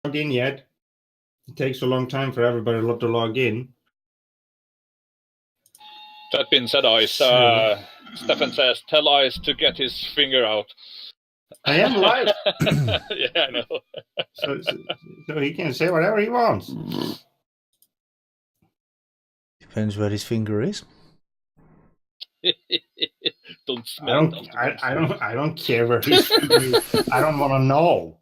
logged in yet. It takes a long time for everybody to log in. That being said, Ice, Stefan says, tell Ice to get his finger out. I am live. Yeah, I know. so he can say whatever he wants. Depends where his finger is. Don't smell it. I don't care where his finger is. I don't want to know.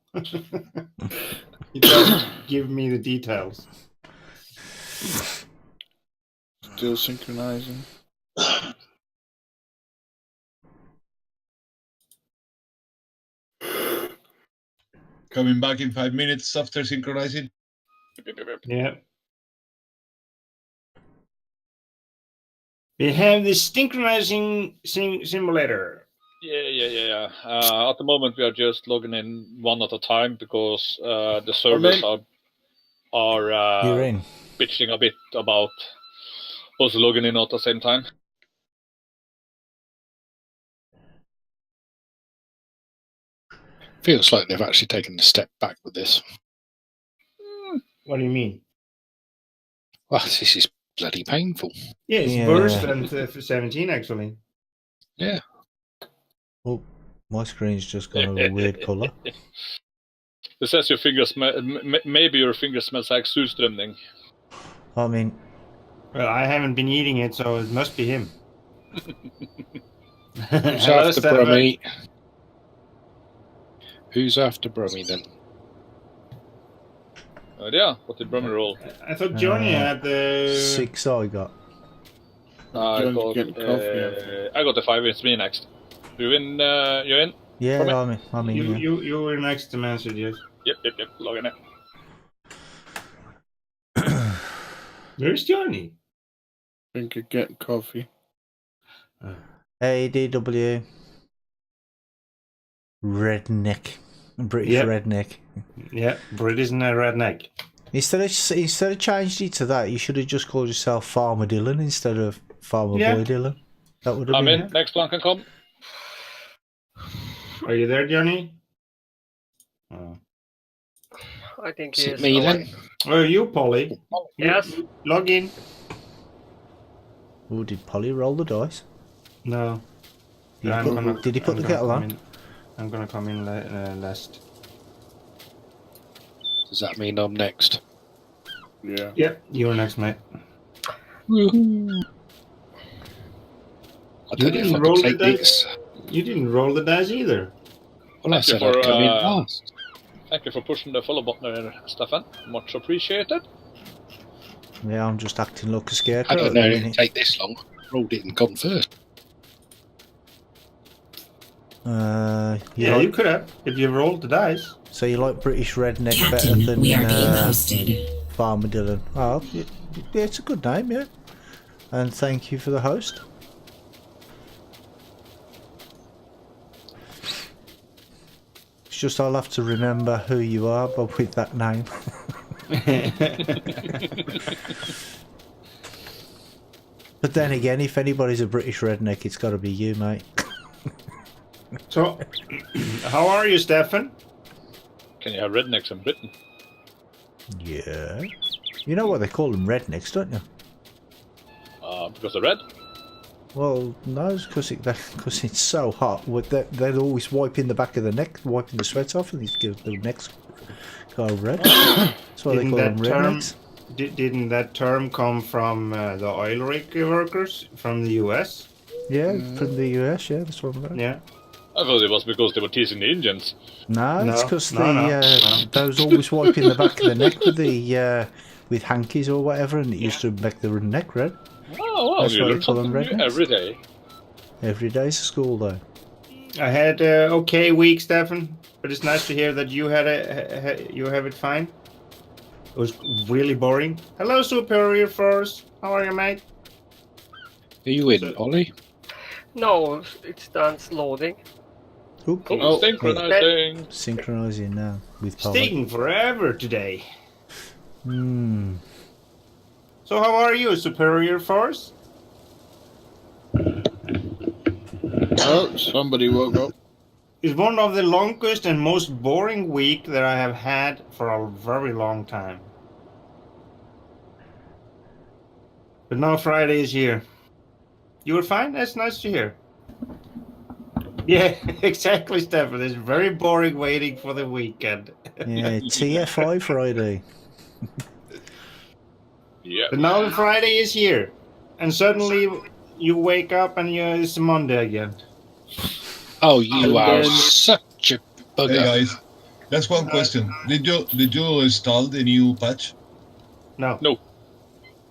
He doesn't give me the details. Still synchronizing. Coming back in 5 minutes after synchronizing. Yeah. We have the synchronizing simulator. Yeah. At the moment, we are just logging in one at a time because the servers are You're in. bitching a bit about us logging in at the same time. Feels like they've actually taken a step back with this. What do you mean? Well, this is bloody painful. Yeah, it's worse than 17 actually. Yeah. Oh, my screen's just gone a weird colour. It says your finger maybe your finger smells like surströmming. I mean... Well, I haven't been eating it, so it must be him. Who's after Brummy? Who's after Brummy then? Yeah, what did Brummy roll? I thought Johnny had the... 6 I got. I got the 5, it's me next. You in? You're in? Yeah, I'm in. You were next to Massey, yes. Yep, log in it. Where's Johnny? I think I get coffee. Hey, DW. Redneck. British redneck. Yeah, British and a redneck. Instead of changing it to that, you should have just called yourself Farmer Dylan instead of Farmer Boy Dylan. That would have been... I'm in. Next one can come. Are you there, Johnny? Oh. I think Is he it is. me then? Oh, you, Polly. Yes. Log in. Oh, did Polly roll the dice? No. Did he put the kettle on? I'm gonna come in last. Does that mean I'm next? Yeah. Yep, you're next, mate. I don't know if I could take this. You didn't roll the dice either. Well, I said I'd come in last. Thank you for pushing the follow button there, Stefan. Much appreciated. Yeah, I'm just acting like a scarecrow. I don't know if it'd take this long. Rolled it and gone first. You could have, if you rolled the dice. So you like British redneck Captain, better than we are being hosted. Farmer Dylan? Oh, yeah, it's a good name, yeah. And thank you for the host. It's just I'll have to remember who you are, but with that name. But then again, if anybody's a British redneck, it's got to be you, mate. So, how are you, Stefan? Can you have rednecks in Britain? Yeah. You know what they call them, rednecks, don't you? Because they're red? Well, no, it's because it's so hot. They're always wiping the back of the neck, wiping the sweat off, and the necks go red. That's why they call them rednecks. Didn't that term come from the oil rig workers from the US? Yeah, from the US, yeah, that's what I'm about. Yeah. I thought it was because they were teasing the Indians. No, it's because those always wiping the back of the neck with the with hankies or whatever, and it used to make the neck red. Oh, well, you learn something new every day. Every day's a school day. I had an okay week, Stefan, but it's nice to hear that you have it fine. It was really boring. Hello, Superior Force. How are you, mate? Are you in, Ollie? No, it's done loading. Cool. Oh, synchronizing. Synchronizing now with Polly. It's taking forever today. So how are you, Superior Force? Oh, somebody woke up. It's one of the longest and most boring week that I have had for a very long time. But now Friday is here. You were fine? That's nice to hear. Yeah, exactly, Stefan. It's very boring waiting for the weekend. Yeah, TFI Friday. Yeah. But now the Friday is here. And suddenly you wake up and it's Monday again. Oh, you And are then- such a bugger. Hey guys, that's one question. Did you install the new patch? No. No.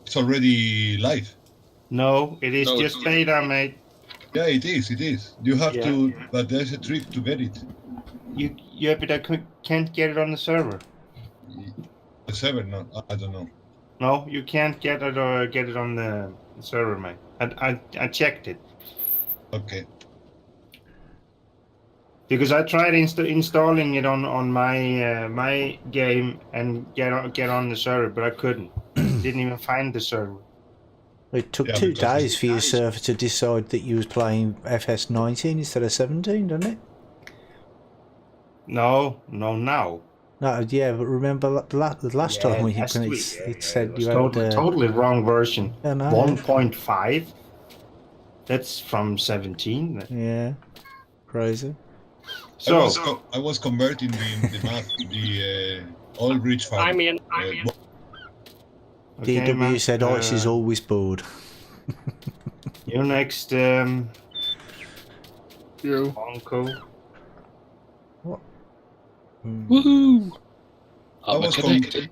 It's already live. No, it is No, just it's- beta, mate. Yeah, it is. It is. You have Yeah. to, but there's a trick to get it. But I can't get it on the server. The server, no, I don't know. No, you can't get it on the server, mate. I checked it Okay. because I tried installing it on my my game and get on the server, but I couldn't. Didn't even find the server. It took Yeah, 2 because days for your server to decide that you was playing FS19 instead of 17, didn't it? No, now. No, yeah, but remember the last time when last week, it said it you was had... totally wrong version. I know. 1.5. That's from 17. Yeah, crazy. So I was converting the map, the old rich farm. I mean, okay, DW Matt, said ice is always bored. you next, You. Bonko. Woohoo! I'm was connected.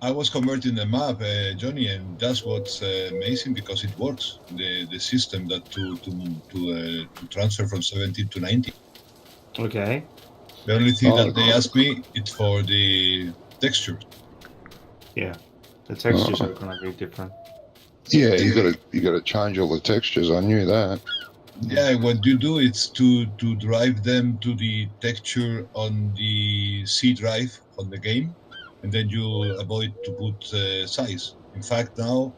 I was converting the map, Johnny, and that's what's amazing because it works. The system that to transfer from 17 to 19. Okay. The only thing that they asked me is for the texture. Yeah, the textures are gonna be different. Yeah, you gotta change all the textures. I knew that. Yeah, what you do is to drive them to the texture on the C drive on the game, and then you avoid to put size. In fact, now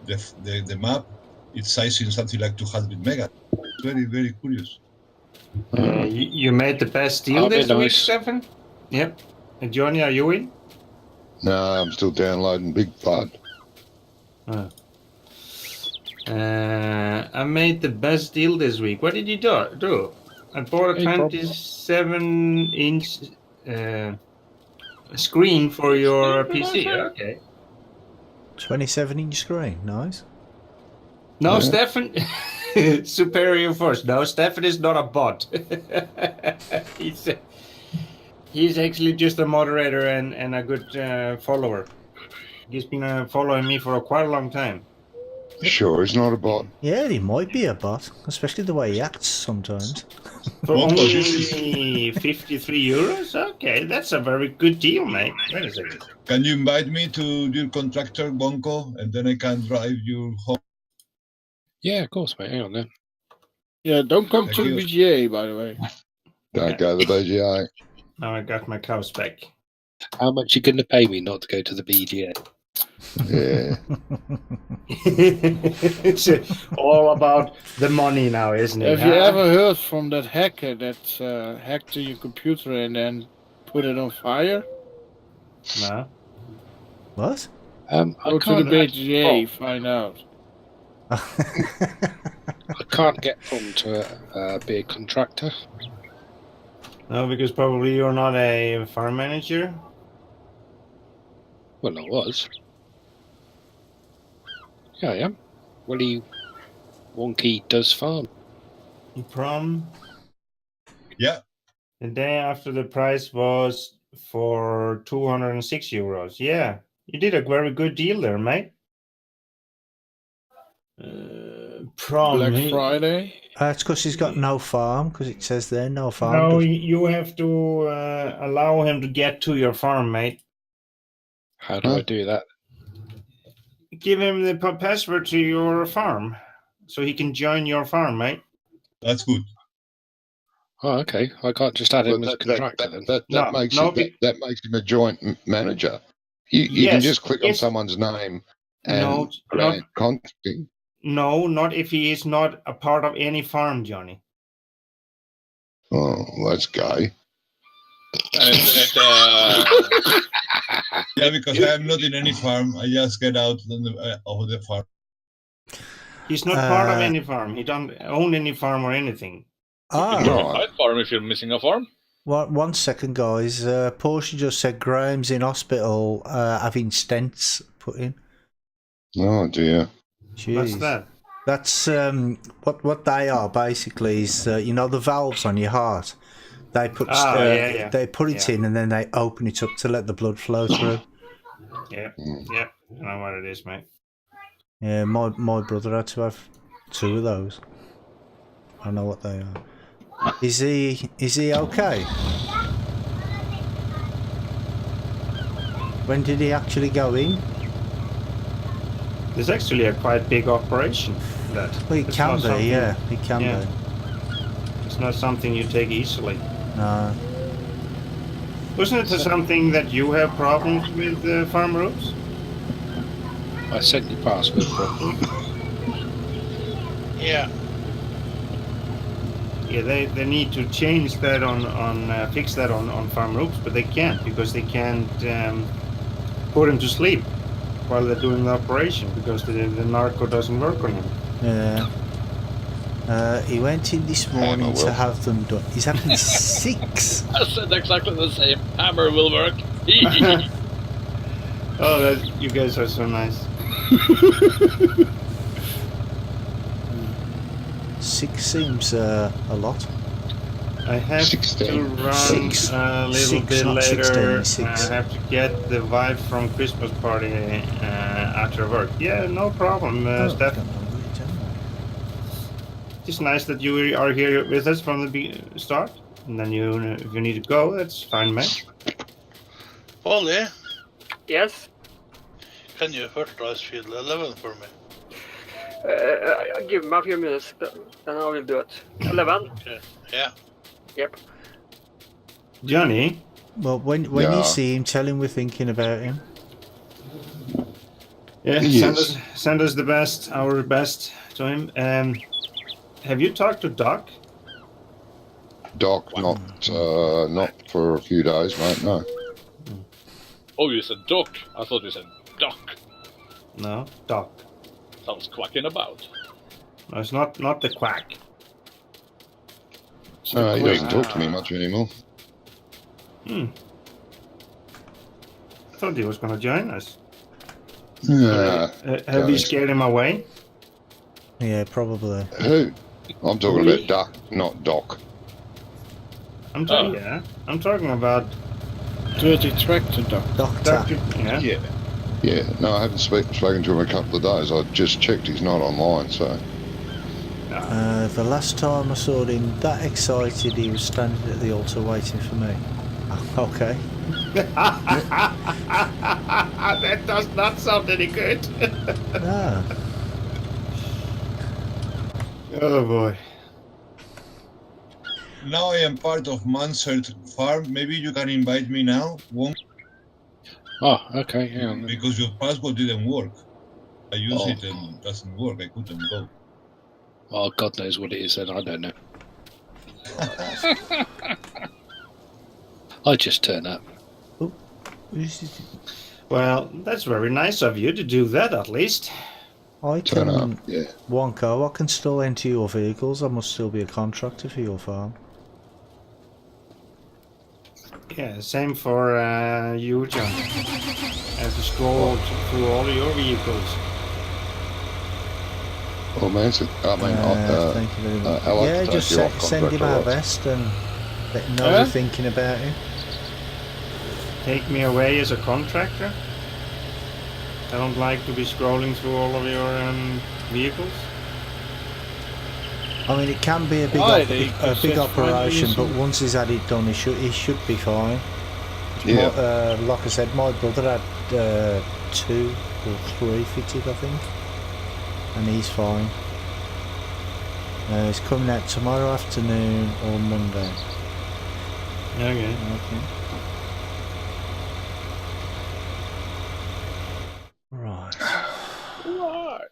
the map it's sizing something like 200 mega. It's very, very curious. You made the best deal Oh, this very week, nice. Stefan? Yep. And Johnny, are you in? No, I'm still downloading Big Flood. I made the best deal this week. What did you do? I bought a Hey, Bob. 27-inch screen for your PC. Okay. 27-inch screen, nice. No, Yeah. Stefan. Superior Force. No, Stefan is not a bot. He's actually just a moderator and a good follower. He's been following me for quite a long time. Sure, he's not a bot. Yeah, he might be a bot, especially the way he acts sometimes. For Bonko, only this is- 53 euros? Okay, that's a very good deal, mate. Wait a second. Can you invite me to your contractor, Bonko, and then I can drive your home? Yeah, of course, mate. Hang on then. Yeah, don't come Thank to you. the BGA, by the way. Don't go to the BGA. Now I got my cows back. How much you going to pay me not to go to the BGA? Yeah. It's all about the money now, isn't it? Have you ever heard from that hacker that hacked your computer and then put it on fire? No. What? I Go to the can't. BGA, find out. I can't get on to be a contractor. No, because probably you're not a farm manager. Well, I was. Yeah, I am. Willie Wonky does farm. Prom. Yeah, The day after the price was for 206 euros. Yeah, you did a very good deal there, mate. Prom. Black Friday. It's because he's got no farm, because it says there, no farm. No, But you have to allow him to get to your farm, mate. How do I do that? Give him the password to your farm, so he can join your farm, mate. that's good. Oh, okay. I can't just add Well, him as a contractor then. that No, makes no, that makes him a joint manager. You can Yes, just click on yes. someone's name and No, plan contacting. No, not if he is not a part of any farm, Johnny. Oh, that's gay. And Yeah, because I am not in any farm. I just get out of the farm. He's not part of any farm. He don't own any farm or anything. you can do a Right. side farm if you're missing a farm. One second, guys. Portia just said Graham's in hospital having stents put in. Oh dear. Jeez. What's that? That's what they are basically is you know the valves on your heart. They put they put it in and then they open it up to let the blood flow through. Yeah, yeah. I know what it is, mate. Yeah, my brother had to have 2 of those. I know what they are. Is he okay? When did he actually go in? It's actually a quite big operation. That. Well, it can be, yeah. It can be. It's not something you take easily. No. Wasn't it something that you have problems with farm roofs? I sent you password properly. Yeah. Yeah, they need to change that on fix that on farm roofs, but they can't because they can't put him to sleep while they're doing the operation because the narco doesn't work on him. Yeah. He went in this morning to have them done. He's having 6. I said exactly the same. Hammer will work. Oh, you guys are so nice. 6 seems a lot. I have 16. to run 6. a little 6, bit not later. 16, 6. I have to get the wife from Christmas party after work. Yeah, no problem, Steph. It's nice that you are here with us from the start. And then if you need to go, that's fine, man. Polly, Yes. can you fertilize field 11 for me? Give me a few minutes, then I will do it. 11? Okay. Yeah. Yep. Johnny? Well, when you see him, tell him we're thinking about him. Yeah, Yes. send us the best, our best to him. Have you talked to Doc? Doc, not for a few days, mate. No. Oh, you said duck. I thought you said duck. No, Doc. Sounds quacking about. No, it's not the quack. He doesn't talk to me much anymore. I thought he was going to join us. Yeah. Have you scared him away? Yeah, probably. Who? I'm talking about Duck, not Doc. I'm talking about Dirty tractor dog. Doctor. Yeah. Yeah. No, I haven't spoken to him a couple of days. I just checked he's not online, so. The last time I saw him that excited, he was standing at the altar waiting for me. Okay. That does not sound any good. No. Oh boy. Now I am part of Mansard Farm. Maybe you can invite me now. Won't Oh, okay. Yeah. because your password didn't work. I use it and it doesn't work. I couldn't go. Oh, God knows what it is then. I don't know. I just turn up. Well, that's very nice of you to do that at least. I Turn up, can, yeah. Wonko, I can still enter your vehicles. I must still be a contractor for your farm. Yeah, same for you, John. Have to scroll through all your vehicles. Oh, man. Thank you very much. Yeah, just send him our best and let him know we're thinking about him. Take me away as a contractor? I don't like to be scrolling through all of your vehicles. I mean, it can be a big operation, but once he's had it done, he should be fine. Yeah. Like I said, my brother had 2 or 3 fitted, I think, and he's fine. He's coming out tomorrow afternoon or Monday. Okay. Right. Right.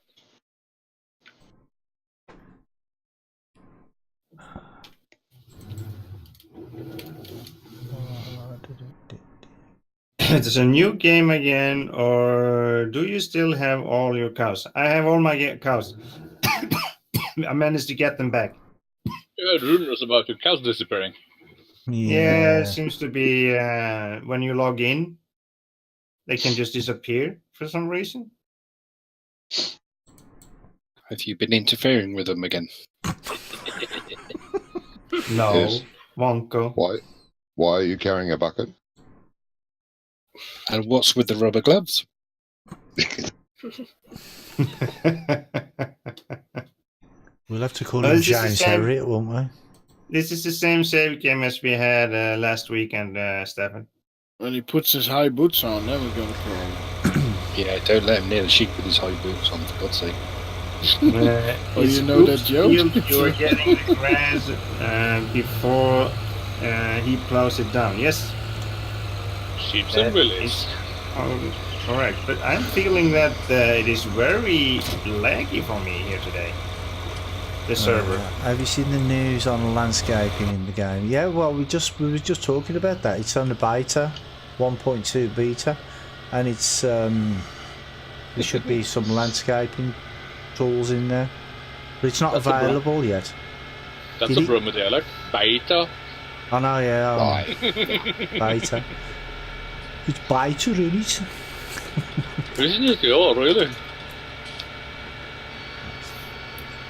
It's a new game again, or do you still have all your cows? I have all my cows. I managed to get them back. You heard rumors about your cows disappearing. Yeah, it seems to be when you log in, they can just disappear for some reason. Have you been interfering with them again? No, Yes. Wonko. Why are you carrying a bucket? And what's with the rubber gloves? We'll have to call him James Harriet, won't we? This is the same save game as we had last weekend, Stefan. When he puts his high boots on, then we're gonna kill him. Yeah, don't let him near the sheep with his high boots on, for God's sake. Oh, you know that joke? You're getting the grass before he plows it down. Yes. Sheeps and willies. Correct. But I'm feeling that it is very laggy for me here today. The server. Have you seen the news on landscaping in the game? Yeah, well, we were just talking about that. It's on the beta, 1.2 beta, and it's there should be some landscaping tools in there, but it's not available yet. That's a Brummer dialect. Beta. I know, yeah. Beta. It's beta, really. Isn't it? Yeah, really.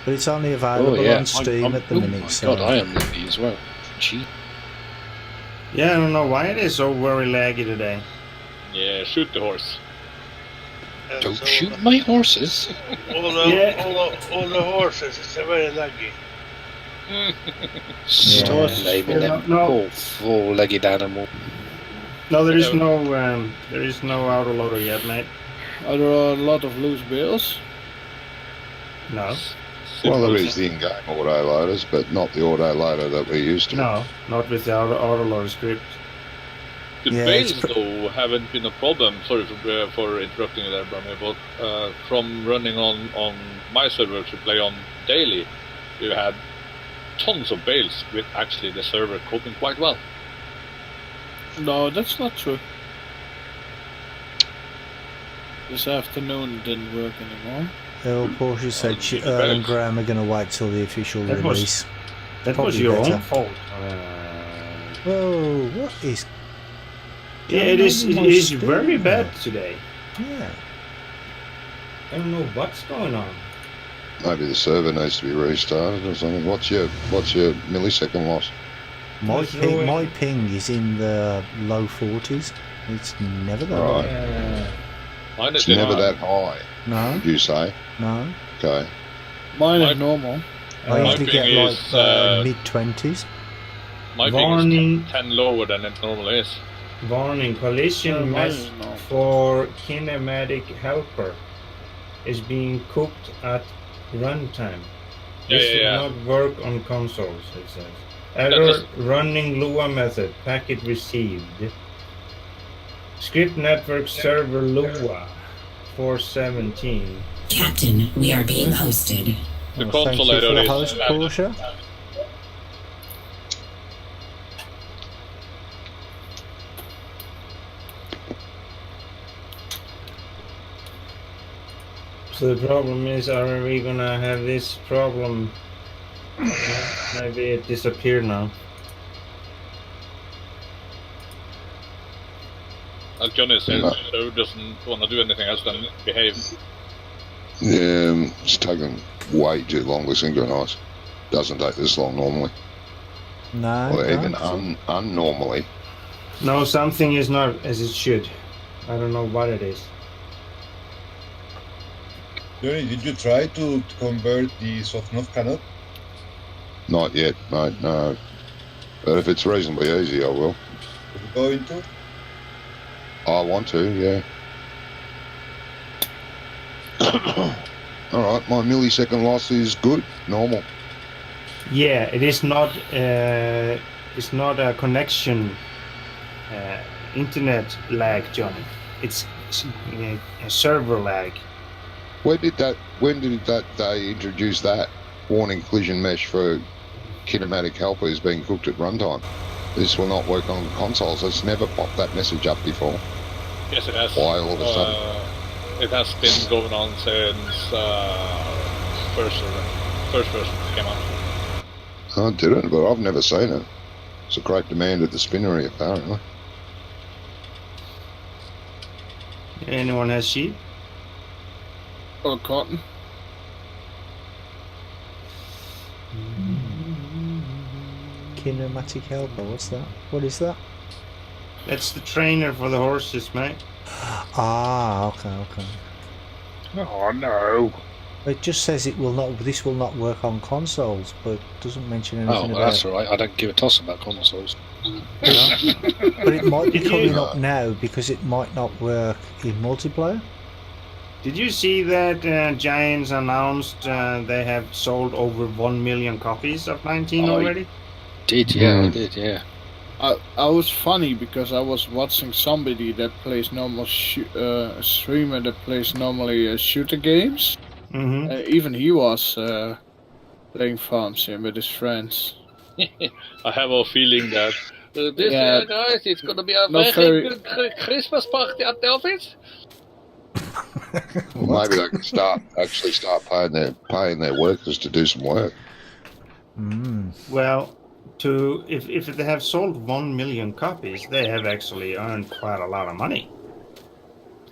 But it's only available on Steam at the minute. God, I am lucky as well. Gee. Yeah, I don't know why it is so very laggy today. Yeah, shoot the horse. Don't shoot my horses. All the horses, it's very laggy. Start naming them poor four-legged animal. No, there is no autoloader yet, mate. Are there a lot of loose bales? No. Well, there is the in-game autoloaders, but not the autoloader that we're used to. No, not with the autoloader script. The bales, though, haven't been a problem. Sorry for interrupting you there, Brummy, but from running on my server to play on daily, you had tons of bales with actually the server coping quite well. No, that's not true. This afternoon it didn't work anymore. Porsche said Earl and Graham are going to wait till the official release. That was your own fault. Whoa, what is... Yeah, it is very bad today. Yeah. I don't know what's going on. Maybe the server needs to be restarted or something. What's your millisecond loss? My ping is in the low 40s. It's never that high. It's never that high. No. You say? No. Okay. Mine is normal. I usually get like mid-20s. My ping is 10 lower than it normally is. Warning, collision mesh for kinematic helper is being cooked at runtime. This will not work on consoles, it says. Error running Lua method, packet received. Script network server Lua 417. Captain, we are being hosted. The console error is host, Porsche. So the problem is, are we gonna have this problem? Maybe it disappeared now. As Johnny says, so doesn't want to do anything else than behave. Yeah, it's taken way too long to synchronise. Doesn't take this long normally. No. Or even unnormally. No, something is not as it should. I don't know what it is. Johnny, did you try to convert the soft-enough cannon? Not yet, mate, no. But if it's reasonably easy, I will. Are you going to? I want to, yeah. Alright, my millisecond loss is good, normal. Yeah, it is not. It's not a connection, internet lag, Johnny. It's a server lag. When did they introduce that warning collision mesh for kinematic helpers being cooked at runtime? This will not work on consoles. It's never popped that message up before. Yes, it has. Why all of a sudden? It has been going on since first version came out. I didn't, but I've never seen it. It's a great demand at the spinnery, apparently. Anyone has sheep? Or cotton. Kinematic helper, what's that? What is that? That's the trainer for the horses, mate. Ah, okay. Oh no. It just says it will not. This will not work on consoles, but doesn't mention anything Oh, about. that's all right. I don't give a toss about consoles. But it might be coming up now because it might not work in multiplayer. Did you see that Giants announced they have sold over 1 million copies of 19 already? Did, yeah, I did, yeah. I was funny because I was watching somebody that plays normal a streamer that plays normally shooter games. Mm-hmm. Even he was playing Farm Sim with his friends. I have a feeling that this guys, it's gonna be a very good Christmas party at the office. Well, maybe they can start paying their workers to do some work. Well, if they have sold 1 million copies, they have actually earned quite a lot of money.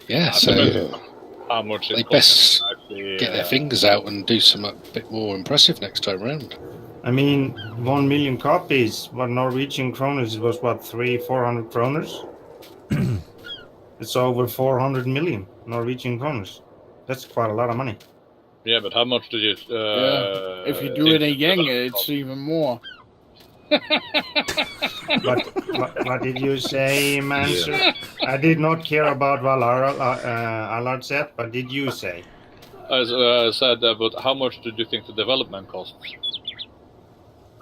Yeah, so how much they best get their fingers out and do something a bit more impressive next time round. I mean, 1 million copies, what Norwegian kroners, it was what, 300-400 kroners? It's over 400 million Norwegian kroners. That's quite a lot of money. Yeah, but how much did you... if you do it in yen, it's even more. What did you say, Manser? Yeah. I did not care about what Allard said, but did you say? I said, but how much did you think the development costs?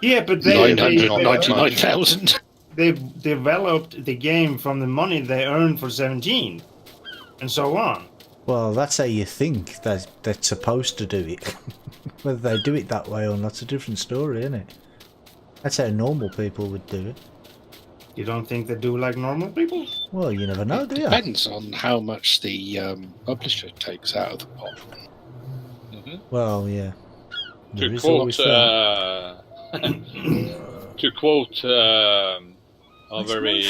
Yeah, but 999,000. They developed the game from the money they earned for 17, and so on. Well, that's how you think they're supposed to do it. Whether they do it that way or not, it's a different story, isn't it? That's how normal people would do it. You don't think they do like normal people? Well, you never know, do you? Depends on how much the publisher takes out of the pot. Mm-hmm. Well, yeah. To quote a very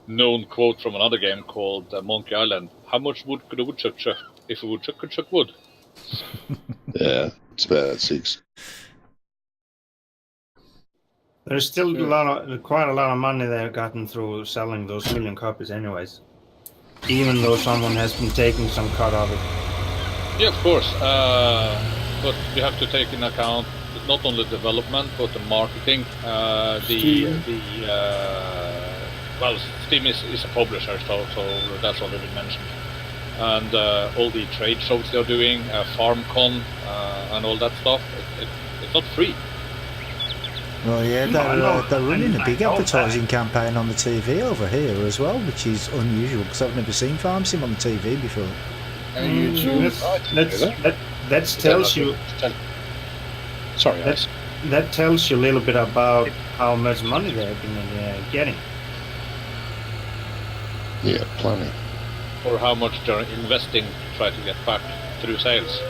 known quote from another game called Monkey Island. How much wood could a woodchuck chuck if a woodchuck could chuck wood? Yeah, it's about 6. There's still quite a lot of money they've gotten through selling those 1 million copies anyways. Even though someone has been taking some cut of it. Yeah, of course. But you have to take into account not only development but the marketing. Steam is a publisher, so that's already been mentioned. And all the trade shows they're doing, FarmCon, and all that stuff. It's not free. Well, yeah, they're running a big advertising campaign on the TV over here as well, which is unusual because I've never seen Farm Sim on the TV before. That tells you. Sorry, that tells you a little bit about how much money they've been getting. Yeah, plenty. Or how much they're investing to try to get back through sales.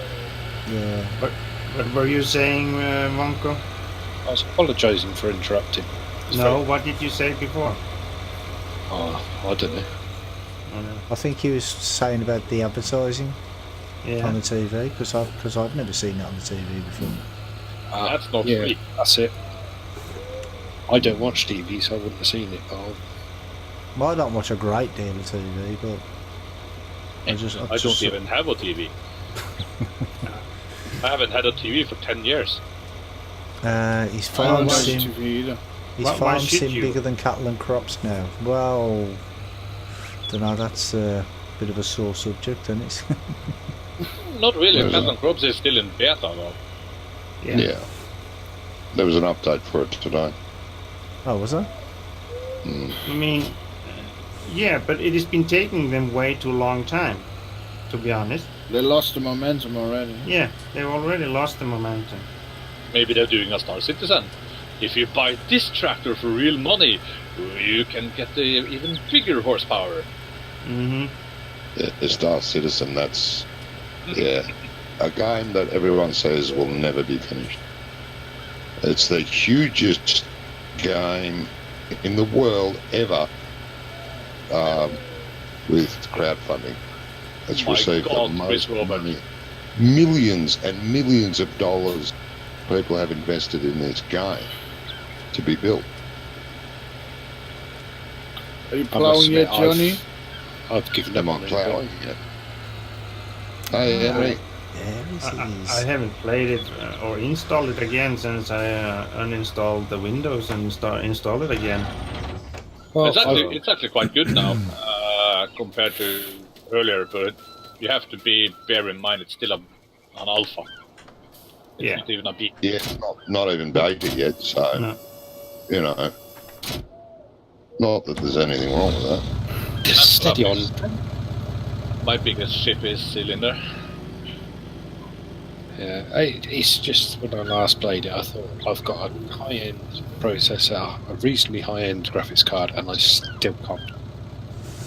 Yeah. What were you saying, Monko? I was apologising for interrupting. No, what did you say before? Oh, I don't know. I think he was saying about the advertising on the TV because I've never seen it on the TV before. That's not free. That's it. I don't watch TV, so I wouldn't have seen it. Well, I don't watch a great deal of TV, but I don't even have a TV. I haven't had a TV for 10 years. Is Farm Sim bigger than Cattle and Crops now? Well, don't know. That's a bit of a sore subject, isn't it? Not really. Cattle and Crops is still in beta, though. Yeah. There was an update for it today. Oh, was there? I mean, yeah, but it has been taking them way too long time, to be honest. They lost the momentum already. Yeah, they've already lost the momentum. Maybe they're doing a Star Citizen. If you buy this tractor for real money, you can get the even bigger horsepower. The Star Citizen, that's a game that everyone says will never be finished. It's the hugest game in the world ever with crowdfunding. It's received the most money. Millions and millions of dollars people have invested in this game to be built. Are you ploughing yet, Johnny? I've given them on ploughing yet. Hey, Henry. I haven't played it or installed it again since I uninstalled the Windows and installed it again. Well, it's actually quite good now compared to earlier, but you have to bear in mind it's still an alpha. It's not even a beta. Yeah, it's not even beta yet, so you know, not that there's anything wrong with that. Just steady on. My biggest ship is Cylinder. Yeah, it's just when I last played it, I thought I've got a high-end processor, a reasonably high-end graphics card, and I still can't.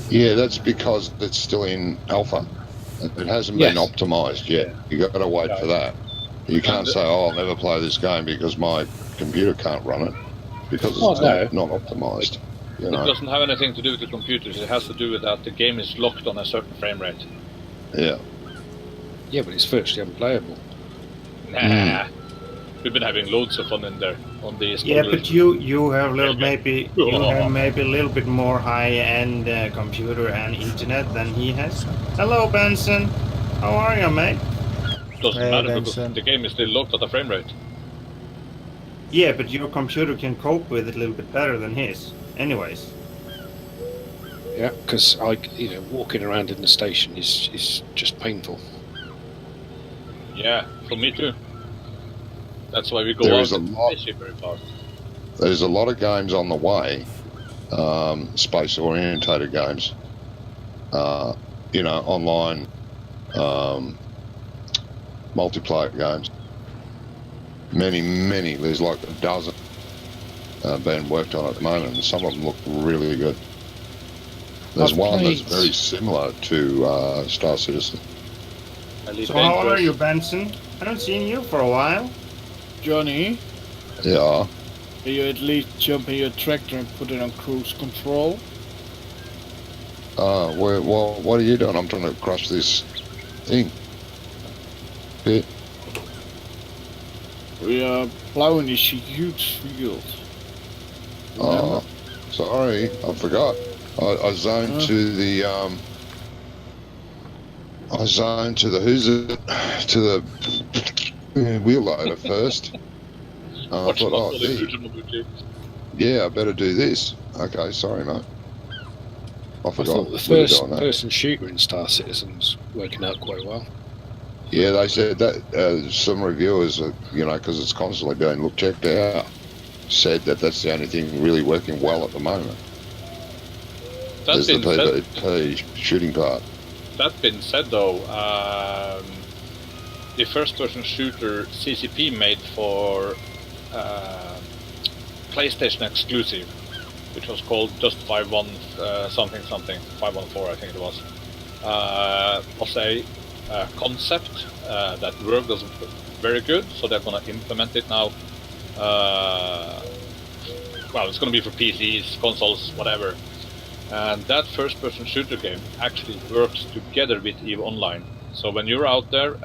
Yeah, that's because it's still in alpha. It hasn't been optimized yet. You got to wait for that. You can't say, "Oh, I'll never play this game because my computer can't run it," because it's not optimized. You know? It doesn't have anything to do with the computers. It has to do with that the game is locked on a certain frame rate. Yeah. Yeah, but it's virtually unplayable. Nah. We've been having loads of fun in there on these. Yeah, but you have maybe a little bit more high-end computer and internet than he has. Hello, Benson. How are you, mate? Doesn't matter because the game is still locked at a frame rate. Yeah, but your computer can cope with it a little bit better than his. Anyways. Yeah, because walking around in the station is just painful. Yeah, for me too. That's why we go out and spaceship very fast. There's a lot of games on the way, space-orientated games. Online multiplayer games. Many. There's like a dozen being worked on at the moment, and some of them look really good. There's one that's very similar to Star Citizen. So how old are you, Benson? I haven't seen you for a while. Johnny? Yeah? Can you at least jump in your tractor and put it on cruise control? What are you doing? I'm trying to crush this thing. Bit. We are plowing this huge field. Oh, sorry, I forgot. I zoned to the to the wheel loader first. I thought, I better do this. Okay, sorry, mate. I forgot. I thought the first-person shooter in Star Citizen's working out quite well. Yeah, they said that some reviewers, because it's constantly being checked out, said that that's the only thing really working well at the moment. There's the PvP shooting part. That being said, though, the first-person shooter CCP made for PlayStation exclusive, which was called just 514, I think it was a concept that worked very good, so they're going to implement it now. It's going to be for PCs, consoles, whatever. And that first-person shooter game actually works together with EVE Online. So when you're out there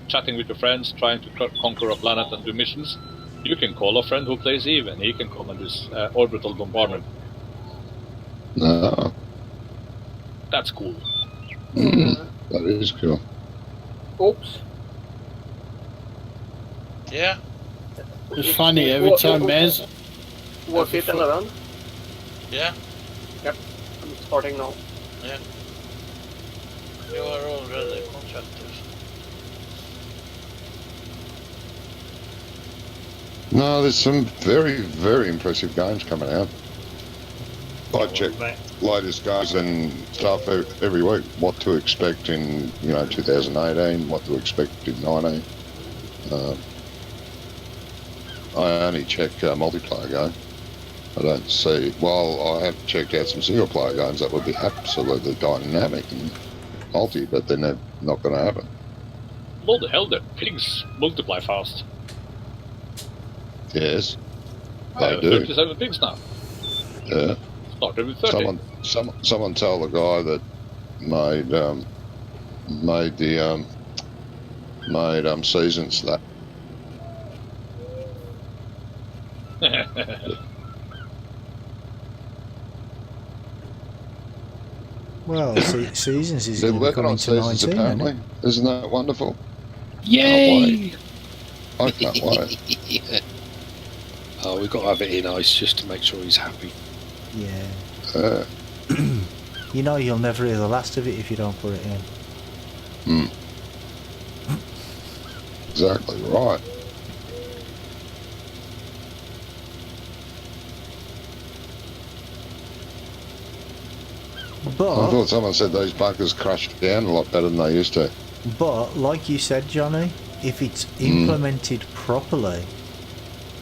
chatting with your friends, trying to conquer a planet and do missions, you can call a friend who plays EVE and he can come and do orbital bombardment. No. That's cool. That is cool. Oops. Yeah. It's funny, every time Mez... Was it 11? Yeah. Yep. I'm starting now. Yeah. You are already contractors. No, there's some very, very impressive games coming out. I check latest guys and stuff every week. What to expect in 2018, what to expect in 19. I only check multiplayer game. I don't see. While I have checked out some single player games that would be absolutely dynamic and multi, but they're not going to happen. What the hell? The pigs multiply fast. Yes, I they have do. 37 pigs now. Yeah. Started with 30. Someone tell the guy that made seasons that. Well, seasons is They're going to working come on into seasons 19, apparently. Isn't that wonderful? Yay! I can't wait. Oh, we've got to have it in ice just to make sure he's happy. Yeah. You know you'll never hear the last of it if you don't put it in. Exactly right. But I thought someone said those bunkers crashed down a lot better than they used to. But like you said, Johnny, if it's implemented properly,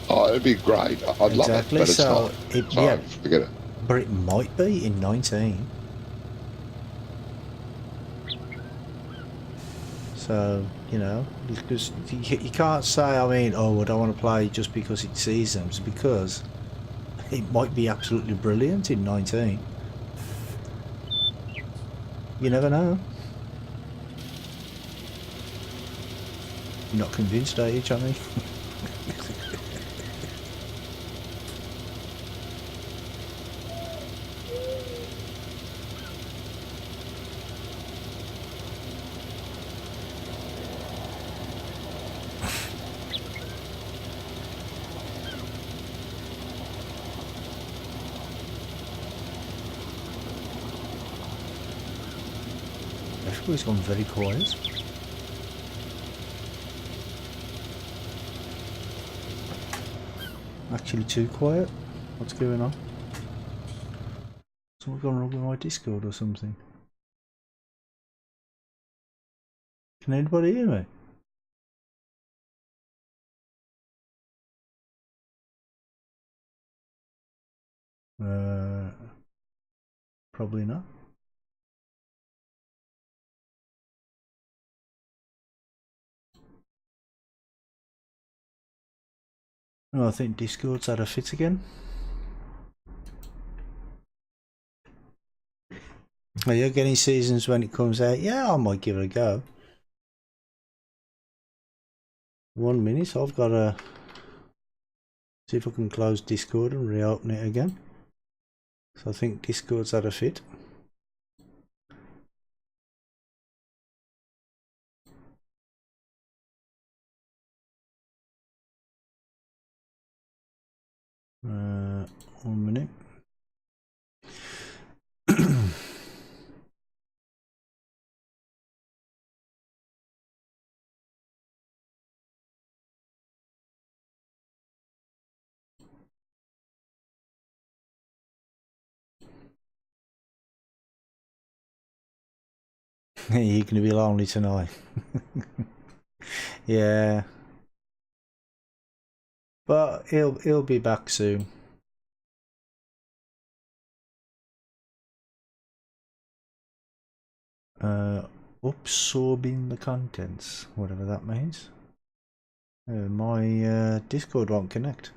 oh, it'd be great. I'd love it, but it's not. Sorry, forget it. But it might be in 19. So, you know, because you can't say, I mean, oh, I don't want to play just because it seasons, because it might be absolutely brilliant in 19. You never know. You're not convinced, are you, Johnny? Everybody's gone very quiet. Actually too quiet? What's going on? Something gone wrong with my Discord or something? Can anybody hear me? Probably not. Oh, I think Discord's had a fit again. Are you getting seasons when it comes out? Yeah, I might give it a go. 1 minute, I've got to see if I can close Discord and reopen it again. So I think Discord's had a fit. Uh, 1 minute. You're going to be lonely tonight. Yeah. But he'll be back soon. Absorbing the contents, whatever that means. My Discord won't connect.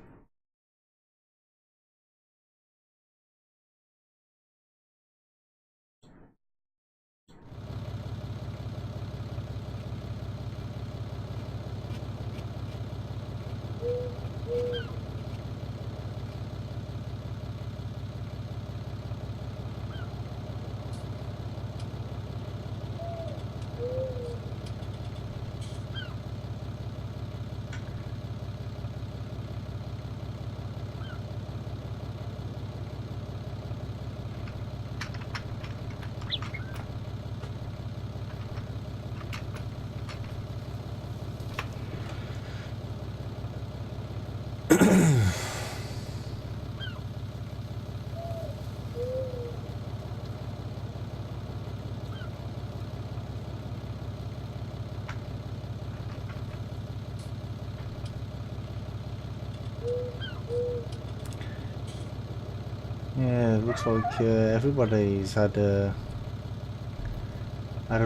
Yeah, it looks like everybody's had a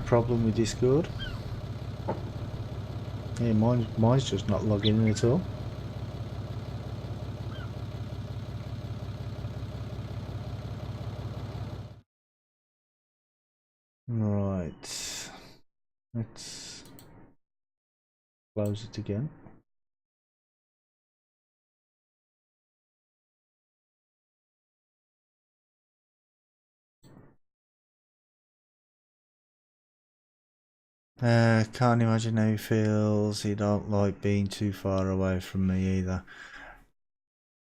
problem with Discord. Yeah, mine's just not logging in at all. Right. Let's close it again. Can't imagine how he feels. He don't like being too far away from me either.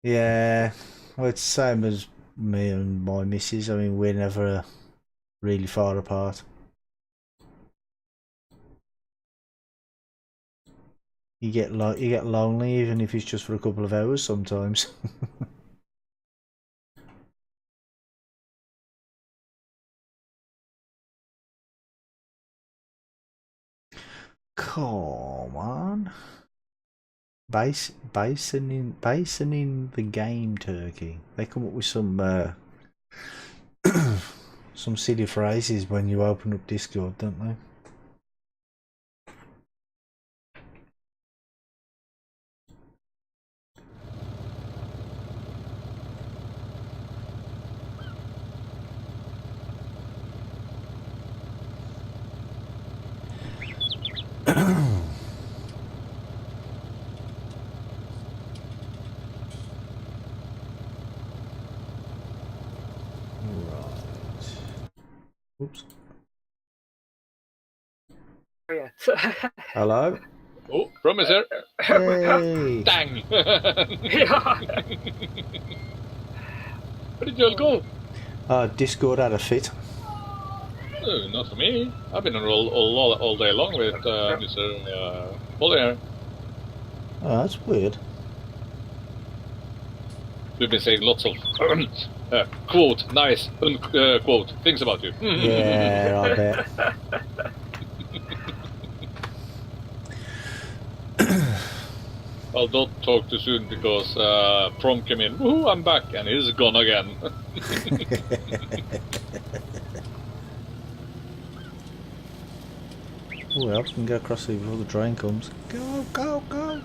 Yeah, well, it's the same as me and my missus. I mean, we're never really far apart. You get lonely even if it's just for a couple of hours sometimes. Come on. Bison in the game, Turkey. They come up with some some silly phrases when you open up Discord, don't they? Oops. Yeah. Hello? Oh, Krone is here. Hey. Dang! Yeah. Where did you all go? Discord had a fit. Not for me. I've been on all day long with Mr. Polly here. Oh, that's weird. We've been saying lots of quote, nice, unquote, things about you. Yeah, I bet. Well, don't talk too soon because Prom came in. Woohoo, I'm back, and he's gone again. Oh, well, we can go across here before the train comes. Go, go, go!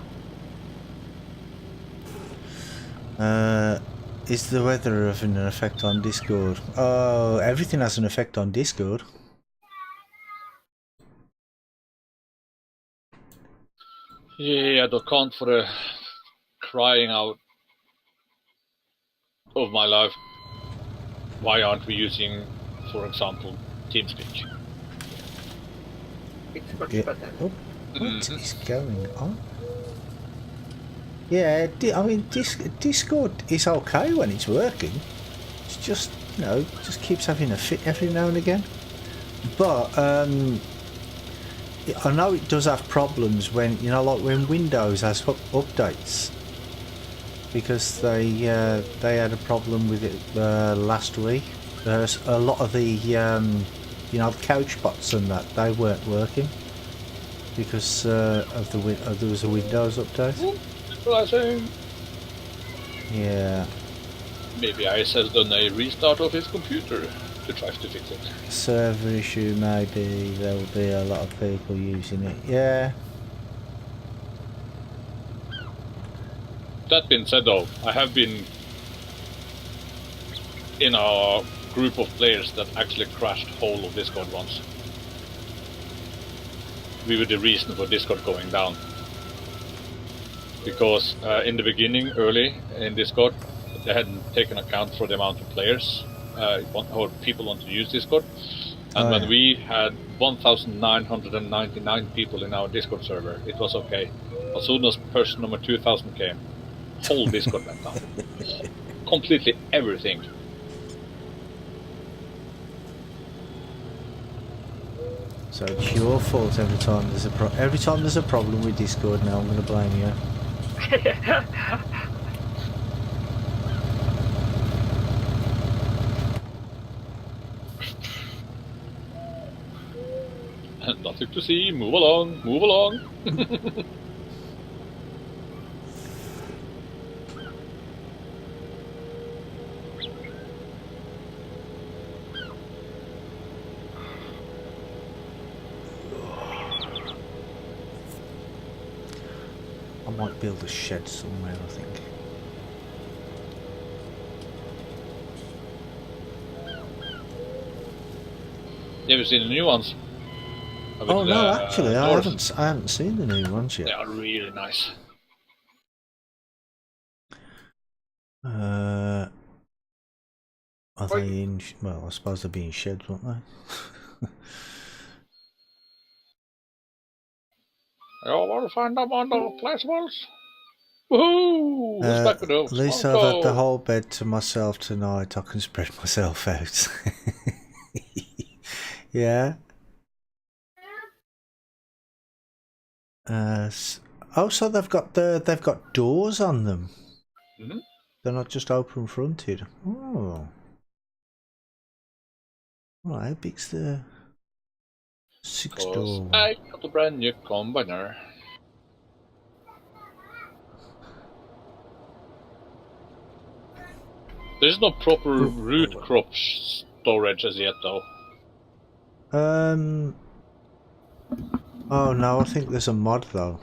Is the weather having an effect on Discord? Oh, everything has an effect on Discord. Yeah, I can't for the crying out of my life. Why aren't we using, for example, TeamSpeak? It's much Yeah. better. Oh, what is going on? Yeah, I mean, Discord is okay when it's working. It's just, you know, just keeps having a fit every now and again. But I know it does have problems when, you know, like when Windows has updates, because they had a problem with it last week. There's a lot of the you know, the couch bots and that, they weren't working because of there was a Windows update. Yeah. Maybe IS has done a restart of his computer to try to fix it. Server issue, maybe. There will be a lot of people using it. Yeah. That being said, though, I have been in a group of players that actually crashed whole of Discord once. We were the reason for Discord going down. Because in the beginning, early in Discord, they hadn't taken account for the amount of players or people want to use Discord. And when we had 1,999 people in our Discord server, it was okay. As soon as person number 2,000 came, whole Discord went down. Completely everything. So it's your fault every time there's a problem with Discord. Now I'm going to blame you. Nothing to see. Move along. Move along. I might build a shed somewhere, I think. Have you seen the new ones? Oh no, actually, I haven't seen the new ones yet. They are really nice. Are they in? Well, I suppose they'll be in sheds, won't they? I want to find them on the placeables. Woohoo! At least I've had the whole bed to myself tonight. I can spread myself out. Yeah. So they've got doors on them. Mm-hmm. They're not just open fronted. Oh. Right, how big's the 6-door one? I got a brand new combiner. There's no proper root crop storage as yet, though. Oh no, I think there's a mod though.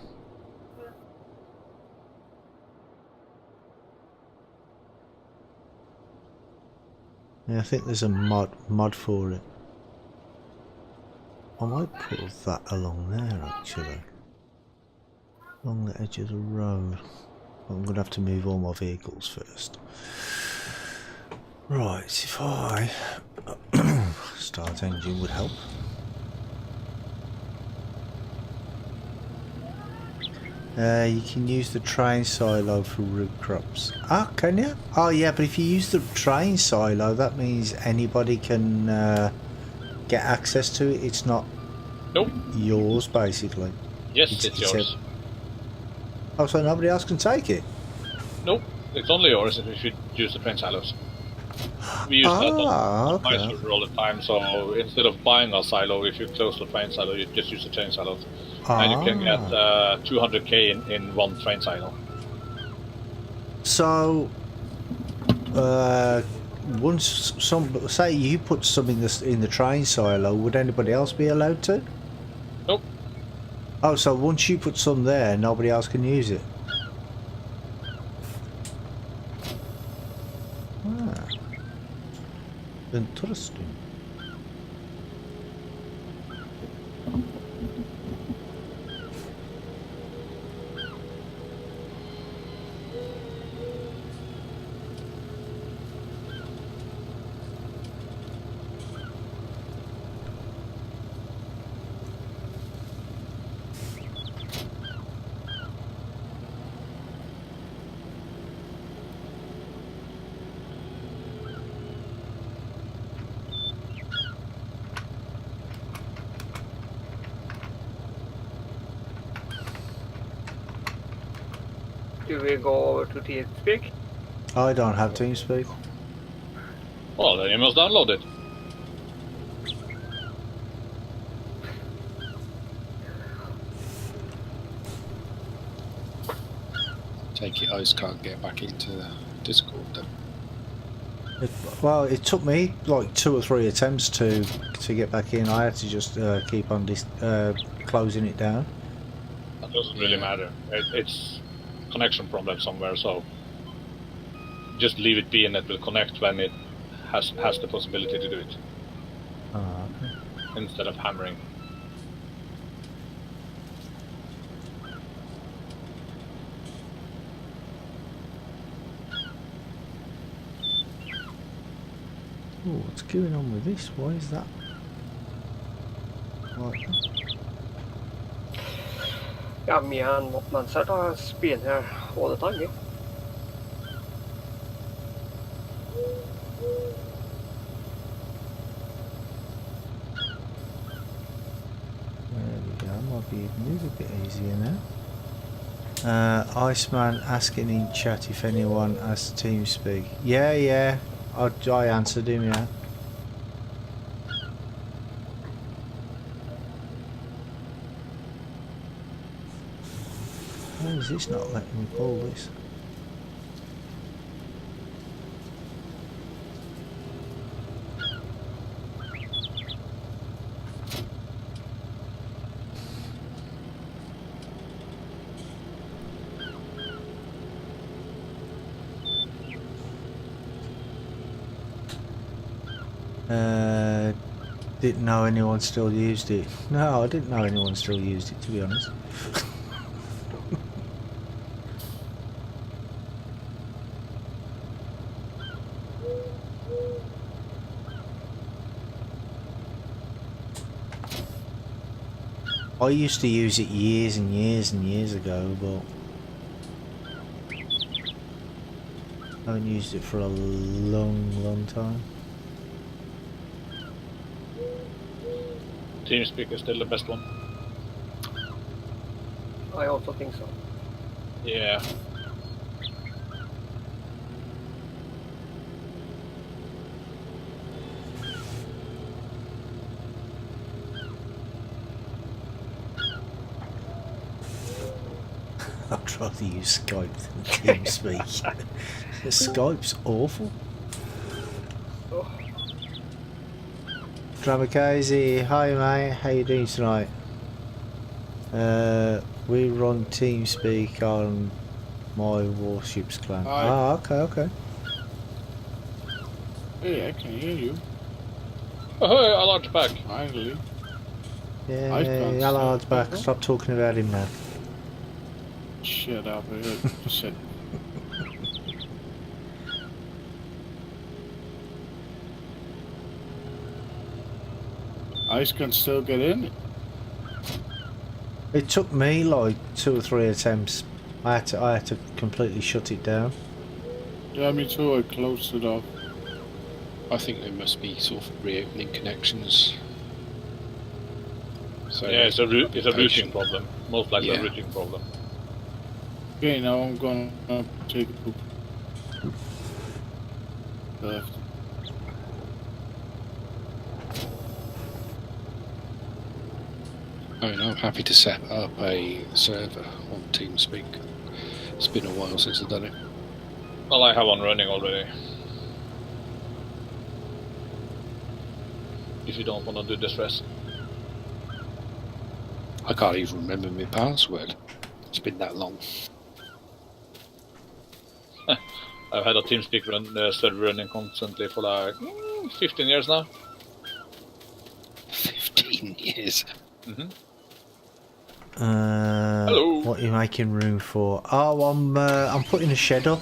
Yeah, I think there's a mod for it. I might put that along there actually. Along the edge of the road. I'm gonna have to move all my vehicles first. Right, if I start engine would help. You can use the train silo for root crops. Ah, can you? Oh yeah, but if you use the train silo, that means anybody can get access to it. It's not yours, basically. Yes, it's yours. Oh, so nobody else can take it? Nope, it's only yours if you should use the train silos. We use that on my server all the time, so instead of buying a silo, if you close the train silo, you just use the train silos. And you can get 200k in one train silo. So, once say you put some in the train silo, would anybody else be allowed to? Nope. Oh, so once you put some there, nobody else can use it? Interesting. Do we go over to TeamSpeak? I don't have TeamSpeak. Well, then you must download it. Take it, I just can't get back into the Discord then. Well, it took me like 2 or 3 attempts to get back in. I had to just keep on closing it down. That doesn't really matter. It's connection problem somewhere, so just leave it be and it will connect when it has the possibility to do it. Okay. Instead of hammering. Oh, what's going on with this? Why is that? Like that? Ja, me and Mansard are being here all the time, yeah. There we go, might be move a bit easier now. Iceman asking in chat if anyone has TeamSpeak. Yeah, I answered him, yeah. Why is this not letting me pull this? Didn't know anyone still used it. No, I didn't know anyone still used it, to be honest. I used to use it years and years and years ago, but I haven't used it for a long time. TeamSpeak is still the best one. I also think so. Yeah. I'd rather use Skype than TeamSpeak. Skype's awful. Oh. Dramakazi, hi mate, how you doing tonight? We run TeamSpeak on my Warships clan. Hi. Ah, okay. Hey, I can hear you. Oh, hey, a large pack. Finally. Yeah, I can't Allard's see. back. Stop talking about him now. Shut up, I heard what you said. Ice can still get in. It took me like 2 or 3 attempts. I had to completely shut it down. Yeah, me too, I closed it off. I think there must be sort of reopening connections. So Yeah, it's a routing problem. Most likely a routing problem. Okay, now I'm gonna take a poop. Left. I mean, I'm happy to set up a server on TeamSpeak. It's been a while since I've done it. Well, I have one running already. If you don't want to do the stress. I can't even remember my password. It's been that long. I've had a TeamSpeak server running constantly for like 15 years now. 15 years? Mm-hmm. Hello. What are you making room for? Oh, I'm putting a shed up,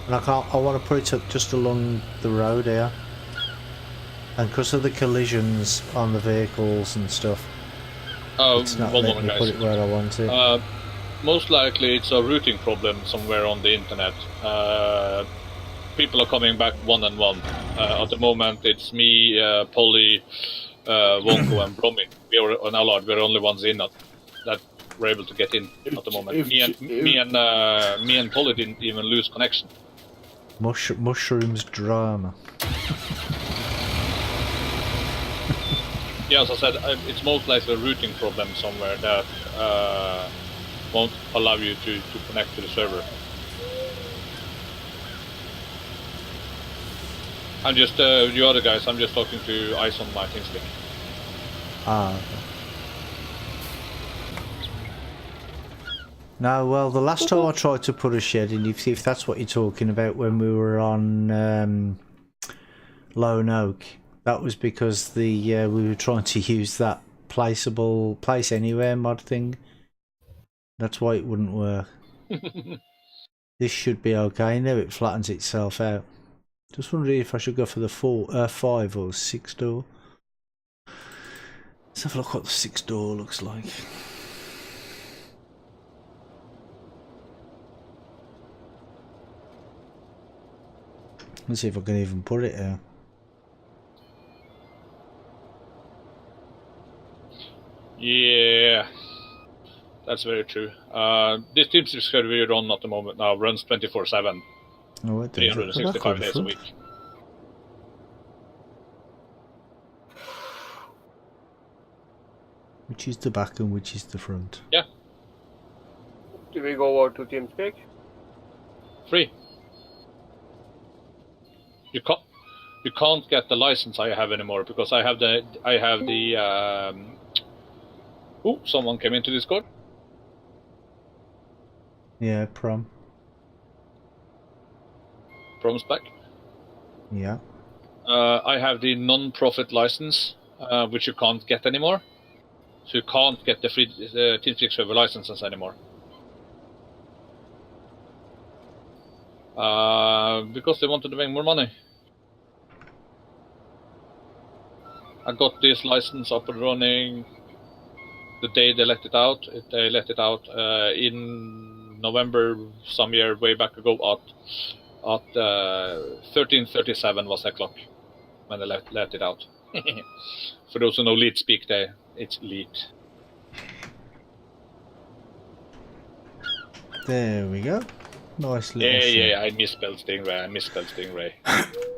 and I want to put it up just along the road here, and because of the collisions on the vehicles and stuff, it's not letting me put it where I want it. Most likely it's a routing problem somewhere on the internet. People are coming back one and one. At the moment it's me, Polly, Wonko and Brommy. We are on Allard, we're the only ones in that we're able to get in at the moment. Me and Polly didn't even lose connection. Mushrooms drama. Yeah, as I said, it's most likely a routing problem somewhere that won't allow you to connect to the server. I'm just, you other guys, I'm just talking to Ice on my TeamSpeak. Ah, okay. No, well, the last time I tried to put a shed in, if that's what you're talking about, when we were on Lone Oak, that was because we were trying to use that placeable place anywhere mod thing. That's why it wouldn't work. This should be okay now. It flattens itself out. Just wondering if I should go for the 5 or 6 door. Let's have a look what the 6 door looks like. Let's see if I can even put it here. Yeah, that's very true. This TeamSpeak server we're on at the moment now runs 24/7, 365 days a week. Which is the back and which is the front? Yeah. Do we go over to TeamSpeak? Free. You can't get the license I have anymore because I have the oh, someone came into Discord. Yeah, Prom's back. Yeah. I have the non-profit license, which you can't get anymore. So you can't get the free TeamSpeak server licenses anymore. Because they wanted to make more money. I got this license up and running the day they let it out. They let it out in November some year way back ago at 13:37 was the clock when they let it out. For those who know lead speak, it's lead. There we go. Nice little Yeah, I misspelled Stingray.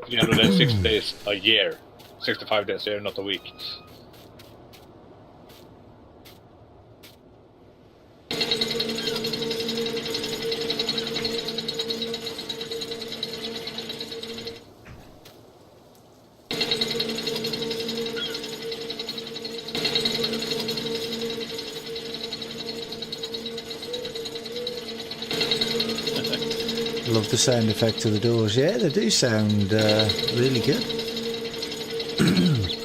306 days a year. 65 days a year, not a week. Love the sound effect of the doors. Yeah, they do sound really good.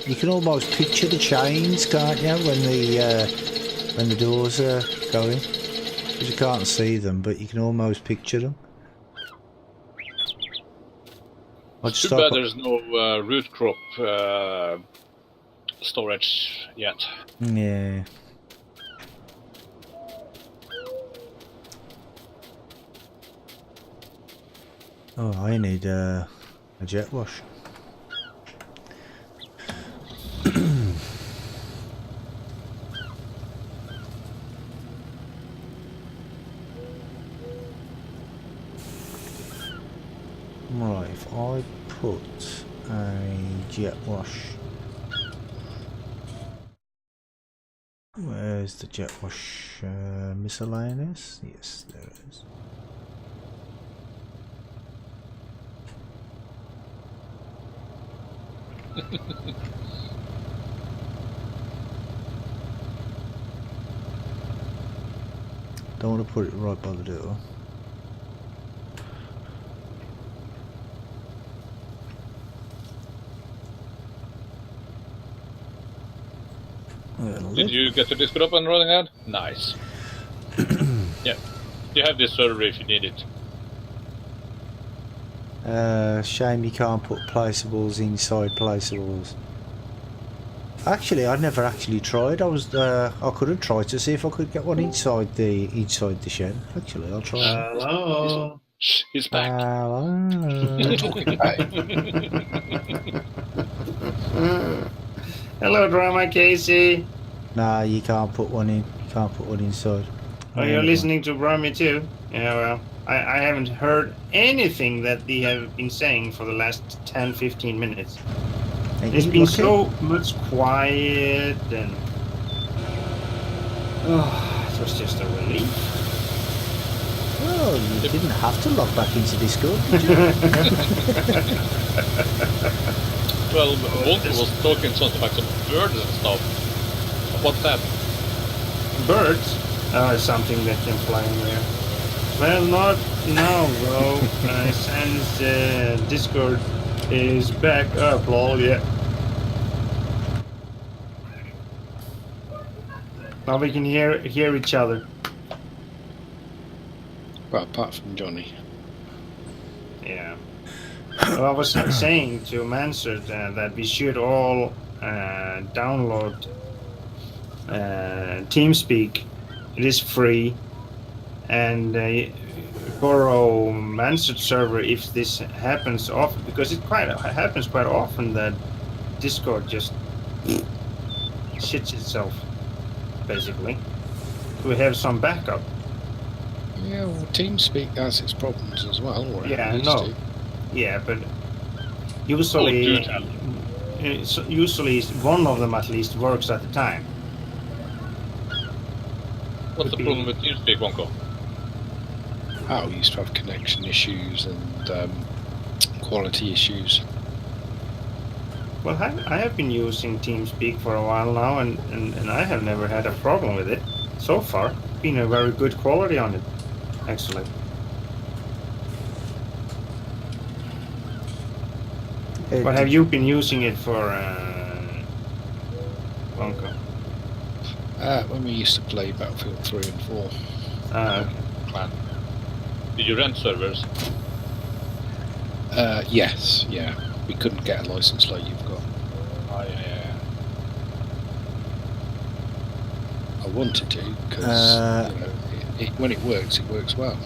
You can almost picture the chains, can't you, when the doors are going? Because you can't see them, but you can almost picture them. Too bad there's no root crop storage yet. Yeah. Oh, I need a jet wash. Right, if I put a jet wash, where's the jet wash? Miscellaneous? Yes, there it is. Don't want to put it right by the door. Did you get the Discord up and running, Ed? Nice. Yeah, you have this server if you need it. Shame you can't put placeables inside placeables. Actually, I never actually tried. I could have tried to see if I could get one inside the shed. Actually, I'll try. Hello. He's back. We're talking about it. Hello, Drama Casey. Nah, you can't put one in. You can't put one inside. Oh, you're listening to Brahmi too? Yeah, well, I haven't heard anything that they have been saying for the last 10-15 minutes. It's been so much quiet and... Oh, it was just a relief. Well, you didn't have to log back into Discord, did you? Well, Walter was talking something about some birds and stuff. What's that? Birds? Something that can fly in there. Well, not now, bro. Since Discord is back up, lol, yeah. Now we can hear each other. Well, apart from Johnny. Yeah. Well, I was saying to Mansard that we should all download TeamSpeak. It is free, and borrow Mansard server if this happens often, because it happens quite often that Discord just shits itself, basically. We have some backup. Yeah, well, TeamSpeak has its problems as well. Or Yeah, I know. Yeah, but usually one of them at least works at a time. What's the problem with TeamSpeak, Wonko? Oh, we used to have connection issues and quality issues. Well, I have been using TeamSpeak for a while now, and I have never had a problem with it so far. Been a very good quality on it, actually. What have you been using it for, Blanco? When we used to play Battlefield 3 and 4. Okay. Clan. Did you rent servers? Yes, yeah. We couldn't get a license like you've got. Oh, yeah. I wanted to, because when it works well.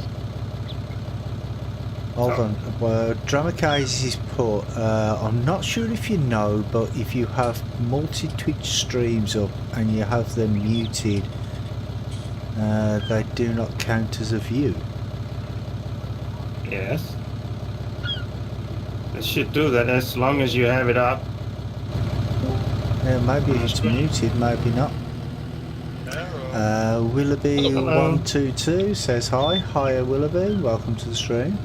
Hold on. Well, Dramacase is put. I'm not sure if you know, but if you have multi-Twitch streams up and you have them muted, they do not count as a view. Yes. It should do that as long as you have it up. Maybe it's muted, maybe not. Willoughby122 says hi. Hiya Willoughby, welcome to the stream.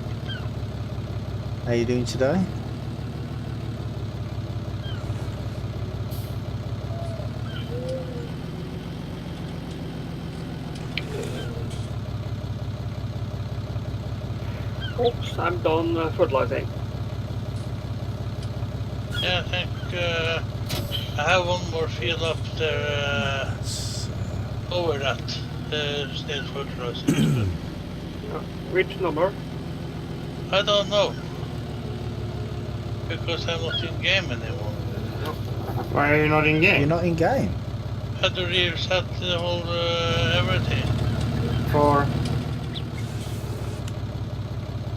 How you doing today? Oops, I'm done fertilizing. Yeah, I think I have one more field up there over that. Still fertilizing. Which number? I don't know. Because I'm not in game anymore. Why are you not in game? You're not in game? I had to reset the whole everything. For?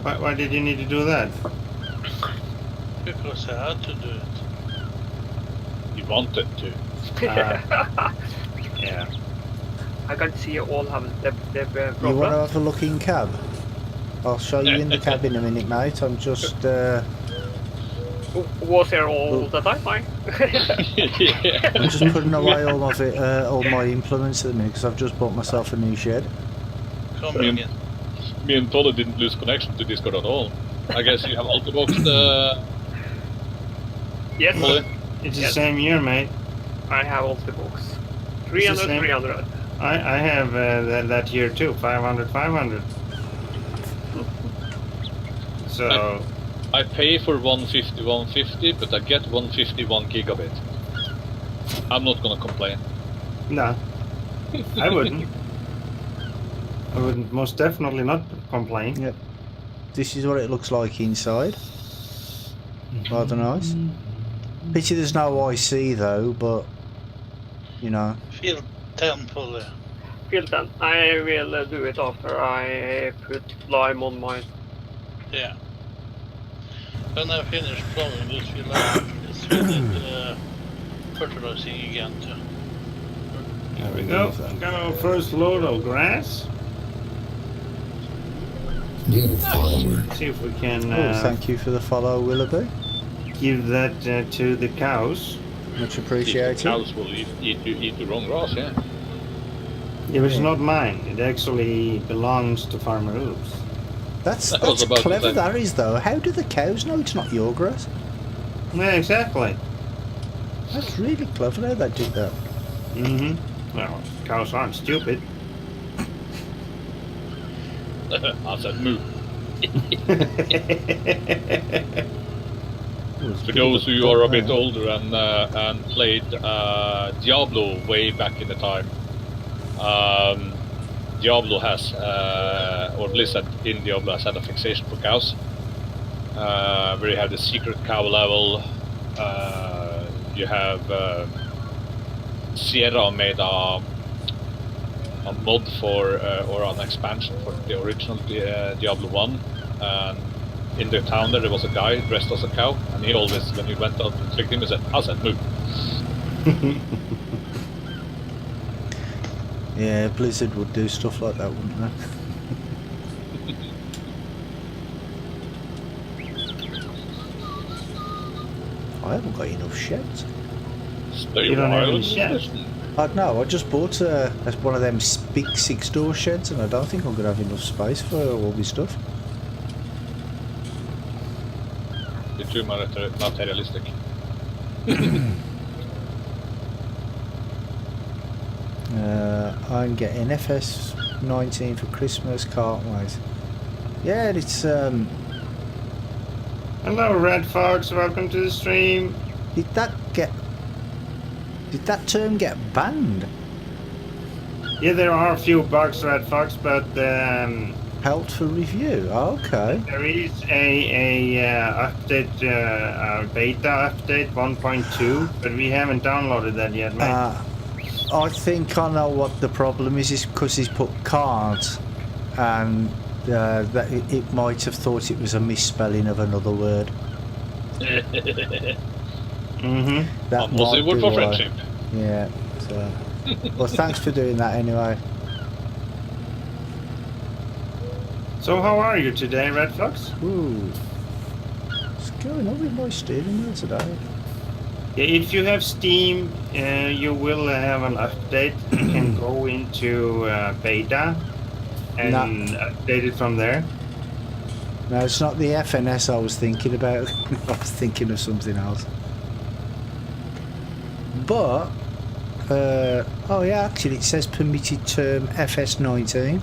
Why did you need to do that? Because I had to do it. You wanted to. Yeah. I can see you all have the You problem. want to have a look in cab? I'll show you in the cab in a minute, mate. I'm just... Was there all the time? I'm just putting away all my implements at the minute because I've just bought myself a new shed. Coming in. Me and Tolle didn't lose connection to Discord at all. I guess you have Altibox. Yes. It's the same year, mate. I have all the books. 300, 300. I have that year too, 500, 500. So... I pay for 150, but I get 151 gigabit. I'm not gonna complain. No, I wouldn't. I wouldn't most definitely not complain. Yep. This is what it looks like inside. Rather nice. Pity there's no IC though, but you know. Field 10 fully. Field 10. I will do it after I put lime on mine. Yeah. When I finish plowing this field, I will fertilizing again too. There we go. Got our first load of grass. See if we can. Thank you for the follow, Willoughby. Give that to the cows. Much appreciated. The cows will eat the wrong grass, yeah. Yeah, but it's not mine. It actually belongs to Farmer Oops. That's clever, that is, though. How do the cows know it's not your grass? Yeah, exactly. That's really clever how they did that. Mm-hmm. Well, cows aren't stupid. I said move. For those who are a bit older and played Diablo way back in the time, Diablo has, or Blizzard in Diablo has had a fixation for cows, where you have the secret cow level. You have Sierra made a mod for, or an expansion for the original Diablo 1, and in the town there was a guy dressed as a cow, and he always, when you went out and clicked him, he said, I said move. Yeah, Blizzard would do stuff like that, wouldn't they? I haven't got enough sheds. You don't have any sheds? No, I just bought one of them big 6-door sheds, and I don't think I'm going to have enough space for all this stuff. You're too materialistic. I'm getting FS19 for Christmas, can't wait. Yeah, it's Hello, Red Fox. Welcome to the stream. Did that term get banned? Yeah, there are a few bugs, Red Fox, but Held for review. Okay. there is a update, beta update 1.2, but we haven't downloaded that yet, mate. I think I know what the problem is because he's put can't, and that it might have thought it was a misspelling of another word. Mm-hmm. That was might it word be for why. friendship? Yeah. So. Well, thanks for doing that anyway. So how are you today, Red Fox? Ooh. What's going on with my steering wheel today? Yeah, if you have Steam, you will have an update. You can go into beta and update it from there. No, it's not the FNS I was thinking about. I was thinking of something else. But, oh yeah, actually it says permitted term FS19.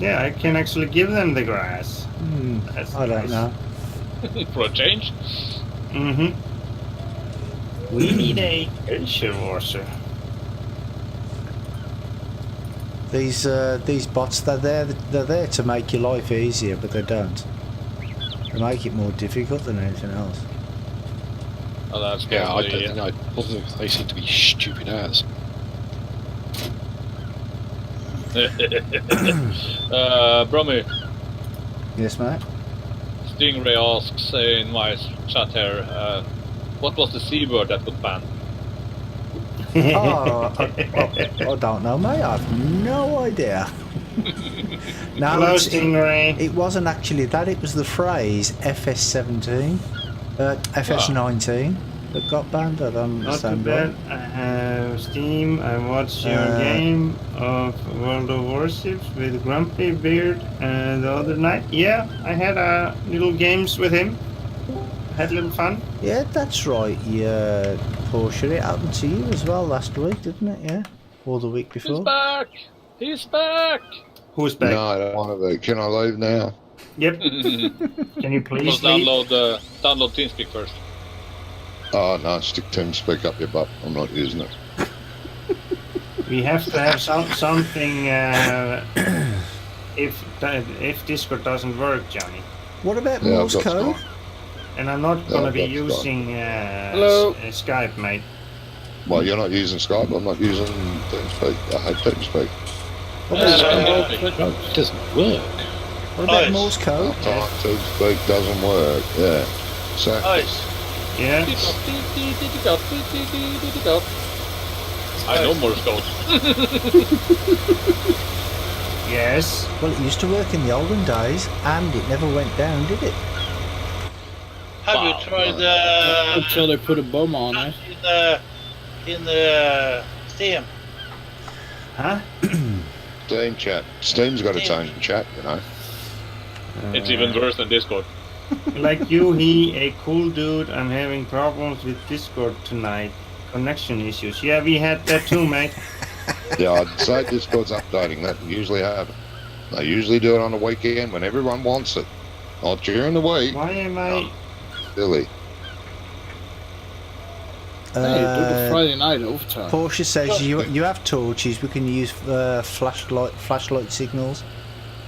Yeah, I can actually give them the grass. That's I don't know. For a change? Mm-hmm. We need a pressure washer. These bots, they're there to make your life easier, but they don't. They make it more difficult than anything else. Oh, that's Yeah, I probably, don't know. Although they seem to be stupid as. Brummy, Yes, mate. Stingray asks in my chat here, what was the C word that got banned? Oh, I don't know, mate. I have no idea. No, Hello, Stingray. it wasn't actually that. It was the phrase FS17, FS19 that got banned. I don't Not too understand bad. why. I have Steam. I watched your game of World of Warships with Grumpy Beard the other night. Yeah, I had little games with him. Had a little fun. Yeah, that's right. Yeah, Porsche. It happened to you as well last week, didn't it? Yeah, or the week He's before. back! He's back! Who's back? No, I don't want to. Can I leave now? Yep. Can you please Must leave? download TeamSpeak first. Oh, no, stick TeamSpeak up your butt. I'm not using it. We have to have something if Discord doesn't work, Johnny. What about Yeah, Morse I've got code? Skype. And I'm not going to I've be got Skype. using Hello. Skype, mate. Well, you're not using Skype. I'm not using TeamSpeak. I hate TeamSpeak. It doesn't work. What about Nice. Morse code? TeamSpeak doesn't work. Yeah. So, Nice. Yeah. I know Morse code. Yes. Well, it used to work in the olden days, and it never went down, did it? Have you tried Until they put a bomb on it. in the Steam? Huh? Steam chat. Steam's got its own chat, you know. It's even worse than Discord. Like you, a cool dude. I'm having problems with Discord tonight. Connection issues. Yeah, we had that too, mate. Yeah, I'd say Discord's updating. That usually happen. They usually do it on the weekend when everyone wants it. Not during the week. Why am I? Silly. Hey, do the Friday night overtime. Porsche says you have torches. We can use flashlight signals.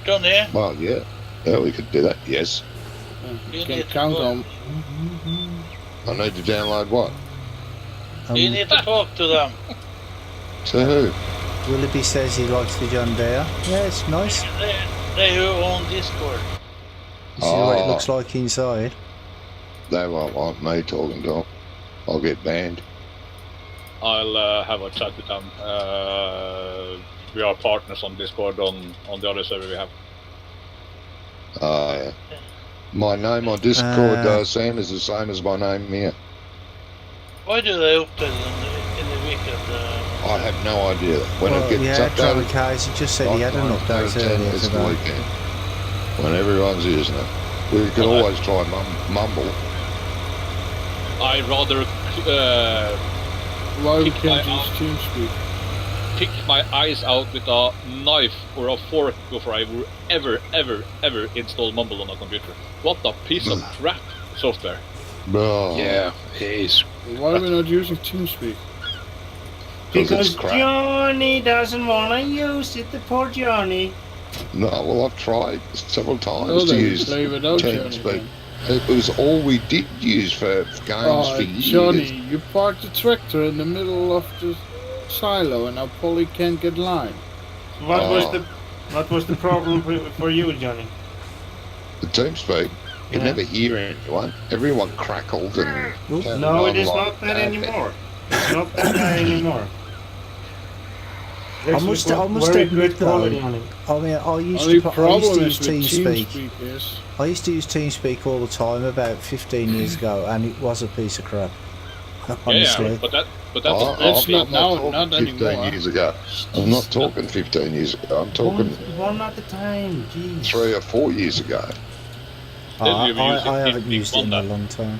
Johnny, Well, yeah. Yeah, we could do that. Yes. You can count on. I need to download what? you need to talk to them. To who? Willoughby says he likes the John Deere. Yeah, it's nice. They who own Discord. You see what it Oh. looks like inside. They won't want me talking to them. I'll get banned. I'll have a chat with them. We are partners on Discord on the other server we have. Yeah. My name on Discord, Sam, is the same as my name here. Why do they update in the weekend? I have no idea. When it gets Trevor updated, Case, he just said he had an update earlier it's the today. weekend. When everyone's using it. We could always try mumble. I rather Why we kick my can't use TeamSpeak? pick my eyes out with a knife or a fork before I would ever install Mumble on a computer. What a piece of crap software. Oh. Yeah, it is. Why are we not using TeamSpeak? Because Johnny doesn't want to use it, the poor Johnny. No, well, I've tried several times Oh, to then use play without TeamSpeak. Johnny. It was all we did use for games for years. Johnny, you parked the tractor in the middle of the silo and now Polly can't get line. What was the problem for you, Johnny? The TeamSpeak, you never hear anyone. Everyone crackled and... No, it is not that anymore. It's not that anymore. I must admit though, I mean, I used to use TeamSpeak. I used to use TeamSpeak all the time about 15 years ago, and it was a piece of crap. Honestly. Yeah, but that's not now, not 15 anymore. years ago. I'm not talking 15 years ago. I'm talking one at a time. Jeez. 3 or 4 years ago. I haven't used it in a long time.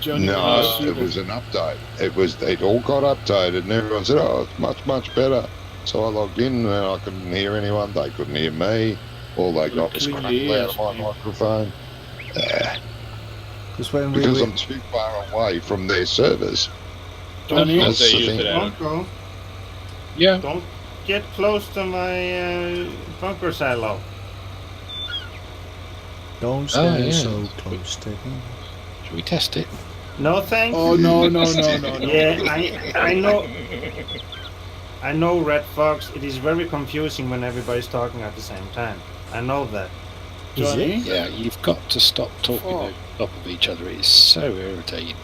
Johnny, No, it was an update. It all got updated, and everyone said, "Oh, it's much better." So I logged in, and I couldn't hear anyone. They couldn't hear me. All they got was crackle out of my microphone. Because I'm too far away from their servers. Johnny, That's the thing. Bunko, Yeah. don't get close to my bunker silo. Don't stay so close to him. Should we test it? No thanks. Oh no. Yeah, I know, Red Fox. It is very confusing when everybody's talking at the same time. I know that. Johnny? Yeah, you've got to stop talking over top of each other. It's so irritating.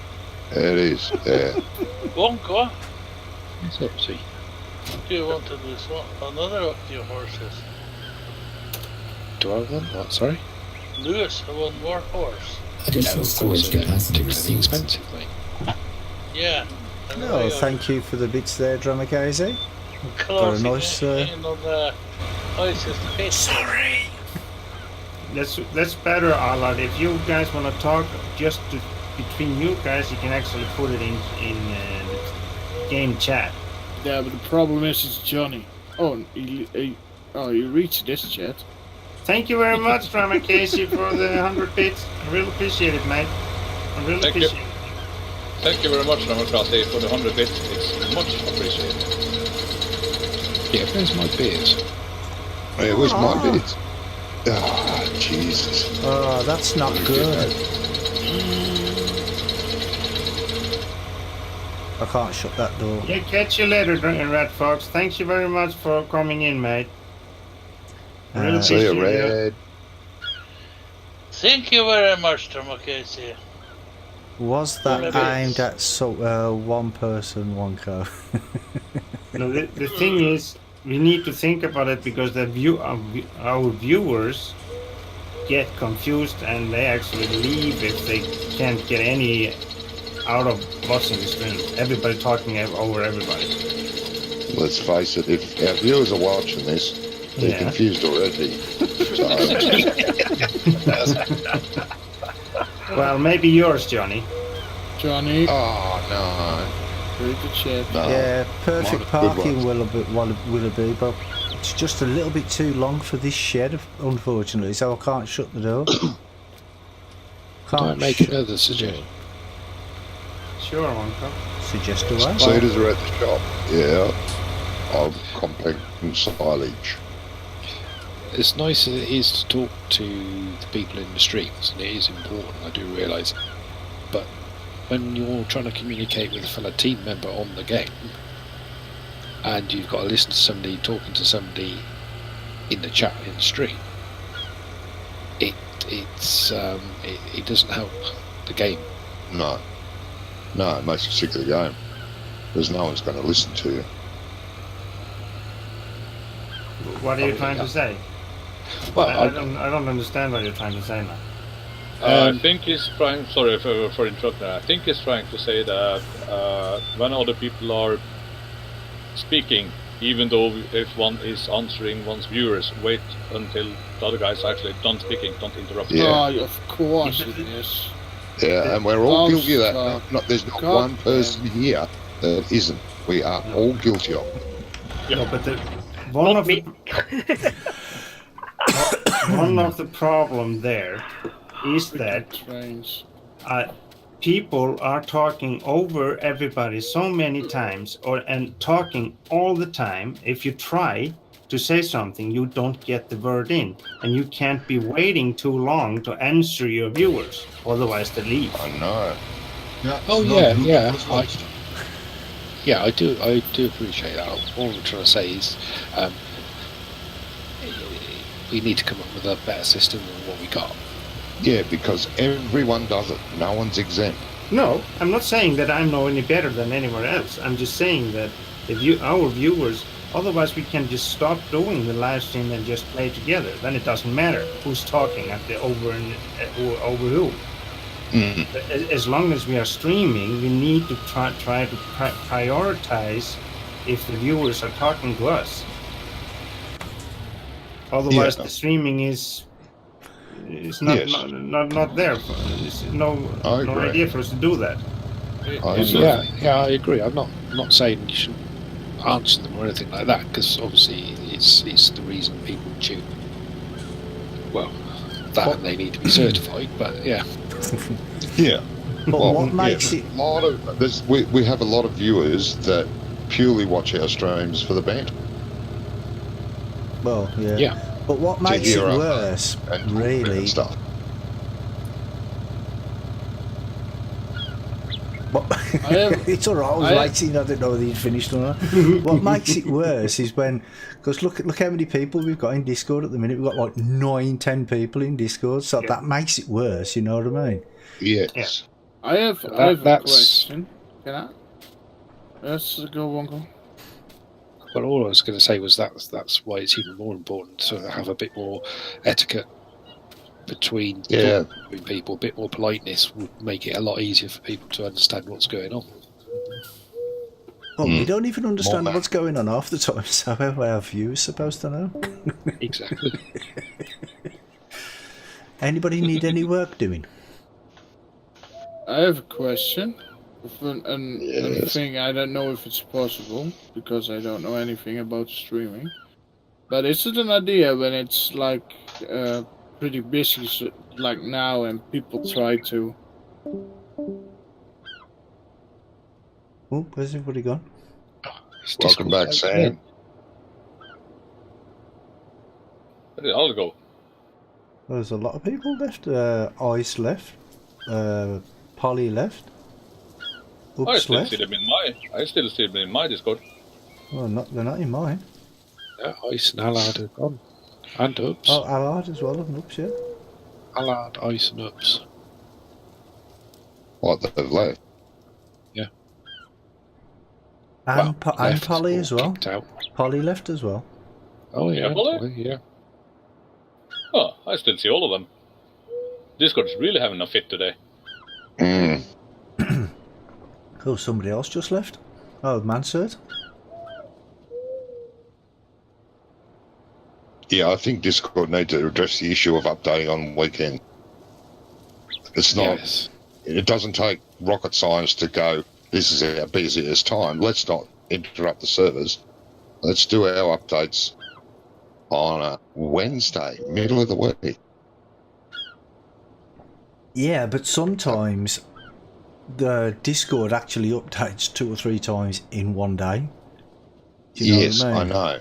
It is, yeah. Bunko, It's up, see. do you want to do another of your horses? Do I want what? Sorry? Lewis, one more horse. Additional storage capacity Particularly received. expensive, mate. Yeah. No, thank you for the bits there, Drummer Casey. Got a nice. Sorry. That's better, Allard. If you guys want to talk just between you guys, you can actually put it in the game chat. Yeah, but the problem is it's Johnny. Oh, you reached this chat. Thank you very much, Drummer Casey, for the 100 bits. I really appreciate it, mate. I really Thank you. appreciate it. Thank you very much, Ramacrati, for the 100 bits. It's much appreciated. Yeah, where's my beers? It was my bit. Oh, Jesus. Oh, that's not good. I can't shut that door. Yeah, catch you later, Red Fox. Thanks you very much for coming in, mate. I really See you, appreciate it. Red. Thank you very much, Tomokesi. Was that aimed at one person, one co? No, the thing is, we need to think about it because our viewers get confused and they actually leave if they can't get any out of watching the stream. Everybody talking over everybody. Let's face it, if our viewers are watching this, they're confused already. Well, maybe yours, Johnny. Johnny. Oh, no. Very good chat. No. Yeah, perfect Mine are good parking will it be, but it's just a little bit too long for this shed, unfortunately, so I can't shut the door. Don't make another suggestion. Sure, Wonka. Suggest away. Seeders are at the shop, yeah, of compact silage. As nice as it is to talk to the people in the streets, and it is important, I do realise, but when you're trying to communicate with a fellow team member on the game, and you've got to listen to somebody talking to somebody in the chat in the stream, it doesn't help the game. No, it makes you sick of the game. Because no one's going to listen to you. What are you trying to say? Well, I don't understand what you're trying to say now. I think he's trying. Sorry for interrupting. I think he's trying to say that when other people are speaking, even though if one is answering one's viewers, wait until the other guy's actually done speaking. Don't interrupt. Yeah. Oh, of course it is. Yeah, and we're all guilty of that. There's not one person here that isn't. We are all guilty of it. No, but one of the problem there is that people are talking over everybody so many times, and talking all the time. If you try to say something, you don't get the word in, and you can't be waiting too long to answer your viewers, otherwise they leave. I know. Yeah. Oh no, yeah, Bluetooth yeah. was lost. I do appreciate that. All I'm trying to say is, we need to come up with a better system than what we got. Yeah, because everyone does it. No one's exempt. No, I'm not saying that I'm no any better than anyone else. I'm just saying that our viewers, otherwise we can just stop doing the live stream and just play together. Then it doesn't matter who's talking at the over who. Mm. As long as we are streaming, we need to try to prioritize if the viewers are talking to us. Otherwise, the streaming is not there. It's no idea for us to do that. I agree. I'm not saying you shouldn't answer them or anything like that, because obviously it's the reason people tune. Well, and they need to be certified, but yeah. Yeah. But what makes it? We have a lot of viewers that purely watch our streams for the band. Well, yeah. Yeah. But what makes it worse, really? Stuff. It's all right. I was waiting. I didn't know whether you'd finished or not. What makes it worse is when, because look how many people we've got in Discord at the minute. We've got like 9-10 people in Discord, so that makes it worse. You know what I mean? Yes. Yeah. I have a question. Can I? Let's go one go. Well, all I was going to say was that's why it's even more important to have a bit more etiquette between people. A bit more politeness would make it a lot easier for people to understand what's going on. Well, we don't even understand what's going on half the time, so how are our viewers supposed to know? Exactly. Anybody need any work doing? I have a question. A thing I don't know if it's possible, because I don't know anything about streaming. But is it an idea when it's like pretty busy like now and people try to... Oh, where's everybody gone? Welcome back, Sam. Where did all go? There's a lot of people left. Ice left. Polly left. Oops, I still left. see them in my Discord. Well, they're not in mine. Yeah, Ice and Allard are gone. And Ups. Oh, Allard as well, and Ups, yeah. Allard, Ice and Ups. What, they've left? Yeah. And Polly as well. Out. Polly left as well. Oh yeah, Polly? Yeah. Oh, I still see all of them. Discord's really having a fit today. Mm. Oh, somebody else just left. Oh, Mansard. Yeah, I think Discord need to address the issue of updating on weekend. It's not. Yes. It doesn't take rocket science to go, this is our busiest time. Let's not interrupt the servers. Let's do our updates on a Wednesday, middle of the week. Yeah, but sometimes the Discord actually updates 2 or 3 times in one day. Do you know Yes, what I mean? I know.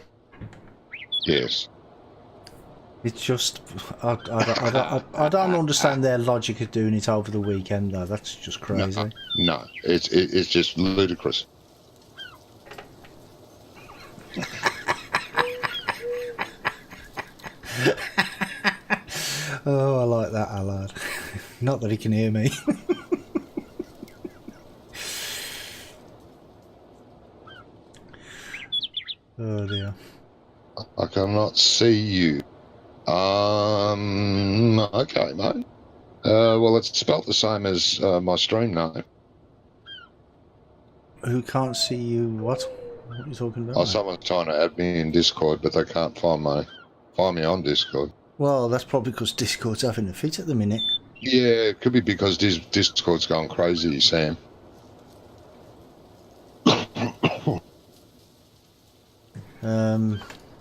Yes. It's just I don't understand their logic of doing it over the weekend though. That's just crazy. No, it's just ludicrous. Oh, I like that, Allard. Not that he can hear me. Oh dear. I cannot see you. Okay, mate. Well, it's spelt the same as my stream name. Who can't see you? What? What are you talking about? Oh, someone's trying to add me in Discord, but they can't find me on Discord. Well, that's probably because Discord's having a fit at the minute. Yeah, it could be because Discord's going crazy, Sam.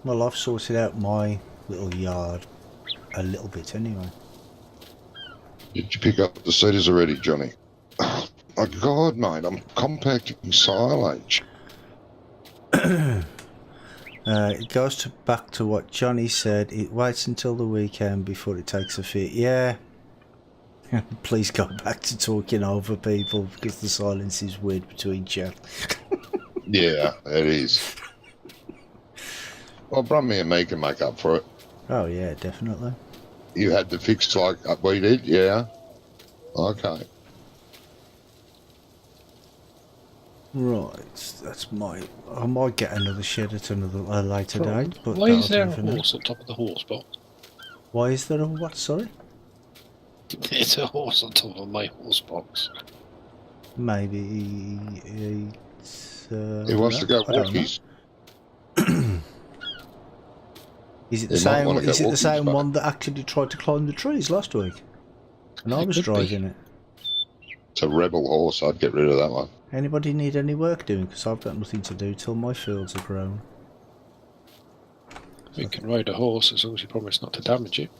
Well, I've sorted out my little yard a little bit anyway. Did you pick up the seeders already, Johnny? Oh, my God, mate, I'm compacting silage. It goes back to what Johnny said. It waits until the weekend before it takes a fit. Yeah. Please go back to talking over people because the silence is weird between chat. Yeah, it is. Well, Brummy and me can make up for it. Oh yeah, definitely. You had the fix like we did, yeah. Okay. Right, that's my. I might get another shed at another later date. But why is there a horse on top of the horse box? Why is there a what? Sorry. There's a horse on top of my horse box. Maybe he wants to go walkies. Is it the same? Is it the same one that actually tried to climb the trees last week? And I was driving it. It's a rebel horse. I'd get rid of that one. Anybody need any work doing? Because I've got nothing to do till my fields are grown. We can ride a horse as long as you promise not to damage it.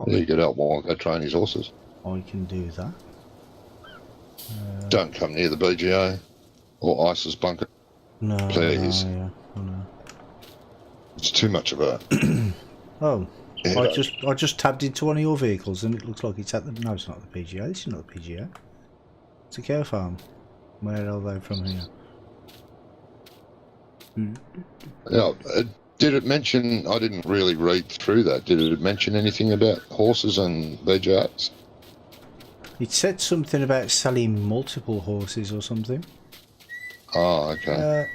Yeah, you could help Wonka train his horses. I can do that. Don't come near the BGA or ISIS bunker. No, please. No. It's too much of a. Oh, yeah. I just tabbed into one of your vehicles and it looks like it's at the. No, it's not the PGA. This is not the PGA. It's a cow farm. Where are they from here? Yeah. Did it mention? I didn't really read through that. Did it mention anything about horses and BGAs? It said something about selling multiple horses or something. Oh, okay.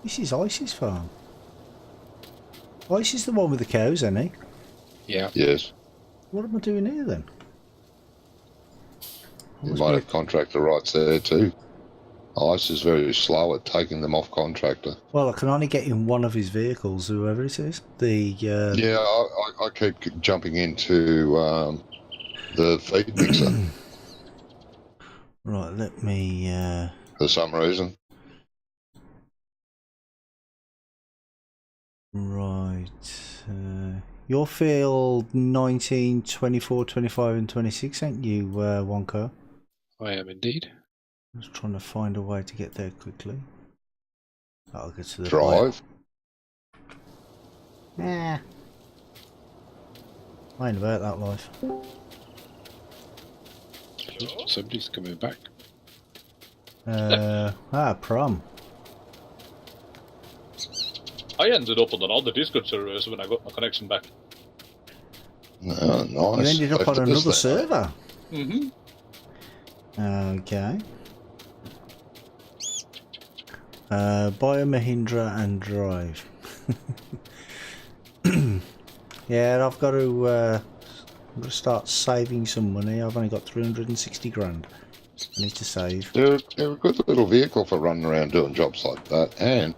This is Ice's farm. Ice is the one with the cows, isn't he? Yeah. Yes. What am I doing here then? You might have contractor rights there too. Ice is very slow at taking them off contractor. Well, I can only get in one of his vehicles, whoever it is. Yeah, I keep jumping into the feed mixer. Right, let me... For some reason. Right. Your field 19, 24, 25 and 26, ain't you, Wonko? I am indeed. I was trying to find a way to get there quickly. I'll get to the drive. Nah. I ain't about that life. Somebody's coming back. Prom. I ended up on another Discord server when I got my connection back. Nice. You ended up on another server? Mm-hmm. Okay. Buy a Mahindra and drive. Yeah, I've got to start saving some money. I've only got 360 grand. I need to save. They're a good little vehicle for running around doing jobs like that, and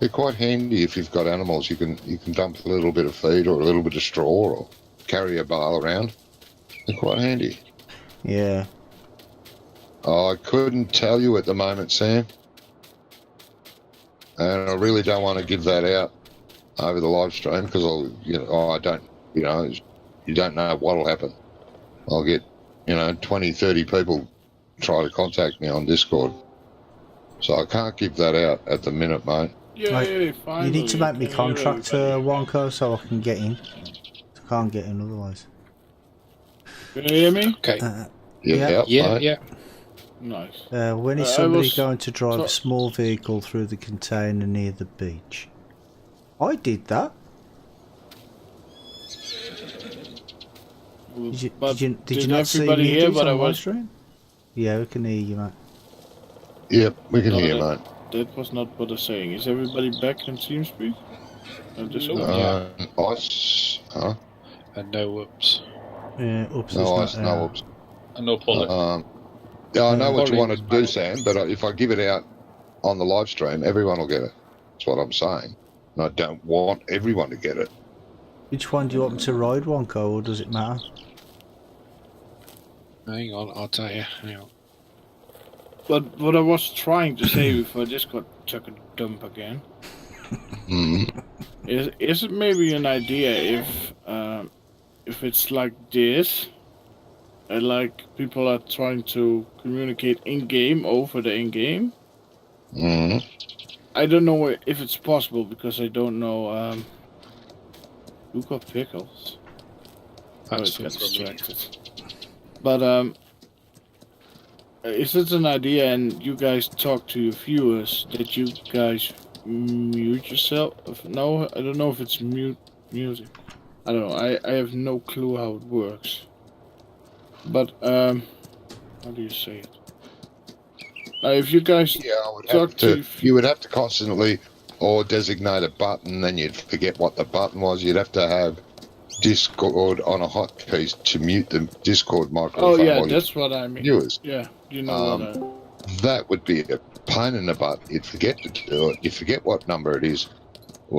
they're quite handy if you've got animals. You can dump a little bit of feed or a little bit of straw or carry a bale around. They're quite handy. Yeah. Oh, I couldn't tell you at the moment, Sam. And I really don't want to give that out over the live stream because I don't, you don't know what'll happen. I'll get, 20, 30 people try to contact me on Discord. So I can't give that out at the minute, mate. Yay, finally. You need to make me contractor, Wonko, so I can get in. I can't get in otherwise. Can you hear me? Okay. Yeah. Nice. When is somebody going to drive a small vehicle through the container near the beach? I did that. Did you not see me here, but on my stream? Yeah, we can hear you, mate. Yep, we can hear you, mate. That was not what I was saying. Is everybody back in TeamSpeak? Ice, huh? And no ups. Yeah, ups. No ice, no ups. And no pollen. Yeah, I know what you want to do, Sam, but if I give it out on the live stream, everyone will get it. That's what I'm saying. And I don't want everyone to get it. Which one do you want me to ride, Wonko, or does it matter? Hang on, I'll tell you. Hang on. But what I was trying to say before this got took a dump again is it maybe an idea if it's like this, and like people are trying to communicate in game over the in game. I don't know if it's possible because I don't know. Who got pickles? That's got distracted. But is it an idea, and you guys talk to your viewers that you guys mute yourself? No, I don't know if it's music. I don't know. I have no clue how it works. But how do you say it? If you guys you would have to constantly or designate a button, then you'd forget what the button was. You'd have to have Discord on a hotkeys to mute the Discord microphone. Oh yeah, that's what I mean. Viewers. Yeah, you know that would be a pain in the butt. You'd forget to do it. You forget what number it is,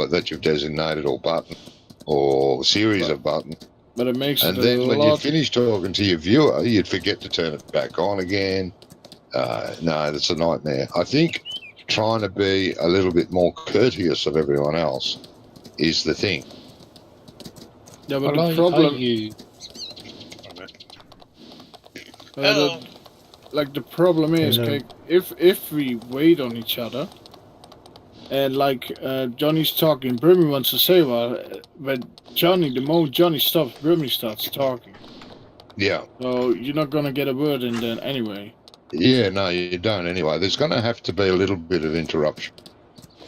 that you've designated, or button, or series of buttons. But it makes and then when you finish talking to your viewer, you'd forget to turn it back on again. No, that's a nightmare. I think trying to be a little bit more courteous of everyone else is the thing. Yeah, but the problem... like, the problem is, if we wait on each other, and like Johnny's talking, Brimmy wants to say, well, but the moment Johnny stops, Brimmy starts talking. Yeah. So you're not going to get a word in then anyway. Yeah, no, you don't anyway. There's going to have to be a little bit of interruption.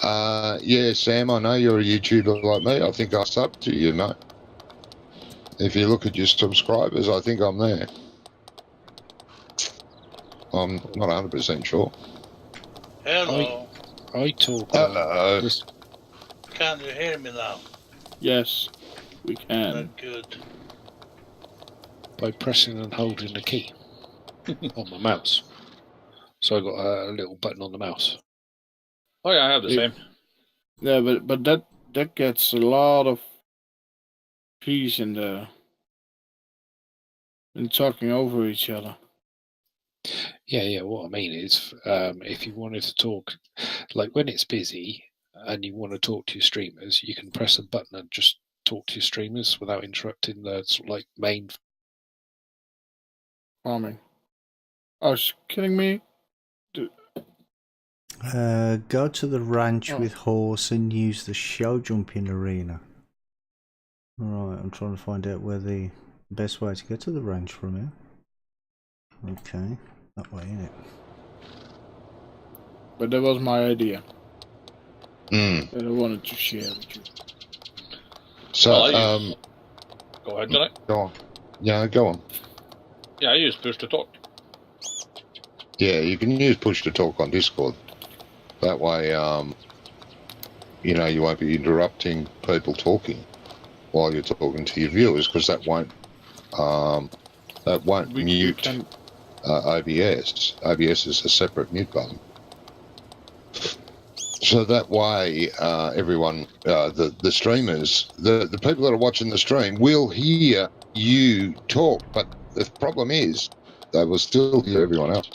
Yeah, Sam, I know you're a YouTuber like me. I think I sub to you, mate. If you look at your subscribers, I think I'm there. I'm not 100% sure. Hello. I talk. Hello. Can you hear me now? Yes, we can. Good. By pressing and holding the key on my mouse. So I got a little button on the mouse. Oh yeah, I have the same. Yeah, but that gets a lot of peace in talking over each other. Yeah. What I mean is, if you wanted to talk, like when it's busy and you want to talk to your streamers, you can press a button and just talk to your streamers without interrupting the sort of like main farming. Oh, you kidding me? Go to the ranch with horse and use the show jumping arena. Right, I'm trying to find out where the best way to get to the ranch from here. Okay, that way, innit? But that was my idea. That I wanted to share with you. So, go ahead, Johnny. Go on. Yeah, go on. Yeah, I use push to talk. Yeah, you can use push to talk on Discord. That way, you won't be interrupting people talking while you're talking to your viewers, because that won't mute OBS. OBS is a separate mute button. So that way, everyone, the streamers, the people that are watching the stream will hear you talk, but the problem is they will still hear everyone else.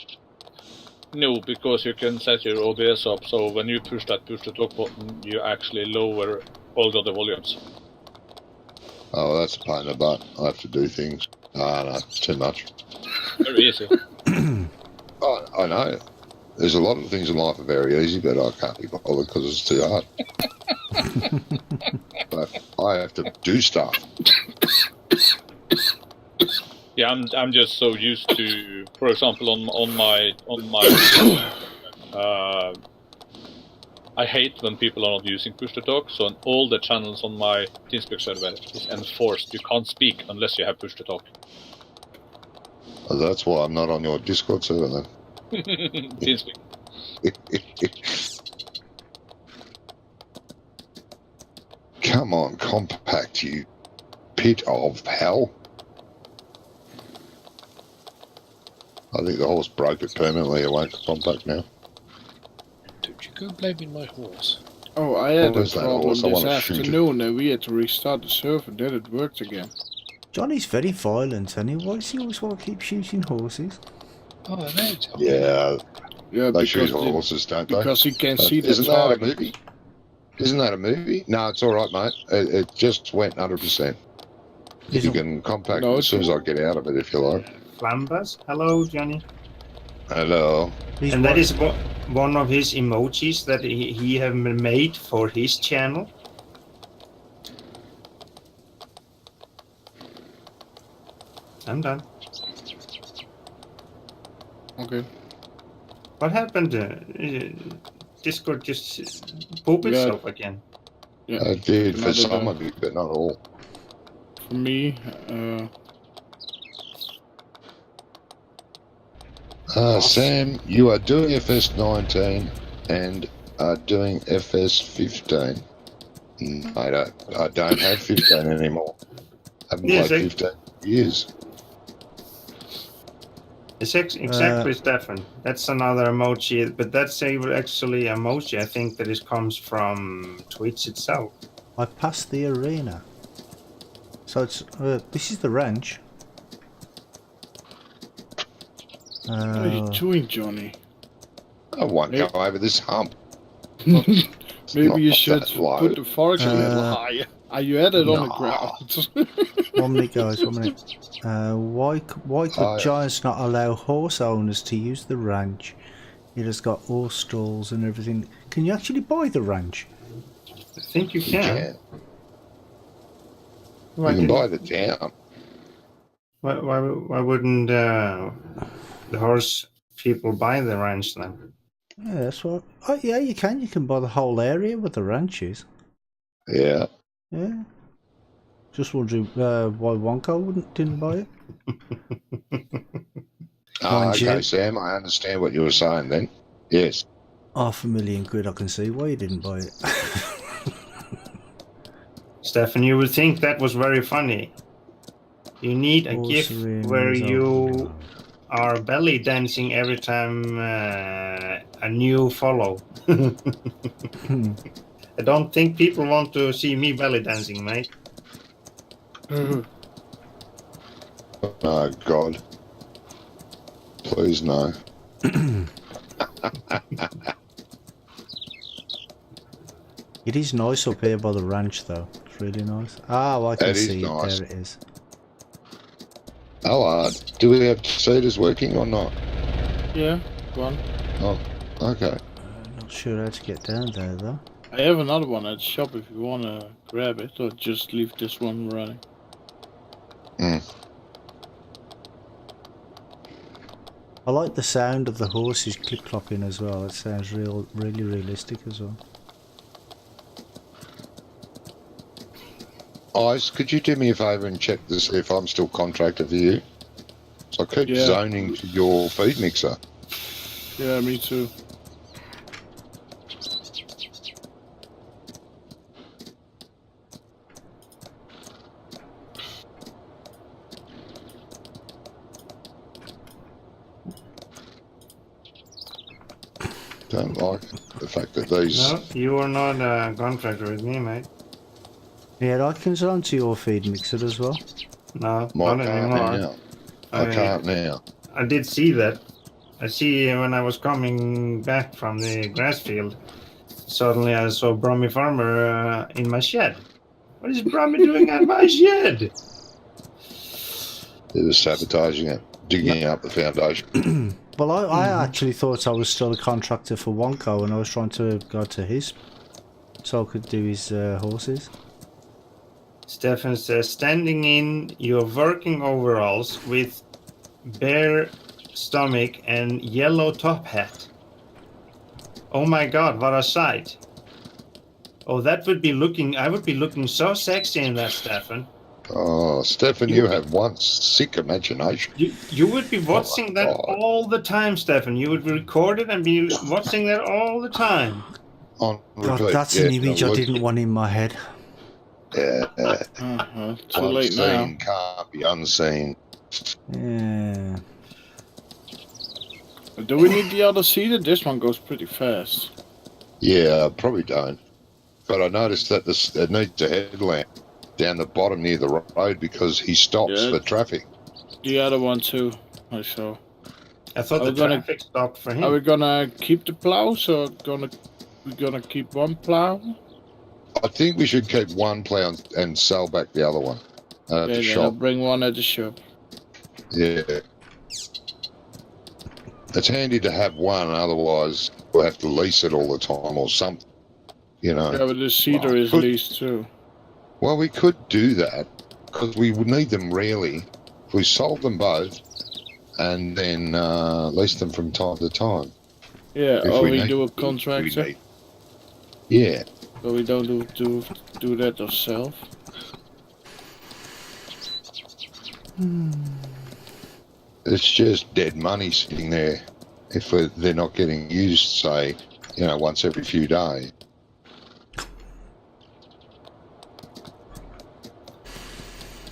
No, because you can set your OBS up so when you push that push to talk button, you actually lower all the other volumes. Oh, that's a pain in the butt. I have to do things. No, too much. Very easy. I know. There's a lot of things in life are very easy, but I can't be bothered because it's too hard. But I have to do stuff. Yeah, I'm just so used to, for example, on my I hate when people are not using push to talk. So on all the channels on my TeamSpeak server is enforced. You can't speak unless you have push to talk. Well, that's why I'm not on your Discord server then. TeamSpeak. Come on, Compact, you pit of hell. I think the horse broke it permanently away from Compact now. Don't you go blaming my horse. Oh, I had a Where's that problem horse? I this wanna shoot it. afternoon and we had to restart the server, then it worked again. Johnny's very violent, and why does he always want to keep shooting horses? Oh, I know. Yeah, Yeah, They shoot horses, don't they? Because he can see the Isn't target. that a movie? Isn't that a movie? No, it's all right, mate. It just went 100%. You can contact me as soon as I get out of it, if you like. Flambas? Hello, Johnny. Hello. And that is one of his emojis that he have made for his channel. I'm done. Okay. What happened? Discord just pooped itself again. Yeah. I did for some of you, but not all. For me, Sam, you are doing FS19 and are doing FS15. I don't have 15 anymore. I haven't played 15 years. It's exactly, Stefan. That's another emoji, but that's actually an emoji, I think, that comes from Twitch itself. I passed the arena. So it's this is the ranch. what are you doing, Johnny? I won't go over this hump. Maybe you should put the fork a little higher. Are you at it on the ground? 1 minute, guys. 1 minute. Why could Giants not allow horse owners to use the ranch? It has got horse stalls and everything. Can you actually buy the ranch? I think you can. You can buy the town. Why wouldn't the horse people buy the ranch then? Yeah, that's what. Oh, yeah, you can. You can buy the whole area with the ranch is. Yeah. Yeah. Just wondering why Wonko didn't buy it. Okay, Sam, I understand what you were saying then. Yes. £500,000 I can see why you didn't buy it. Stefan, you would think that was very funny. You need a gift where you are belly dancing every time a new follow. I don't think people want to see me belly dancing, mate. Oh, God. Please, no. It is nice up here by the ranch, though. It's really nice. Oh, I can see it. Nice. There it is. Oh, do we have seeders working or not? Yeah, one. Oh, okay. Not sure how to get down there, though. I have another one at the shop if you want to grab it, or just leave this one running. I like the sound of the horses clip-clopping as well. It sounds really realistic as well. Ice, could you do me a favour and check to see if I'm still contracted for you? So I keep zoning to your feed mixer. Yeah, me too. Don't like the fact that these... No, you are not a contractor with me, mate. Yeah, I can zone to your feed mixer as well. No, not anymore. Now. I can't now. I did see that. I see when I was coming back from the grass field, suddenly I saw Brummy Farmer in my shed. What is Brummy doing at my shed? He was sabotaging it, digging up the foundation. Well, I actually thought I was still a contractor for Wonko and I was trying to go to his so I could do his horses. Stefan says, standing in your working overalls with bare stomach and yellow top hat. Oh my god, what a sight. Oh, that would be looking, I would be looking so sexy in that, Stefan. Oh, Stefan, you have one sick imagination. You would be watching that all the time, Stefan. You would record it and be watching that all the time. On God, that's an image I didn't want in my head. Yeah. Too late now. Unseen can't be unseen. Yeah. Do we need the other seeder? This one goes pretty fast. Yeah, I probably don't. But I noticed that it needs a headlamp down the bottom near the road because he stops for traffic. The other one too, I saw. I thought Are the we gonna- traffic stopped for him. Are we gonna keep the plows or we gonna keep one plow? I think we should keep one plow and sell back the other one at the Okay, then I'll shop. bring one at the shop. Yeah. It's handy to have one, otherwise we'll have to lease it all the time or something. You know. Yeah, but the cedar is leased too. Well, we could do that because we would need them rarely. If we sold them both and then lease them from time to time. Yeah, If or we we need- do a we contractor, need- Yeah. but we don't do that ourselves. It's just dead money sitting there if they're not getting used, say, once every few days.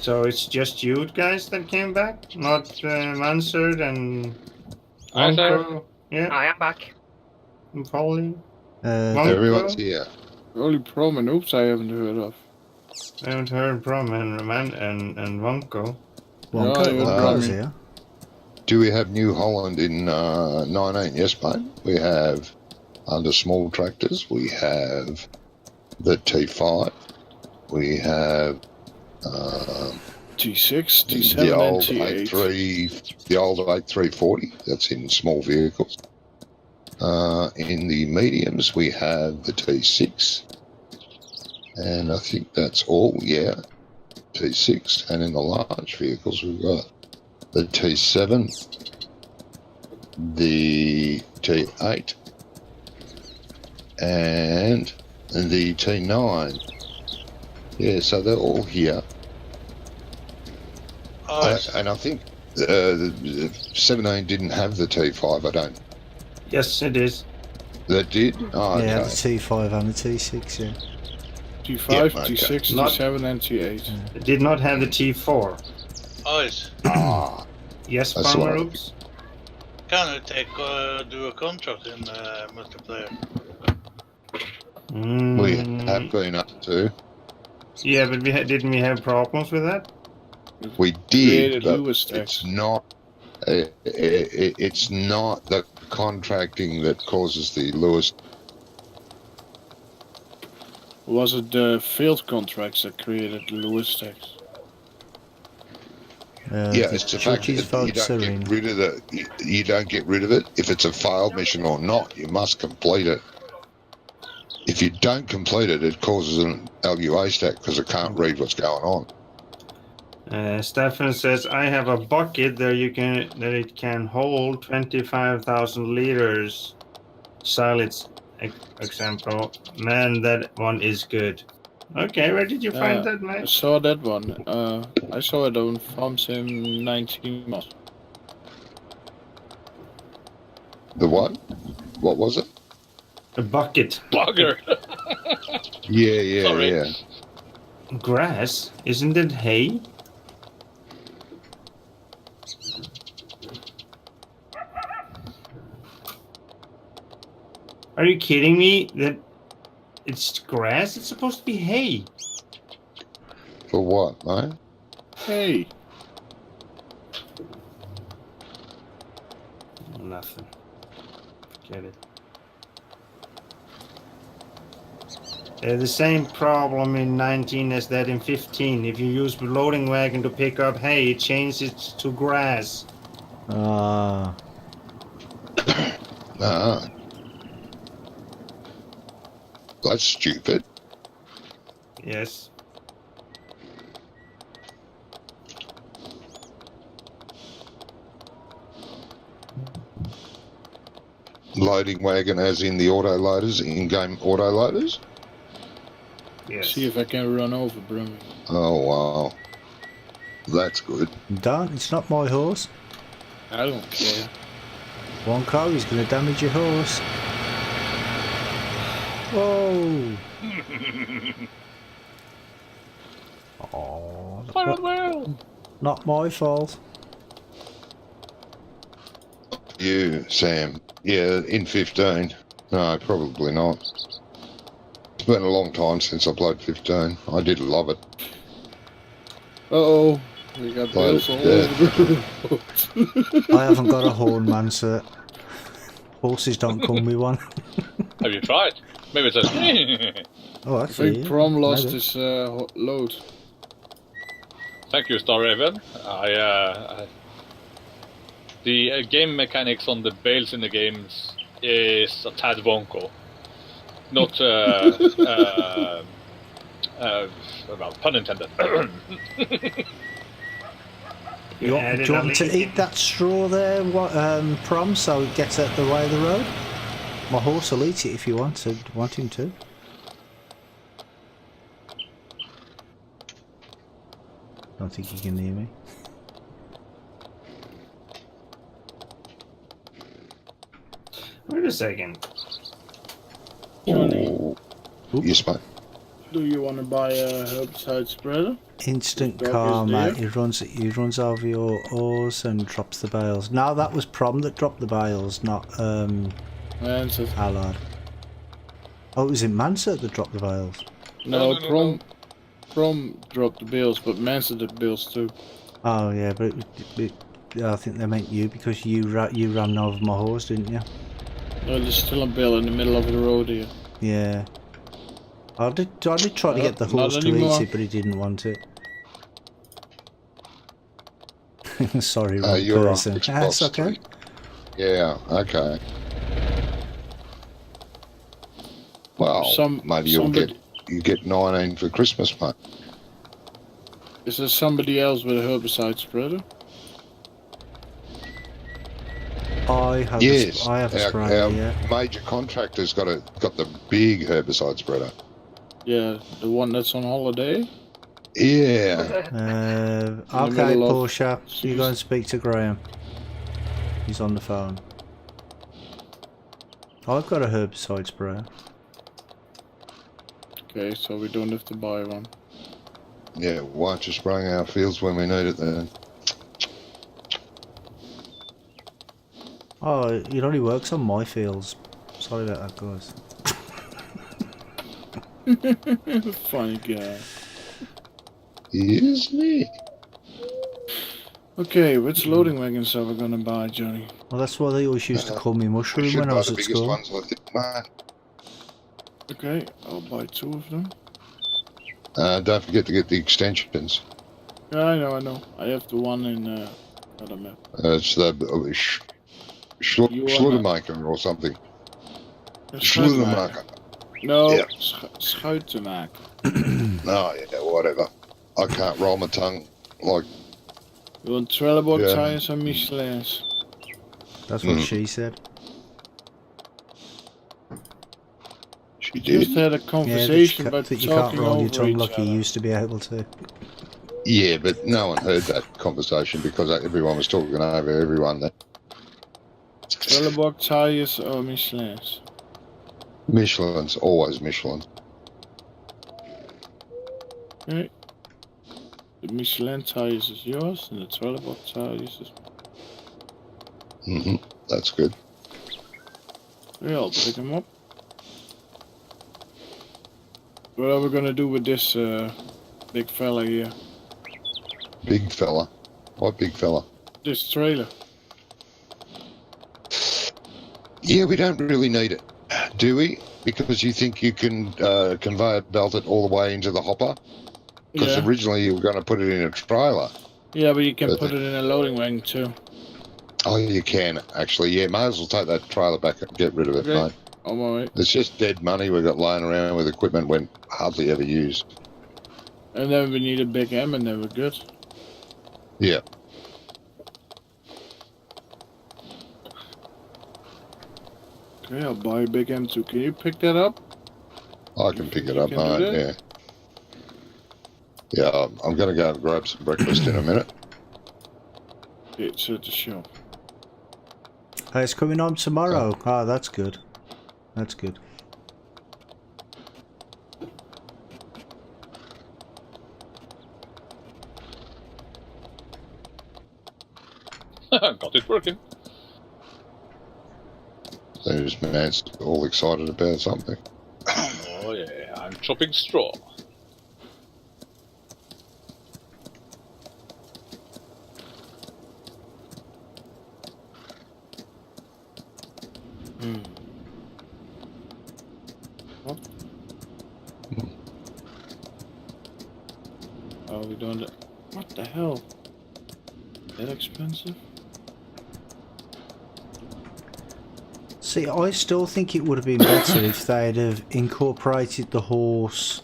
So it's just you guys that came back, not Mansard and Hi, sir. Uncle? Yeah, I am back. and Polly. Everyone's here. Only Prom and Oops I haven't heard of. I haven't heard from and Wonko. Wonko, Yeah, Wonko's here. Do we have New Holland in 19? Yes, mate. We have, under small tractors, we have the T5. We have T6, T7, the and old T8. 83, the old 8340. That's in small vehicles. In the mediums, we have the T6, and I think that's all. Yeah, T6, and in the large vehicles, we've got the T7, the T8, and the T9. Yeah, so they're all here. And I think the 17 didn't have the T5, I don't. Yes, it is. That did? Oh, Yeah, the okay. T5 and the T6, yeah. T5, Yeah, okay. T6, Not- T7, and T8. It did not have the T4. Boys, Ah, Yes, That's Farmer right. Oops? can we do a contract in multiplayer? we have been up to. Yeah, but didn't we have problems with that? We Created did, but Lewis tax. it's not. It's not the contracting that causes the Lewis. Was it the failed contracts that created the Lewis tax? Yeah, it's the fact that you don't get rid of you don't get rid of it if it's a failed mission or not. You must complete it. If you don't complete it, it causes an LUA stack because it can't read what's going on. Stefan says, I have a bucket that it can hold 25,000 liters. Solids example. Man, that one is good. Okay, where did you find that, I mate? saw that one. I saw it on FarmSim 19 months. The what? What was it? A bucket. Bugger. Yeah, Sorry. yeah. Grass? Isn't it hay? Are you kidding me? That it's grass? It's supposed to be hay. For what, mate? Hey, Nothing. Get it. The same problem in 19 as that in 15. If you use the loading wagon to pick up hay, it changes it to grass. Ah, Ah. That's stupid. Yes. Loading wagon as in the auto loaders, in-game auto loaders? Yes. see if I can run over Brummy. Oh, wow. That's good. don't, it's not my horse. I don't care. Wonko, he's going to damage your horse. Whoa! Oh, not my fault. You, Sam. Yeah, in 15. No, probably not. It's been a long time since I played 15. I did love it. Uh-oh, We got Well, bills all over the road. I haven't got a horn, man, sir. Horses don't come with one. Have you tried? Maybe it says. Oh, I actually, think Prom lost maybe. his load. Thank you, Star Raven. The game mechanics on the bales in the games is a tad wonko. Not well, pun intended. Do you want to eat that straw there, Prom, so it gets out the way of the road? My horse will eat it if you want him to. Don't think you can hear me. Wait a second. Johnny. Yes, mate. Do you want to buy a herbicide spreader? Instant car, mate. He runs over your oars and drops the bales. No, that was Prom that dropped the bales, not Mansett. Allard. Oh, it was in Mansett that dropped the bales. No, Prom dropped the bales, but Mansett did bills too. Oh yeah, but I think they meant you because you ran over my horse, didn't you? No, there's still a bill in the middle of the road here. Yeah. I did try to get the horse to eat it, but he didn't want it. Sorry, wrong you're person. on That's okay. Yeah, okay. Well, maybe you get 19 for Christmas, mate. Is there somebody else with a herbicide spreader? I have a sprayer. Our major contractor's got the big herbicide spreader. Yeah, the one that's on holiday? Yeah. Okay, Portia, you go and speak to Graham. He's on the phone. I've got a herbicide sprayer. Okay, so we don't have to buy one. Yeah, why don't you spray our fields when we need it then? Oh, it only works on my fields. Sorry about that, guys. Funny guy. Isn't he? Okay, which loading wagons are we gonna buy, Johnny? Well, that's why they always used to call me Mushroom when I was at school. Ones, I think, mate. Okay, I'll buy 2 of them. Don't forget to get the extensions. Yeah, I know. I have the one in other map. It's the Schludemaker or something. Schludemaker. No, yeah. Schuitenmaker. No, yeah, whatever. I can't roll my tongue like. You want Trelleborg tires and Michelin's? That's what she said. She just had a conversation about you can't roll your tongue like you used to be able to. Yeah, but no one heard that conversation because everyone was talking over everyone there. Trelleborg tires or Michelin's? Michelin's, always Michelin. Okay. The Michelin tires is yours and the Trelleborg tires is That's good. Yeah, I'll pick them up. What are we gonna do with this big fella here? Big fella? What big fella? This trailer. Yeah, we don't really need it, do we? Because you think you can conveyor belt it all the way into the hopper? Because originally you were going to put it in a trailer. Yeah, but you can put it in a loading wagon too. Oh, you can, actually. Yeah, may as well take that trailer back and get rid of it, mate. I'm alright. It's just dead money we've got laying around with equipment when hardly ever used. And then we need a big M and then we're good. Yeah. Okay, I'll buy a big M2. Can you pick that up? I can pick it up, mate, yeah. Yeah, I'm going to go and grab some breakfast in a minute. It's at the shop. Hey, it's coming home tomorrow. Oh, that's good. That's good. Got it working. So this man's all excited about something. Oh yeah, I'm chopping straw. Oh, we don't. What the hell? That expensive? See, I still think it would have been better if they'd have incorporated the horse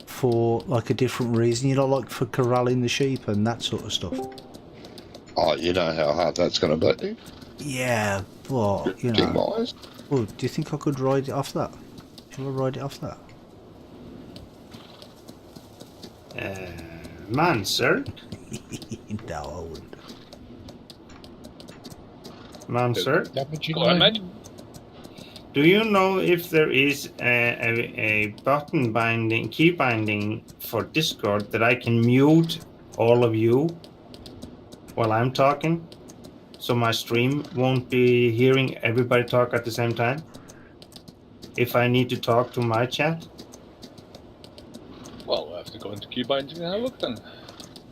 for like a different reason, you know, like for corralling the sheep and that sort of stuff. Oh, you know how hard that's going to be? Yeah, but, you know. Wise. Oh, do you think I could ride it off that? Shall I ride it off that? Man, sir? No, I wouldn't. Man, sir? Go on, mate. Do you know if there is a button binding, key binding for Discord that I can mute all of you while I'm talking? So my stream won't be hearing everybody talk at the same time? If I need to talk to my chat? Well, we'll have to go into key binding and have a look then.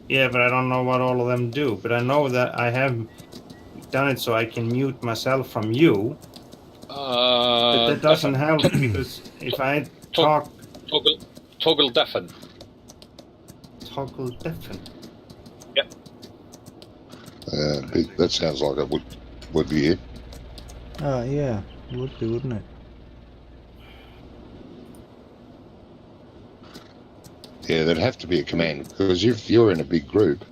Yeah, but I don't know what all of them do. But I know that I have done it so I can mute myself from you. But that doesn't help because if I talk... Toggle deafen. Toggle deafen? Yep. That sounds like it would be it. Yeah, it would be, wouldn't it? Yeah, there'd have to be a command, because if you're in a big group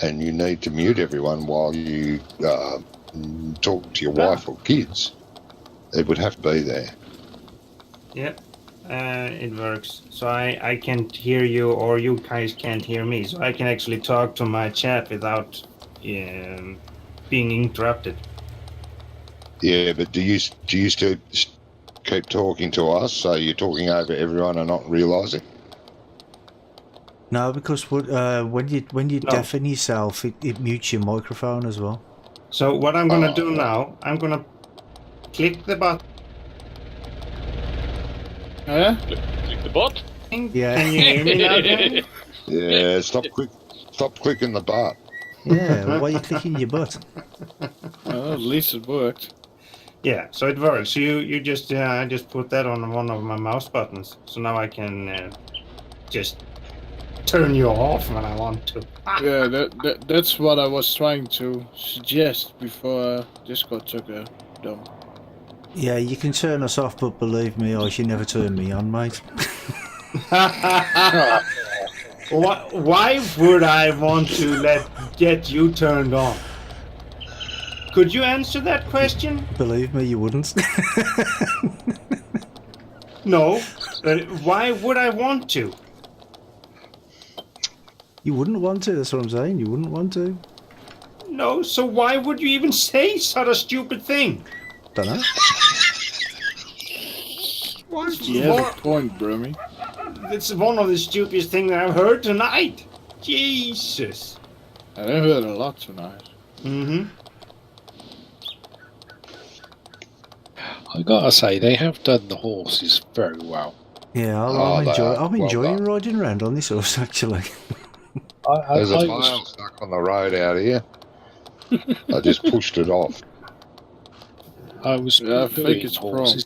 and you need to mute everyone while you talk to your wife or kids, it would have to be there. Yep, it works. So I can't hear you or you guys can't hear me. So I can actually talk to my chat without being interrupted. Yeah, but do you still keep talking to us so you're talking over everyone and not realising? No, because when you deafen yourself, it mutes your microphone as well. So what I'm gonna do now, I'm gonna click the button. Click the button. Yeah. Can you hear me now, Dan? Yeah, stop clicking the butt. Yeah, why are you clicking your butt? Well, at least it worked. Yeah, so it works. You just I just put that on one of my mouse buttons, so now I can just turn you off when I want to. Yeah, that's what I was trying to suggest before Discord took a dump. Yeah, you can turn us off, but believe me, I should never turn me on, mate. Why would I want to get you turned on? Could you answer that question? Believe me, you wouldn't. No, but why would I want to? You wouldn't want to, that's what I'm saying. You wouldn't want to. No, so why would you even say such a stupid thing? Dunno. Yeah, the point, Brummy. It's one of the stupidest things that I've heard tonight. Jesus. I heard a lot tonight. Mm-hmm. I gotta say, they have done the horses very well. Yeah, I'm enjoying riding around on this horse, actually. There's a file stuck on the road out here. I just pushed it off. I was I think it's horses.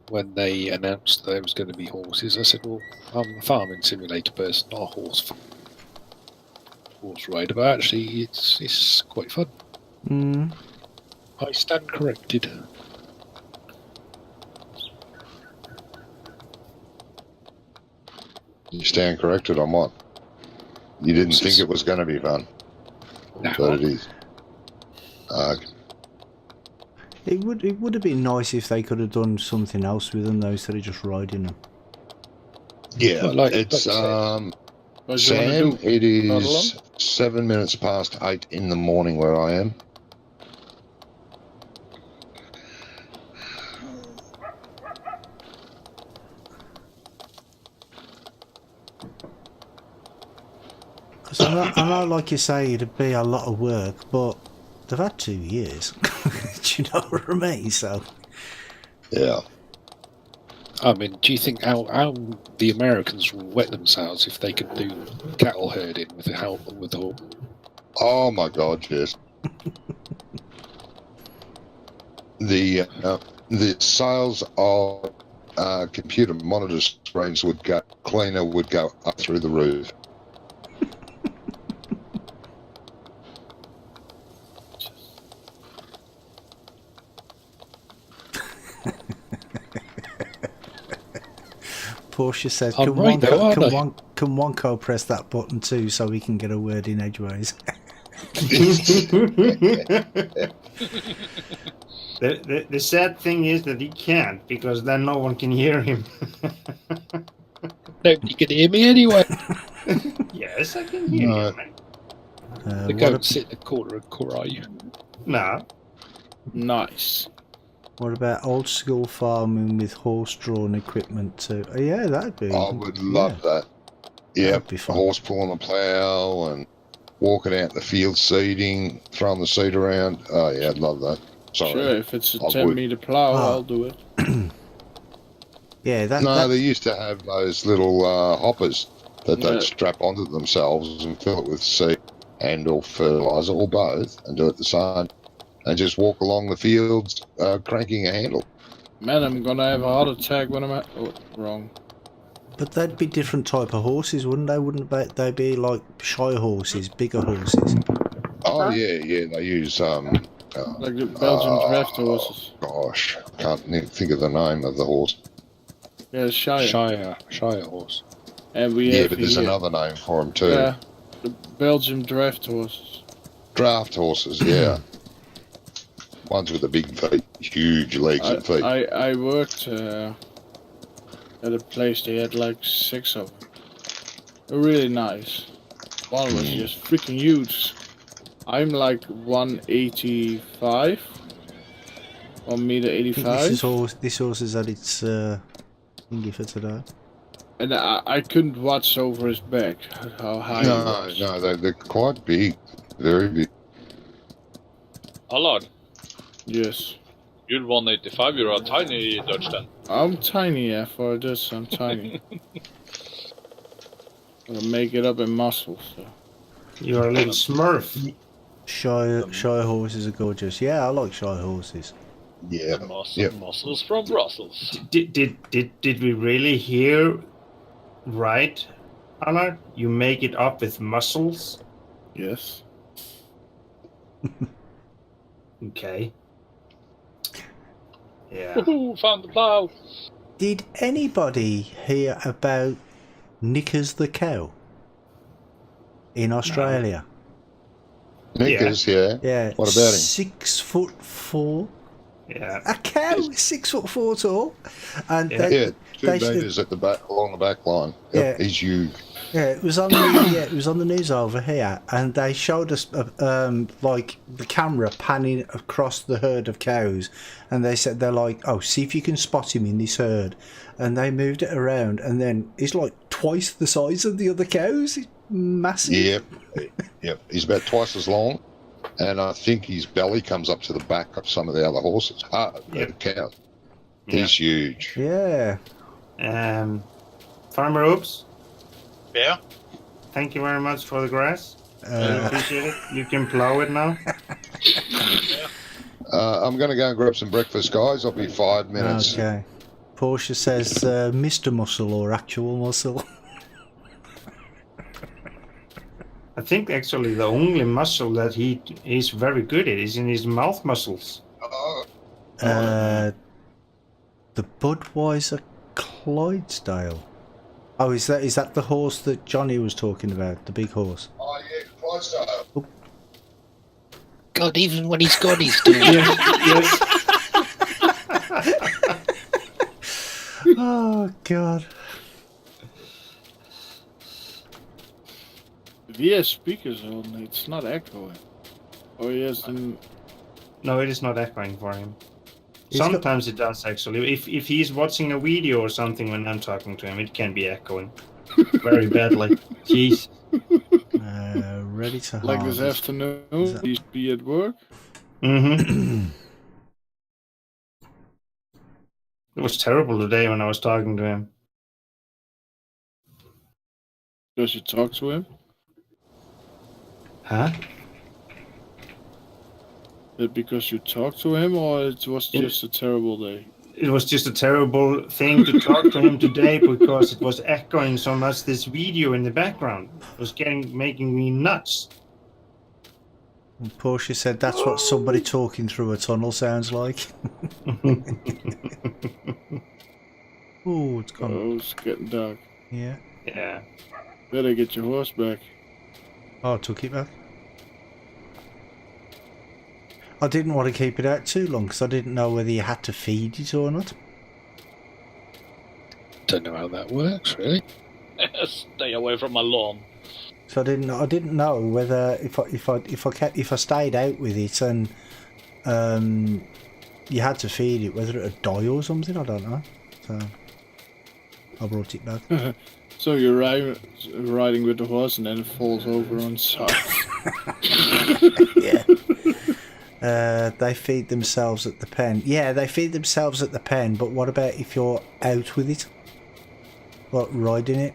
When they announced there was going to be horses, I said, well, I'm a farming simulator person, not a horse rider, but actually it's quite fun. Mm. I stand corrected. You stand corrected on what? You didn't think it was going to be fun, No. but it is. It would have been nice if they could have done something else with them, though, instead of just riding them. Yeah, Well, it's Sam. It is 7 minutes past 8 in the morning where I am. Because I know, like you say, it'd be a lot of work, but they've had 2 years. Do you know what I mean? So, yeah. I mean, do you think how the Americans will wet themselves if they could do cattle herding with the horse? Oh my God, yes. The sales of computer monitor screens would go, cleaner would go up through the roof. Portia says, I'm can, right one though, co- aren't can, I? one, can one co press that button too so we can get a word in edgeways? The sad thing is that he can't, because then no one can hear him. Nobody can hear me anyway. Yes, I can hear No. you, man. They go and sit in the corner and cry. No. Nice. What about old school farming with horse-drawn equipment too? Oh, yeah, that'd be. I would love that. Yeah, That'd be fun. horse pulling a plough and walking out in the field seeding, throwing the seed around. Oh yeah, I'd love that. Sorry. Sure, if it's a I 10-meter plow, Ah. I'll do it. Yeah, that. No, that they used to have those little hoppers that Yeah. they'd strap onto themselves and fill it with seed and or fertilizer or both and do it the same and just walk along the fields cranking a handle. Man, I'm gonna have a heart attack when I'm at... Oh, wrong. But they'd be different type of horses, wouldn't they? Wouldn't they be like shy horses, bigger horses? Oh yeah, they use Like the Belgian draft horses. gosh, can't think of the name of the horse. Yeah, Shire. Shire horse. And we Yeah, have but there's here- another name for them too. Yeah, the Belgian draft horses. Draft horses, yeah. Ones with the big feet, huge legs and feet. I worked at a place, they had like 6 of them. They're really nice. One was just freaking huge. I'm like 185. 1 meter I think 85. this horse has had its thingy for today. And I couldn't watch over his back how high he was. No, they're quite big, very big. Allard, Yes. you're 185, you're a tiny Dutch then. I'm tiny, yeah, for this, I'm tiny. I'll make it up in muscle, so. You're a little smurf. Shire horses are gorgeous. Yeah, I like Shire horses. Yeah, Muscles from Brussels. Did we really hear right, Allard? You make it up with muscles? Yes. Okay. Yeah. Woohoo, found the plow. Did anybody hear about Knickers the cow in Australia? Knickers, yeah. Yeah. What about him? 6'4". Yeah. A cow is 6'4" tall, and Yeah. Yeah, 2 they- metres at the back, along the back line. Yeah. Yep, he's huge. Yeah, it was on the news over here, and they showed us like the camera panning across the herd of cows, and they said they're like, "Oh, see if you can spot him in this herd," and they moved it around, and then he's like twice the size of the other cows. He's massive. Yep. He's about twice as long, and I think his belly comes up to the back of some of the other horses. Cows. He's huge. Yeah. Farmer Oops, Yeah. thank you very much for the grass. I appreciate it. You can plow it now. I'm going to go and grab some breakfast, guys. I'll be 5 minutes. Okay. Portia says Mr. Muscle or actual muscle. I think actually the only muscle that he's very good at is in his mouth muscles. The Budweiser Clydesdale. Oh, is that the horse that Johnny was talking about? The big horse. Oh, yeah, Clydesdale. God, even when he's gone, he's doing Yes. Oh God. If he has speakers on, it's not echoing. Oh, yes, then. No, it is not echoing for him. He's got- Sometimes it does actually. If he's watching a video or something when I'm talking to him, it can be echoing very badly. Jeez. Ready to Like this harvest. afternoon, he's be at work. Mm-hmm. It was terrible today when I was talking to him. Does you talk to him? Huh? Is it because you talked to him, or it was just a terrible day? it was just a terrible thing to talk to him today because it was echoing so much. This video in the background was making me nuts. And Portia said that's what somebody talking through a tunnel sounds like. Oh, it's gone. Oh, it's getting dark. Yeah. Yeah. Better get your horse back. Oh, I took it back. I didn't want to keep it out too long because I didn't know whether you had to feed it or not. Don't know how that works, really. Stay away from my lawn. So I didn't know whether if I stayed out with it and you had to feed it, whether it would die or something. I don't know. So I brought it back. So you're riding with the horse and then it falls over on side. Yeah. They feed themselves at the pen. Yeah, they feed themselves at the pen, but what about if you're out with it? What, riding it?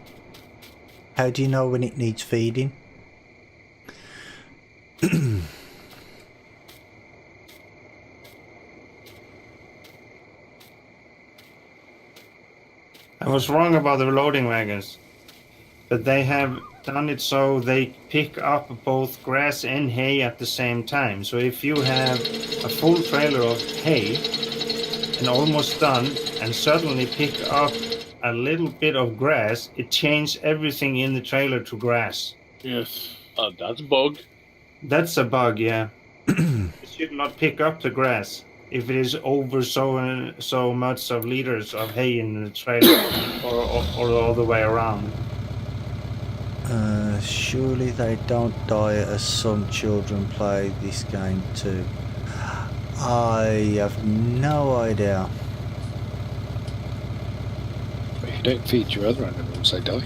How do you know when it needs feeding? I was wrong about the loading wagons, but they have done it so they pick up both grass and hay at the same time. So if you have a full trailer of hay and almost done and suddenly pick up a little bit of grass, it changes everything in the trailer to grass. Yes. That's a bug. That's a bug, yeah. It should not pick up the grass if it is over so much of liters of hay in the trailer or all the way around. Surely they don't die as some children play this game too. I have no idea. But if you don't feed your other animals, they die.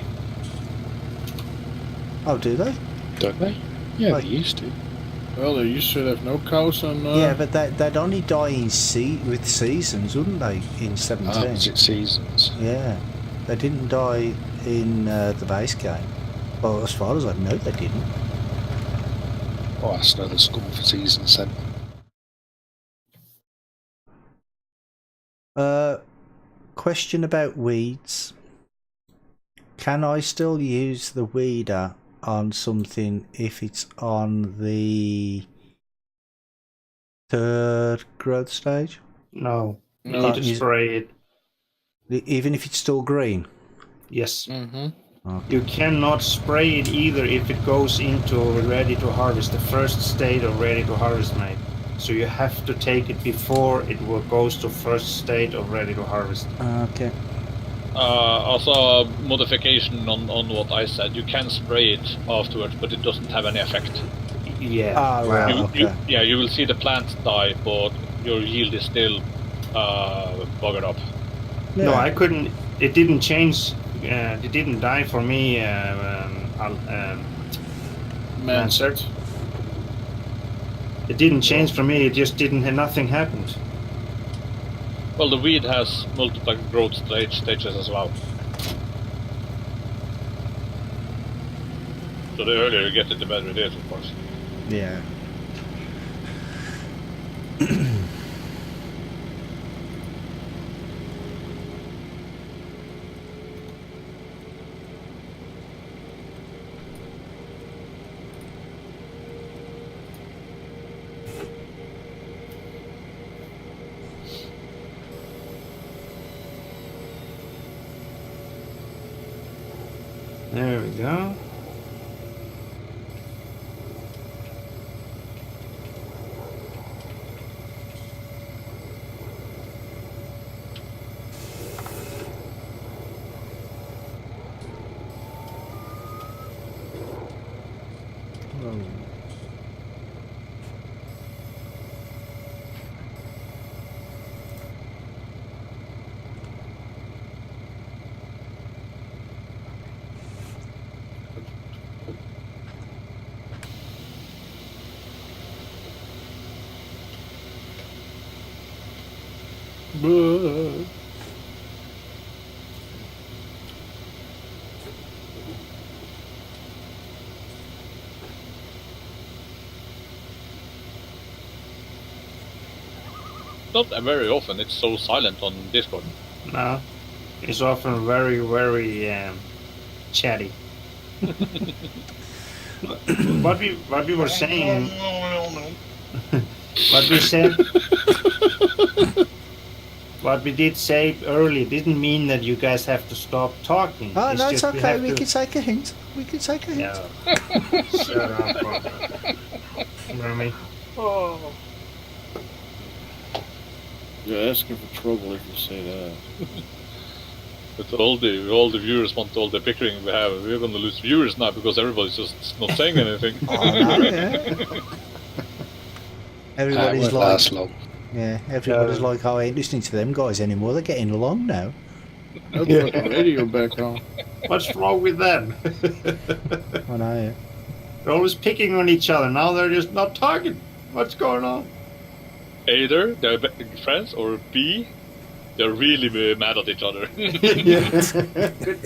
Oh, do they? Don't they? Yeah, Like- they used to. Well, they used to have no cows on. Yeah, but they'd only die with seasons, wouldn't they? In 17. Was it seasons? Yeah, they didn't die in the base game. Well, as far as I know, they didn't. Oh, that's another school for seasons then. Question about weeds. Can I still use the weeder on something if it's on the 3rd growth stage? No, you No, need to use- spray it. Even if it's still green? Yes. Mm-hmm. Okay. You cannot spray it either if it goes into ready to harvest, the first state of ready to harvest mate. So you have to take it before it goes to first state of ready to harvest. Okay. Also, a modification on what I said. You can spray it afterwards, but it doesn't have any effect. Yeah. Ah, right. You, Okay. you will see the plant die, but your yield is still buggered up. No, Yeah. I couldn't. It didn't change. It didn't die for me. Mansard. It didn't change for me. It just didn't. Nothing happened. Well, the weed has multiple growth stages as well. So the earlier you get it, the better it is, of course. Yeah. There we go. not very often it's so silent on Discord. No, it's often very, very chatty. what we were saying, what we said, what we did say earlier didn't mean that you guys have to stop talking. Oh, no, it's just okay. We can take a hint. We can take a hint. Yeah. Shut up, Bob. You know what I mean? Oh. You're asking for trouble if you say that. But all the viewers want all the bickering we have. We're going to lose viewers now because everybody's just not saying anything. Oh, no, yeah. Everybody's like, last long. yeah, everybody's like, oh, I ain't listening to them guys anymore. They're getting along now. I'll put the radio back on. What's wrong with them? I know, yeah. They're always picking on each other. Now they're just not talking. What's going on? Either they're friends, or B, they're really mad at each other.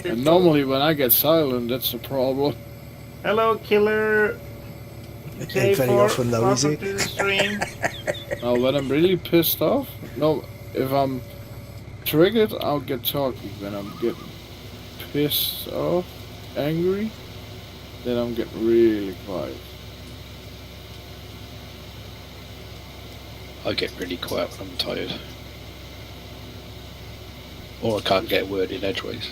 And normally when I get silent, that's the problem. Hello, killer. Very often though, is welcome it? to the stream. Now, when I'm really pissed off, no, if I'm triggered, I'll get talking. When I'm getting pissed off, angry, then I'm getting really quiet. I get really quiet when I'm tired. Or I can't get a word in edgeways.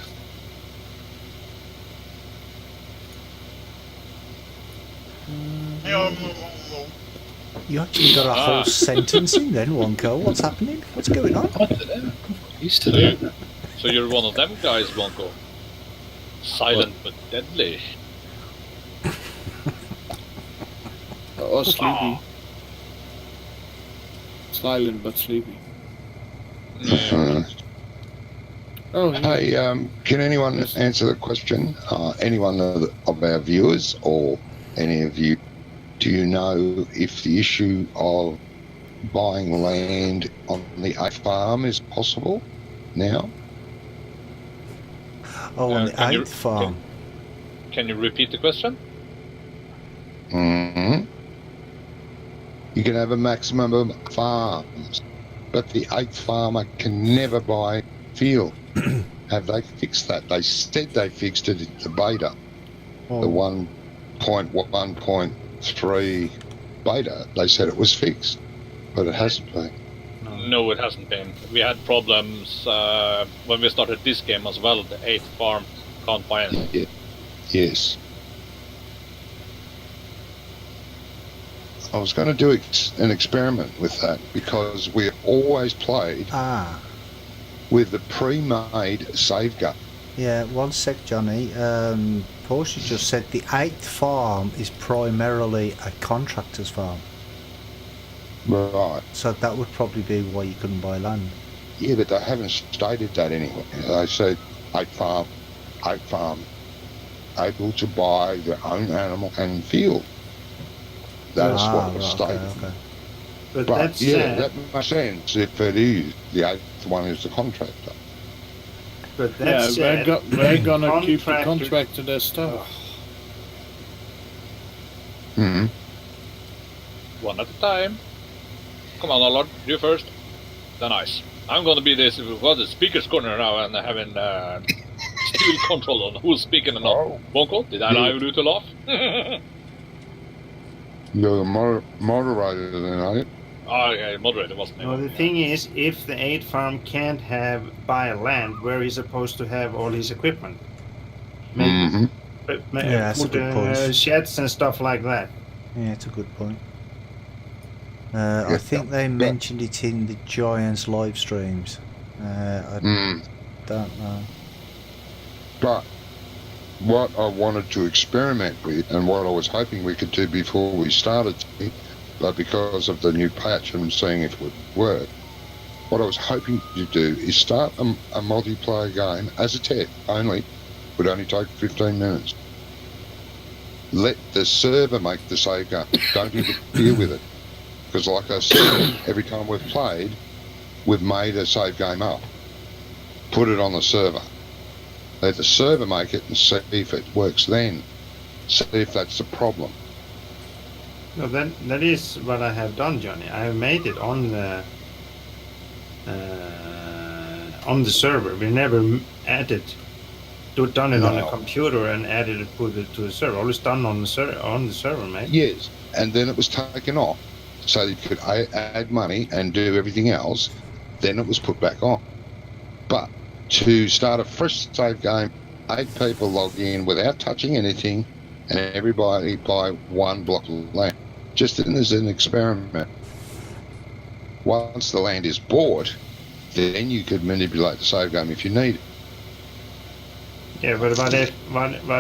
You actually got a whole sentence in then, Wonko. What's happening? What's going on? I don't know. Used to do. So you're one of them guys, Blanco. Silent but deadly. Or sleepy. Silent but sleepy. Oh, yeah. Hey, can anyone answer the question? Anyone of our viewers or any of you, do you know if the issue of buying land on the 8th farm is possible now? Oh, on the 8th farm. Can you repeat the question? Mm-hmm. You can have a maximum of farms, but the 8th farmer can never buy field. Have they fixed that? They said they fixed it in the beta. Oh. The 1.1.3 beta, they said it was fixed, but it hasn't been. No, it hasn't been. We had problems when we started this game as well. The 8th farm can't buy anything. Yeah. Yes. I was going to do an experiment with that because we always played with the pre-made save gun. Yeah, one sec, Johnny. Porsche just said the 8th farm is primarily a contractor's farm. Right. So that would probably be why you couldn't buy land. Yeah, but they haven't stated that anywhere. They said 8th farm, able to buy their own animal and field. That's what was stated. Okay. But that's that makes sense if it is the 8th one is the contractor. But that's they're gonna keep the contract to their stuff. Mm-hmm. One at a time. Come on, Allard, you first. Then ice. I'm gonna be the speaker's corner now and having still control on who's speaking and not. Bonko, did I allow you to laugh? You're the moderator then, are you? Oh, yeah, moderator wasn't No, the thing is, if the 8th farm can't buy land, where he's supposed to have all his equipment? Mm-hmm. That's a good point. Sheds and stuff like that. Yeah, it's a good point. I think they mentioned it in the Giants live streams. I don't know. But what I wanted to experiment with and what I was hoping we could do before we started, but because of the new patch and seeing if it would work, what I was hoping to do is start a multiplayer game as a test only, would only take 15 minutes. Let the server make the save game, don't interfere with it. Because like I said, every time we've played, we've made a save game up, put it on the server. Let the server make it and see if it works then. See if that's the problem. No, that is what I have done, Johnny. I have made it on the on the server. We never done it on a computer and added it, put it to the server. Always done on the server, mate. Yes, and then it was taken off, so you could add money and do everything else. Then it was put back on. But to start a fresh save game, 8 people log in without touching anything, and everybody buy 1 block of land, just as an experiment. Once the land is bought, then you could manipulate the save game if you need it. Yeah, but what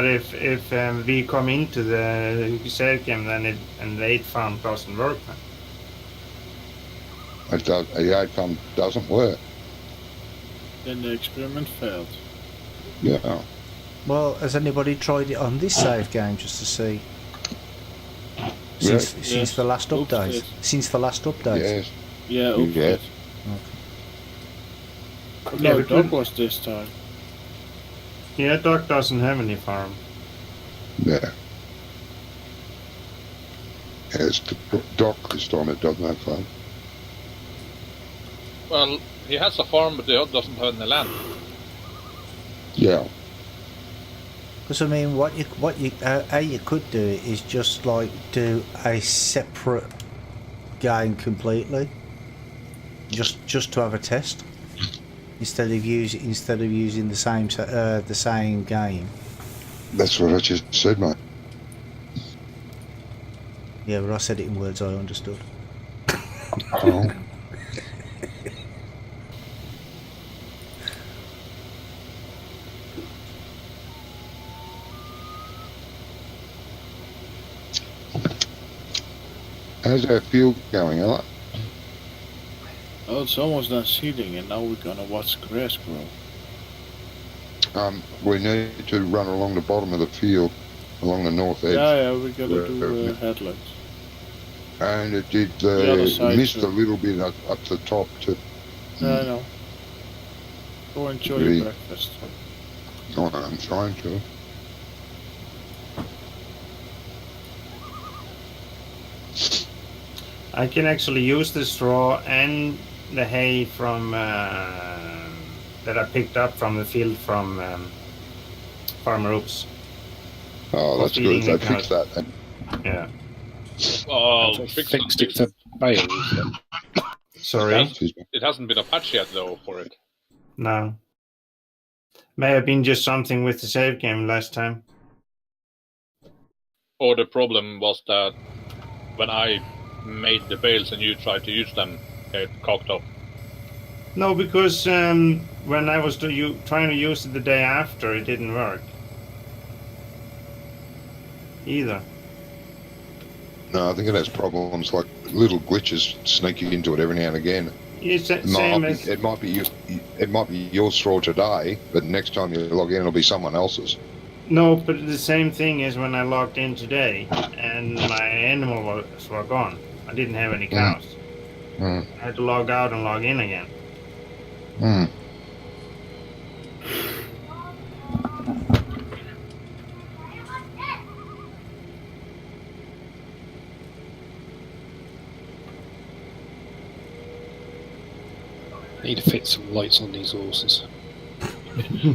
if we come into the save game then and the 8 farm doesn't work then? The 8 farm doesn't work. Then the experiment failed. Yeah. Well, has anybody tried it on this save game just to see? Since the last update. Since the last update. Yes. Yeah. Yes. Okay. No, Doc was this time. Yeah, Doc doesn't have any farm. Yeah. It's Doc this time. It doesn't have farm. Well, he has a farm, but he doesn't have any land. Yeah. Because I mean, what you could do is just like do a separate game completely, just to have a test, instead of using the same game. That's what I just said, mate. Yeah, but I said it in words I understood. Oh. How's our field going, Ella? Oh, it's almost done seeding, and now we're gonna watch grass grow. We need to run along the bottom of the field, along the north edge. Yeah, we gotta do headlands. And it did missed a little bit up the top too. Yeah, I know. Go enjoy your breakfast. Oh, I'm trying to. I can actually use the straw and the hay from that I picked up from the field from Farmer Oops. Oh, that's good. They fixed that then. Yeah. Oh, fixed it for bales. Sorry? It hasn't been a patch yet, though, for it. No. May have been just something with the save game last time. Or the problem was that when I made the bales and you tried to use them, it cocked up. No, because when I was trying to use it the day after, it didn't work. Either. No, I think it has problems like little glitches sneaking into it every now and again. It's it might be your straw today, but next time you log in, it'll be someone else's. No, but the same thing is when I logged in today, and my animals were gone. I didn't have any cows. I had to log out and log in again. Need to fit some lights on these horses.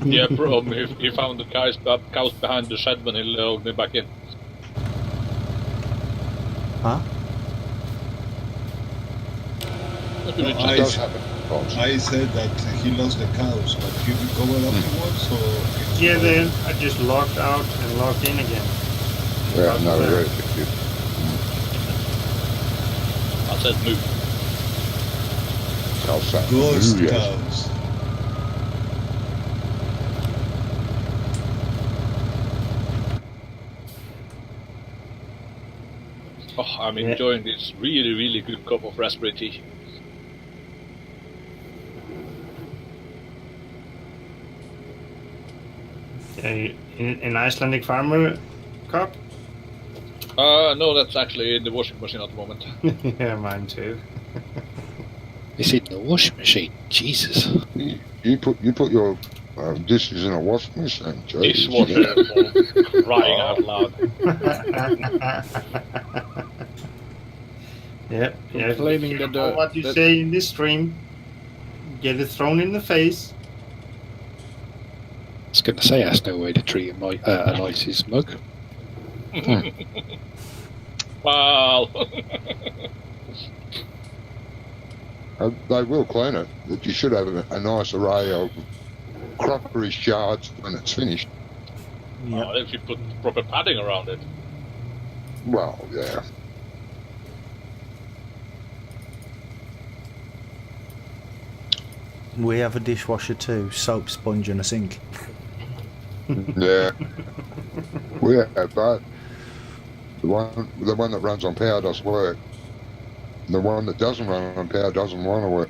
Yeah, problem. He found the cows behind the shed when he logged me back in. Huh? I said that he lost the cows, but he recovered afterwards, or... Yeah, then I just logged out and logged in again. Yeah, no, very good. I said move. Ghost cows. Oh, I'm enjoying this really, really good cup of raspberry tea. An Icelandic farmer cup? No, that's actually in the washing machine at the moment. Yeah, mine too. It's in the washing machine. Jesus. You put your dishes in a washing machine. Dishwasher, crying out loud. Yep. Claiming that what you say in this stream. get it thrown in the face. I was going to say that's no way to treat an ISIS mug. Wow. They will clean it. But you should have a nice array of crockery shards when it's finished. Yep. If you put proper padding around it. Well, yeah. We have a dishwasher too, soap, sponge and a sink. Yeah. We have both. The one that runs on power does work. The one that doesn't run on power doesn't want to work.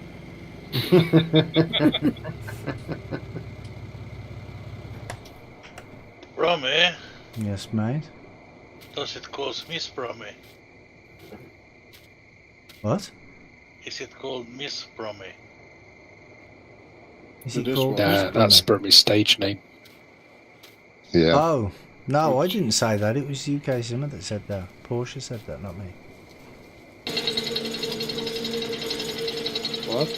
Brummy, Yes, mate. does it cause Miss Brummy? What? Is it called Miss Brummy? Is It it is called? one. That's Brummy's stage name. Yeah. Oh, no, I didn't say that. It was UK Zimmer that said that. Porsche said that, not me. What?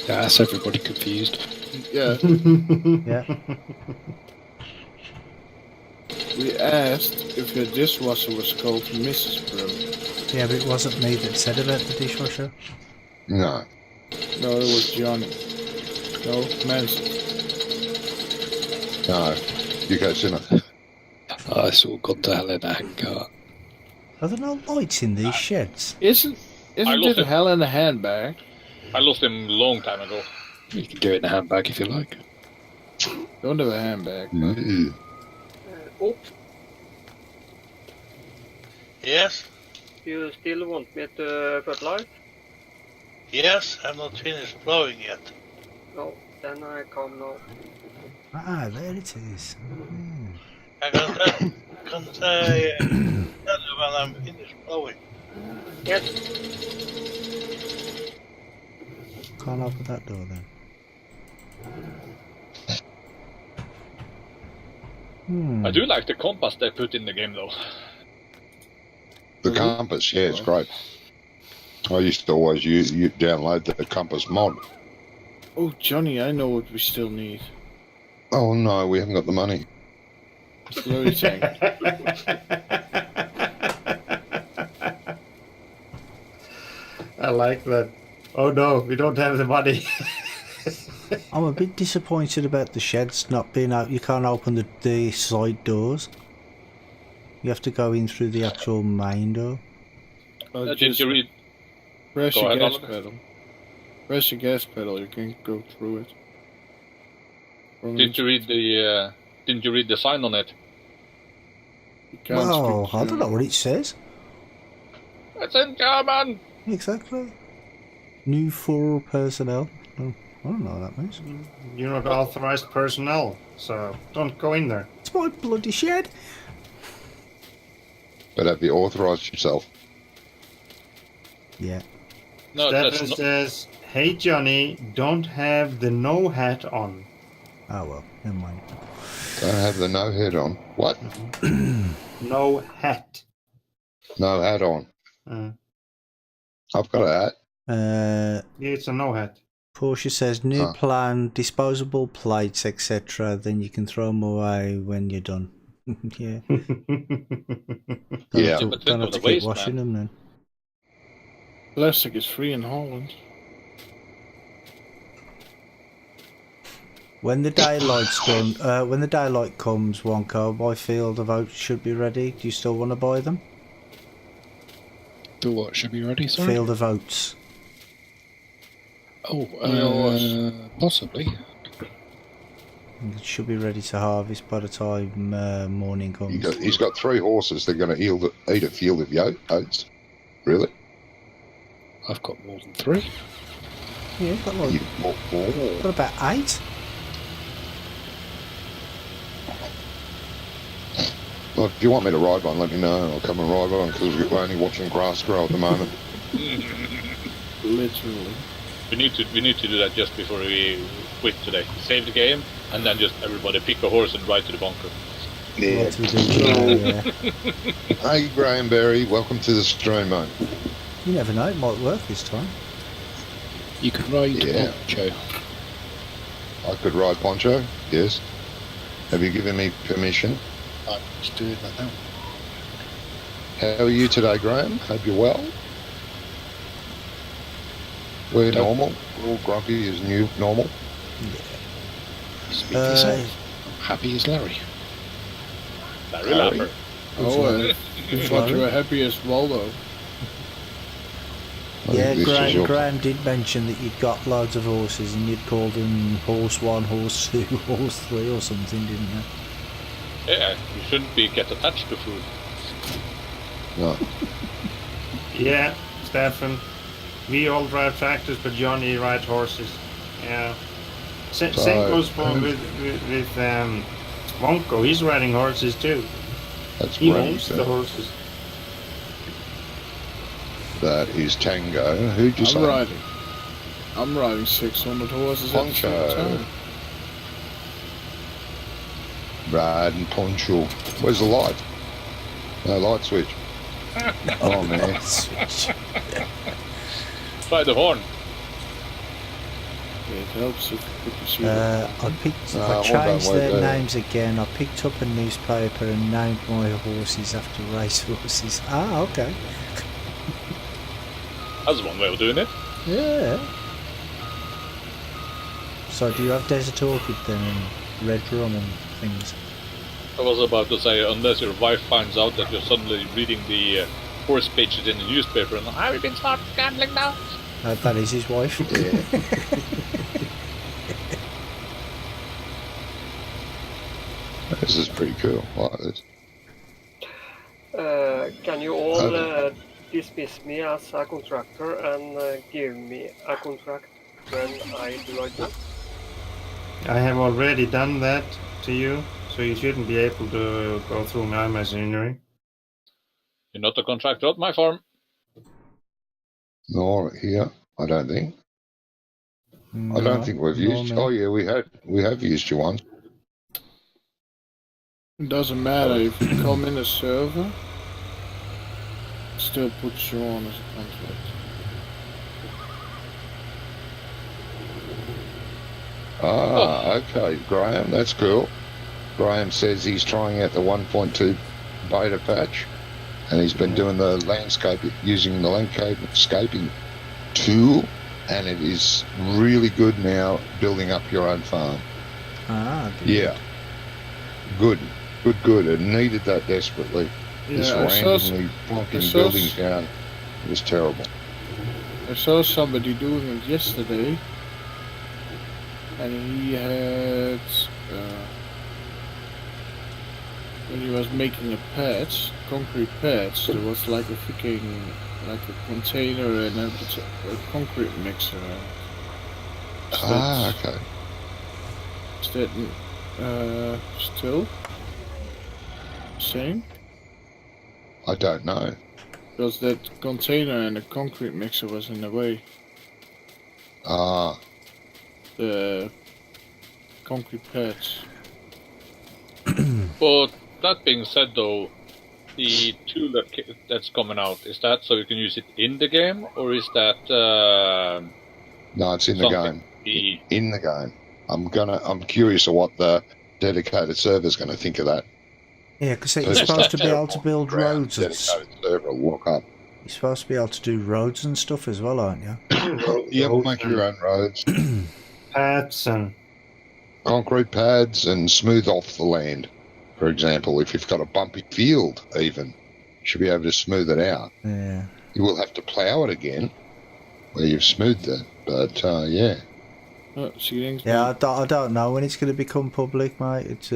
Yeah, that's everybody confused. Yeah, Yeah. we asked if your dishwasher was called Mrs. Brum. Yeah, but it wasn't me that said about the dishwasher. No. No, it was Johnny. No, Manson. No. UK Cinema. It's all gone to hell in a handcart. Are there no lights in these sheds? Isn't lost it it. hell in a handbag? I lost him a long time ago. You can do it in a handbag if you like. Don't have a handbag. Mm. Yes, You still want me to fertilize? yes, I'm not finished plowing yet. No, then I come now. Ah, there it is. I can tell you when I'm finished plowing. Yes, Can't open that door then. I do like the compass they put in the game though. The compass, yeah, it's great. I used to always you download the compass mod. Oh, Johnny, I know what we still need. Oh no, we haven't got the money. Slurry tank. I like that. Oh no, we don't have the money. I'm a bit disappointed about the sheds not being out. You can't open the side doors. You have to go in through the actual main door. Did Just you read? press Go your ahead, gas Oliver. pedal. Press your gas pedal, you can go through it. Did you read the? Didn't you read the sign on it? You can't Well, speak I don't know what it says. It's in German. Exactly. New for personnel. Oh, I don't know what that means. You're not authorized personnel, so don't go in there. It's my bloody shed. But have you authorised yourself? Yeah. No, Stefan that's not. says, "Hey Johnny, don't have the no hat on." Oh well, never mind. Don't have the no head on. What? No hat. No hat on. I've got a hat. It's a no hat. Porsche says new Huh. plan, disposable plates, etc. Then you can throw them away when you're done. Yeah. Yeah. Don't But have think to of the keep waste, washing man. them then. Plastic is free in Holland. When the daylight's done, when the daylight comes, Wonko, my field of oats should be ready. Do you still want to buy them? The what should be ready, sorry? Field of oats. Oh, possibly. It should be ready to harvest by the time morning comes. He's got 3 horses. They're going to eat a field of oats. Really? I've got more than 3. Yeah, got like, got about 8. Well, if you want me to ride one, let me know. I'll come and ride one because we're only watching grass grow at the moment. Literally. We need to do that just before we quit today. Save the game, and then just everybody pick a horse and ride to the bunker. Yeah. What we do today, yeah. Hey, Graham Berry, welcome to the stream, mate. You never know, it might work this time. You could ride Yeah. Poncho. I could ride Poncho, yes. Have you given me permission? I'm just doing that now. How are you today, Graham? Hope you're well. We're normal. All grumpy is new normal. Speak for yourself. I'm happy as Larry. Larry Lapper. Oh, I thought you were happy as Waldo. Yeah, This is your- Graham did mention that you'd got loads of horses and you'd called them horse 1, horse 2, horse 3 or something, didn't you? Yeah, you shouldn't get attached to food. No. Yeah, Stefan. We all drive tractors, but Johnny rides horses. Yeah. Same goes for with Wonko. He's riding horses too. That's He great. owns the horses. That is Tango. Who'd you say? I'm riding 600 horses at the same Poncho. time. Riding Poncho. Where's the light? No light switch. Oh man. Try the horn. It helps if you put the sheet I changed their names again. I picked up a newspaper and named my horses after race horses. Ah, okay. That's one way of doing it. Yeah. So do you have Desert Orchid then and Red Rum and things? I was about to say, unless your wife finds out that you're suddenly reading the horse pages in the newspaper and have you been started gambling now? That is his wife. This is pretty cool. I like this. Can you all dismiss me as a contractor and give me a contract when I do a job? I have already done that to you, so you shouldn't be able to go through my machinery. You're not a contractor at my farm. Nor here, I don't think. No, I don't think we've used. no. Oh yeah, we have used you once. It doesn't matter if you come in a server, it still puts you on as a contract. Ah, okay, Graham, that's cool. Graham says he's trying out the 1.2 beta patch, and he's been doing the landscape using the landscaping tool, and it is really good now building up your own farm. Ah, good. Yeah, good. It needed that desperately. This Yeah, randomly plonking buildings down was terrible. I saw somebody doing it yesterday, and he had when he was making a patch, concrete patch, there was like a container and a concrete mixer. Okay. Is that still same? I don't know. Because that container and the concrete mixer was in the way. Ah, The concrete patch. But that being said, though, the tool that's coming out, is that so you can use it in the game, or is that no, it's in the game. In the game. I'm curious of what the dedicated server's going to think of that. Yeah, because it's supposed to be able to build roads. Dedicated server will look up. You're supposed to be able to do roads and stuff as well, aren't you? Yep, make your own roads. Paths and Concrete pads and smooth off the land. For example, if you've got a bumpy field even, you should be able to smooth it out. Yeah. You will have to plough it again where you've smoothed it, but yeah. Yeah, I don't know when it's going to become public, mate. It's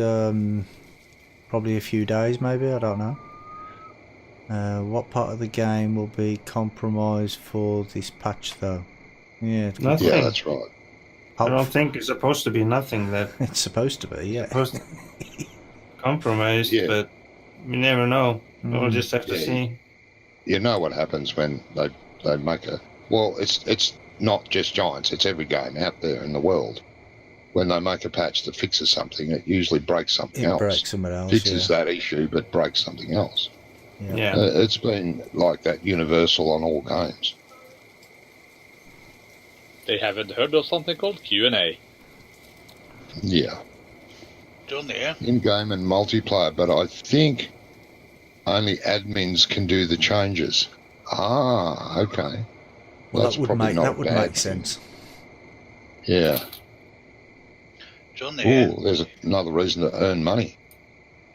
probably a few days, maybe. I don't know. What part of the game will be compromised for this patch, though? Yeah, nothing. Yeah, that's right. I don't think it's supposed to be nothing that it's supposed to be. Yeah, supposed to compromised, but we never know. We'll just have to see. You know what happens when they make a. Well, it's not just Giants. It's every game out there in the world. When they make a patch that fixes something, it usually breaks something else. Breaks something else. Fixes that issue, but breaks something else. Yeah. It's been like that universal on all games. They haven't heard of something called Q&A. Yeah. John Deere. In-game and multiplayer, but I think only admins can do the changes. Ah, okay. Well, That's that would probably make not that a would bad make thing. sense. Yeah. John Deere. Oh, there's another reason to earn money.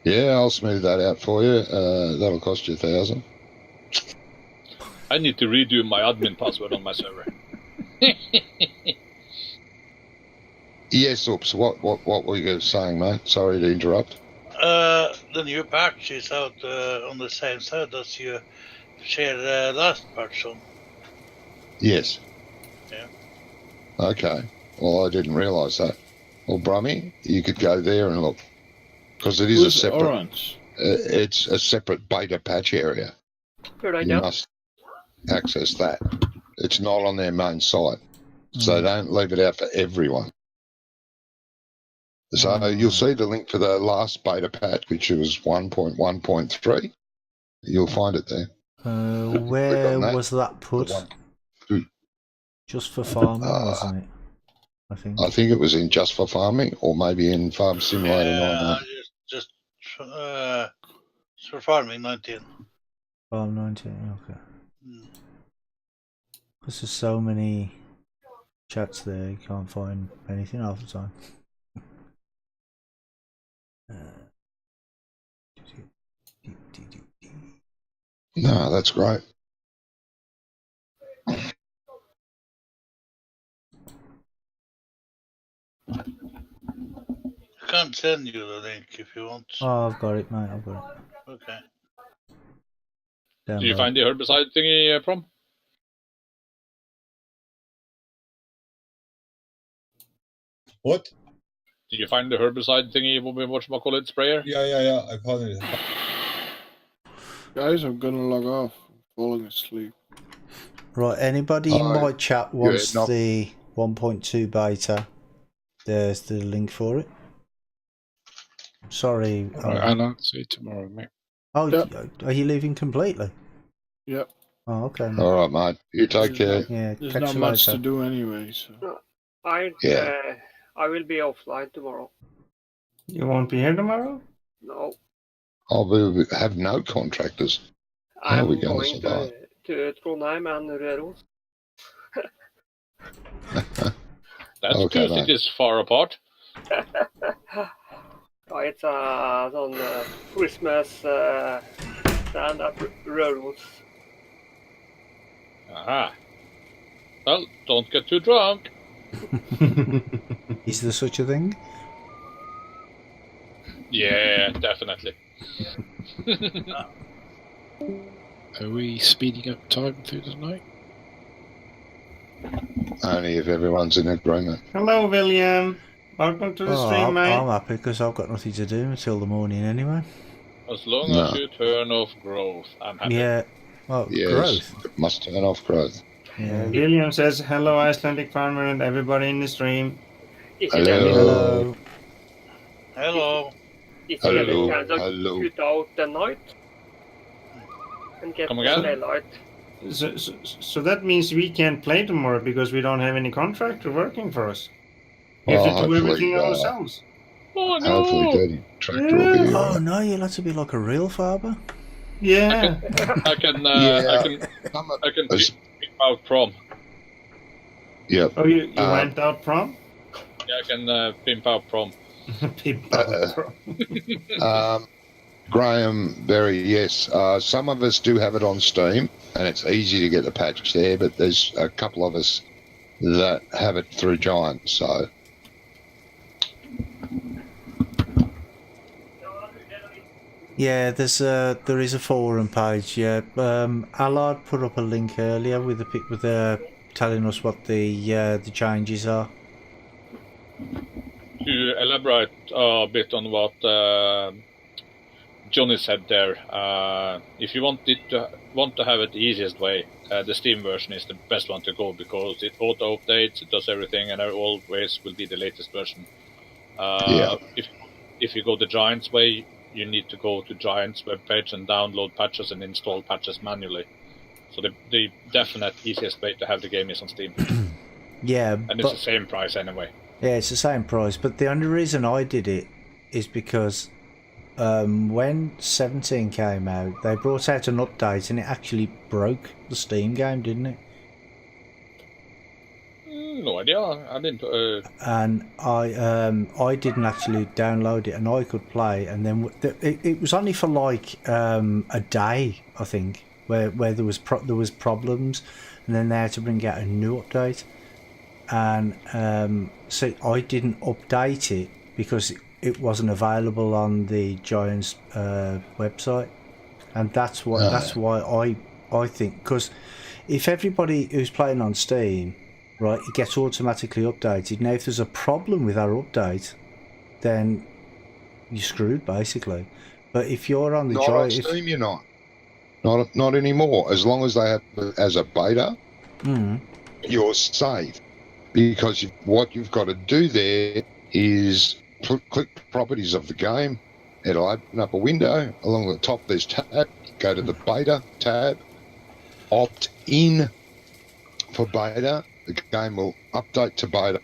Yeah, I'll smooth that out for you. That'll cost you 1,000. I need to redo my admin password on my server. Yes, oops. What were you saying, mate? Sorry to interrupt. The new patch is out on the same side as you shared the last patch on. Yes. Yeah. Okay. Well, I didn't realise that. Well, Brummy, you could go there and look, because it is a separate. Orange? It's a separate beta patch area. Good You idea. must access that. It's not on their main site, so don't leave it out for everyone. So you'll see the link to the last beta patch, which was 1.1.3. You'll find it there. Where was that put? Just for farming, wasn't it? I think it was in Just for Farming, or maybe in Farm Simulator 9. Just for farming 19. Farm 19, okay. Because there's so many chats there, you can't find anything half the time. No, that's great. I can't send you the link if you want. Oh, I've got it, mate, I've got it. Okay. Did you find the herbicide thingy from? What? Did you find the herbicide thingy, whatchamacallit, sprayer? Yeah, I found it. Guys, I'm gonna log off. I'm falling asleep. Right, anybody in my chat wants the 1.2 beta, there's the link for it. Sorry. And I'll see you tomorrow, mate. Oh, are you leaving completely? Yep. Oh, okay. Mate. All right, mate. You take care. Yeah, There's catch not you much later. to do anyway, so. I will be offline tomorrow. You won't be here tomorrow? No. Oh, we have no contractors. How are I'm we going going to survive? to Krone and Røros. That's Okay, two mate. cities far apart. It's on Christmas stand at Røros. Aha. Well, don't get too drunk. Is there such a thing? Yeah, definitely. Are we speeding up time through the night? Only if everyone's in agreement. Hello, William. Welcome to the stream, mate. I'm happy because I've got nothing to do until the morning anyway. As long as you turn off growth, I'm happy. Yeah. Well, Yes, growth. must turn off growth. Yeah. William says, hello, Icelandic farmer and everybody in the stream. Hello. Hello. Is Hello. there any chance of Hello. put out the night? And get Come the again? daylight? So that means we can't play tomorrow because we don't have any contractor working for us. We have to do hopefully, everything ourselves. Oh no! Hopefully, Dirty Tractor will be Oh no, you'll have to be like a real farmer. Yeah. I can As- pick out prom. Yep. Oh, you went out prom? Yeah, I can pimp out prom. Pimp out prom. Graham, Berry, yes. Some of us do have it on Steam, and it's easy to get the patch there, but there's a couple of us that have it through Giant, so... Yeah, there is a forum page. Yeah, Allard put up a link earlier with telling us what the changes are. To elaborate a bit on what Johnny said there, if you want to have it the easiest way, the Steam version is the best one to go because it auto updates, it does everything, and always will be the latest version. If you go the Giant's way, you need to go to Giant's webpage and download patches and install patches manually. So the definite easiest way to have the game is on Steam. Yeah, and it's the same price anyway. Yeah, it's the same price. But the only reason I did it is because when 17 came out, they brought out an update and it actually broke the Steam game, didn't it? No idea. I didn't. And I didn't actually download it, and I could play. And then it was only for like a day, I think, where there was problems, and then they had to bring out a new update. And so I didn't update it because it wasn't available on the Giants website, and that's why I think, because if everybody who's playing on Steam, right, it gets automatically updated. Now if there's a problem with our update, then you're screwed basically. But if you're on the Giants, on Steam, you're not anymore. As long as they have it as a beta, you're safe. Because what you've got to do there is click properties of the game. It'll open up a window. Along the top there's tab. Go to the beta tab. Opt in for beta. The game will update to beta.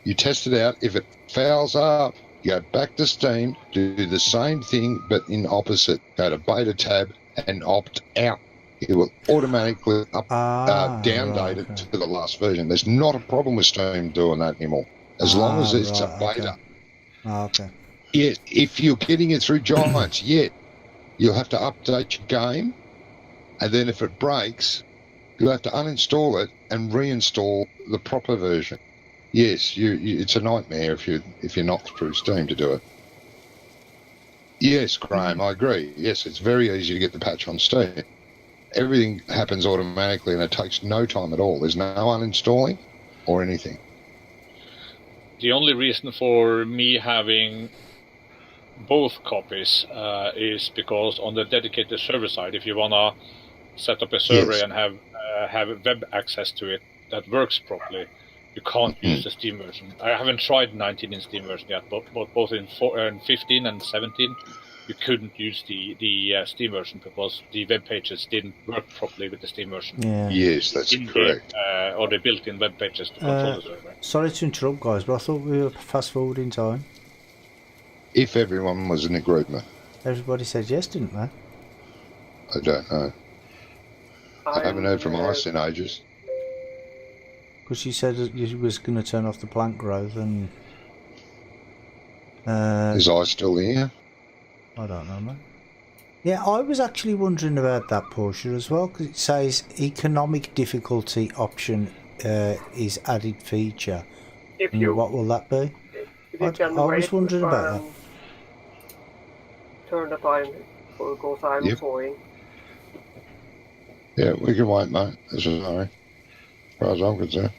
You test it out. If it fouls up, you go back to Steam, do the same thing but in opposite. Go to beta tab and opt out. It will automatically downdate it to the last version. There's not a problem with Steam doing that anymore, as long as it's a beta. Okay. Yeah, if you're getting it through Giants, you'll have to update your game, and then if it breaks, you'll have to uninstall it and reinstall the proper version. Yes, it's a nightmare if you're not through Steam to do it. Yes, Graham, I agree. Yes, it's very easy to get the patch on Steam. Everything happens automatically and it takes no time at all. There's no uninstalling or anything. The only reason for me having both copies is because on the dedicated server side, if you want to set up a server and have web access to it that works properly, you can't use the Steam version. I haven't tried 19 in Steam version yet, but both in 15 and 17, you couldn't use the Steam version because the web pages didn't work properly with the Steam version. Yeah. Yes, that's correct. Or the built-in web pages to control the server. Sorry to interrupt, guys, but I thought we were fast forwarding time. If everyone was in agreement. Everybody said yes, didn't they? I don't know. I haven't heard from Ice in ages. Because you said that you was going to turn off the plant growth and... Is Ice still here? I don't know, man. Yeah, I was actually wondering about that portion as well, because it says economic difficulty option is added feature. What will that be? I was wondering about that. Turn the time because I'm sawing. Yeah, we can wait, mate. That's all right. As far as I'm concerned.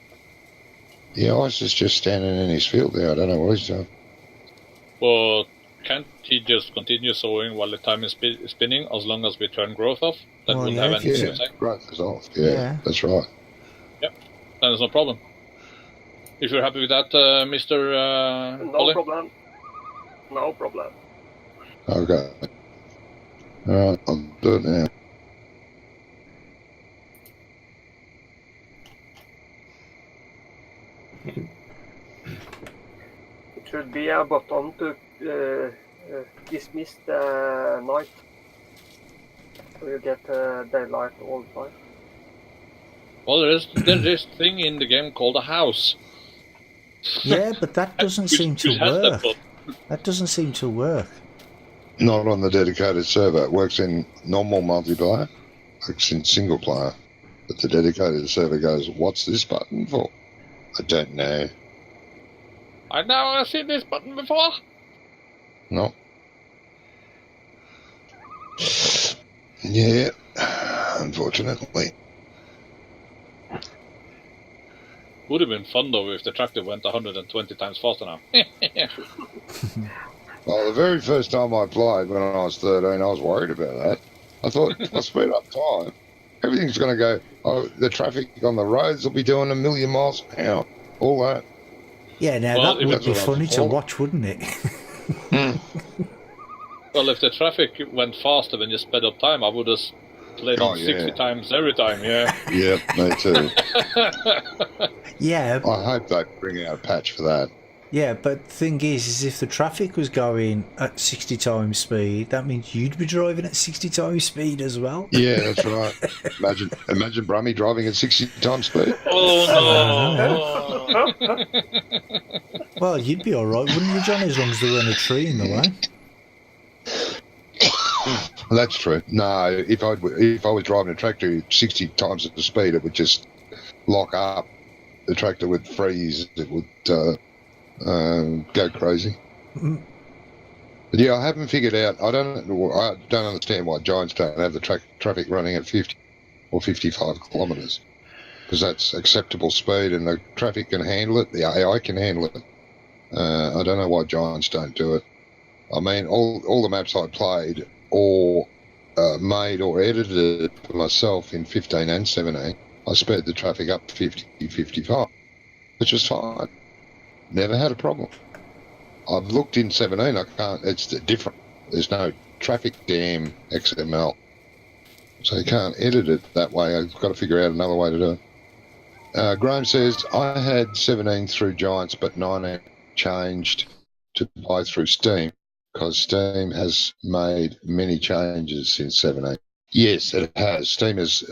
Yeah, Ice is just standing in his field there. I don't know what he's doing. Well, can't he just continue sowing while the time is spinning as long as we turn growth off? That wouldn't have anything to say. Growth is off. Yeah, that's right. Yep, then there's no problem. If you're happy with that, Mr. No Polly? problem. No problem. Okay. Alright, I'll do it now. It should be a button to dismiss the night, so you get daylight all the time. Well, there's this thing in the game called a house. Yeah, but that doesn't seem to work. That doesn't seem to work. Not on the dedicated server. It works in normal multiplayer, works in single player. But the dedicated server goes, what's this button for? I don't know. I've never seen this button before. No. Yeah, unfortunately. Would have been fun though if the tractor went 120 times faster now. Well, the very first time I played when I was 13, I was worried about that. I thought, I'll speed up time. Everything's going to go, the traffic on the roads will be doing 1,000,000 miles an hour. All that. Yeah, now that would be funny to watch, wouldn't it? Well, if the traffic went faster when you sped up time, I would have played on 60 times every time, yeah. Yeah, me too. Yeah. I hope they bring out a patch for that. Yeah, but the thing is if the traffic was going at 60 times speed, that means you'd be driving at 60 times speed as well. Yeah, that's right. Imagine Brummy driving at 60 times speed. Oh no! Well, you'd be all right, wouldn't you, Johnny? As long as there weren't a tree in the way. That's true. No, if I was driving a tractor at 60 times the speed, it would just lock up. The tractor would freeze. It would go crazy. Mm. But yeah, I haven't figured out. I don't understand why Giants don't have the traffic running at 50 or 55 kilometres, because that's acceptable speed and the traffic can handle it. The AI can handle it. I don't know why Giants don't do it. I mean, all the maps I played or made or edited for myself in 15 and 17, I sped the traffic up to 50, 55, which was fine. Never had a problem. I've looked in 17, I can't, it's different. There's no traffic dam XML. So you can't edit it that way. I've got to figure out another way to do it. Graham says, I had 17 through Giants, but 19 changed to buy through Steam, because Steam has made many changes since 17. Yes, it has. Steam has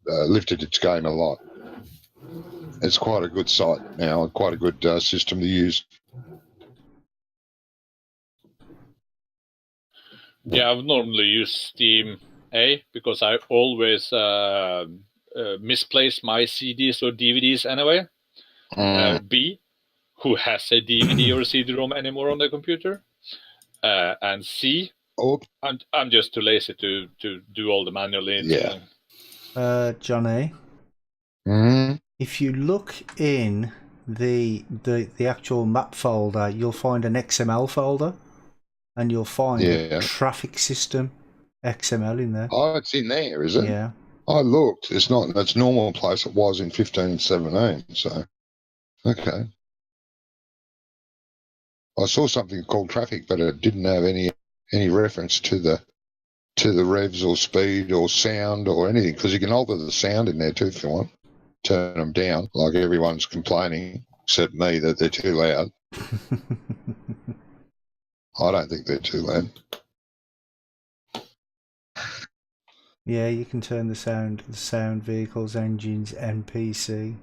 lifted its game a lot. It's quite a good site now, quite a good system to use. Yeah, I've normally used Steam A because I always misplace my CDs or DVDs anyway. B, who has a DVD or CD-ROM anymore on the computer. And C, I'm just too lazy to do all the manual. Yeah. Johnny, if you look in the actual map folder, you'll find an XML folder, and you'll find a traffic system XML in there. Oh, it's in there, is it? Yeah. I looked. It's not. That's normal place. It was in 15 and 17. So, okay. I saw something called traffic, but it didn't have any reference to the revs or speed or sound or anything, because you can alter the sound in there too if you want. Turn them down, like everyone's complaining, except me, that they're too loud. I don't think they're too loud. Yeah, you can turn the sound, vehicles, engines, NPC.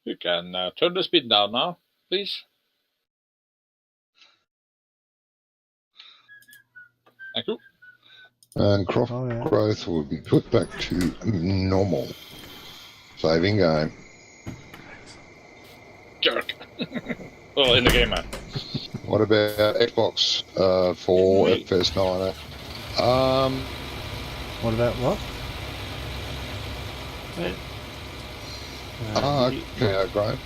You can turn the speed down now, please. Thank you. And growth will be put back to normal. Saving game. Jerk. Well, in the game, man. What about Xbox for FS9? What about what? Okay, great.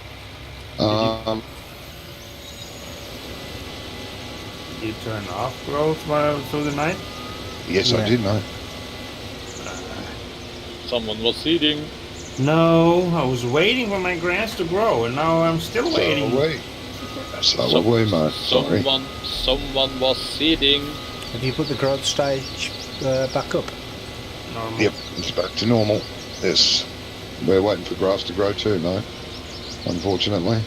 Did you turn off growth through the night? Yes, I did, mate. Someone was seeding. No, I was waiting for my grass to grow, and now I'm still waiting. So are we, mate. Sorry. Someone was seeding. Have you put the growth stage back up? Normal. Yep, it's back to normal. Yes, we're waiting for grass to grow too, mate. Unfortunately.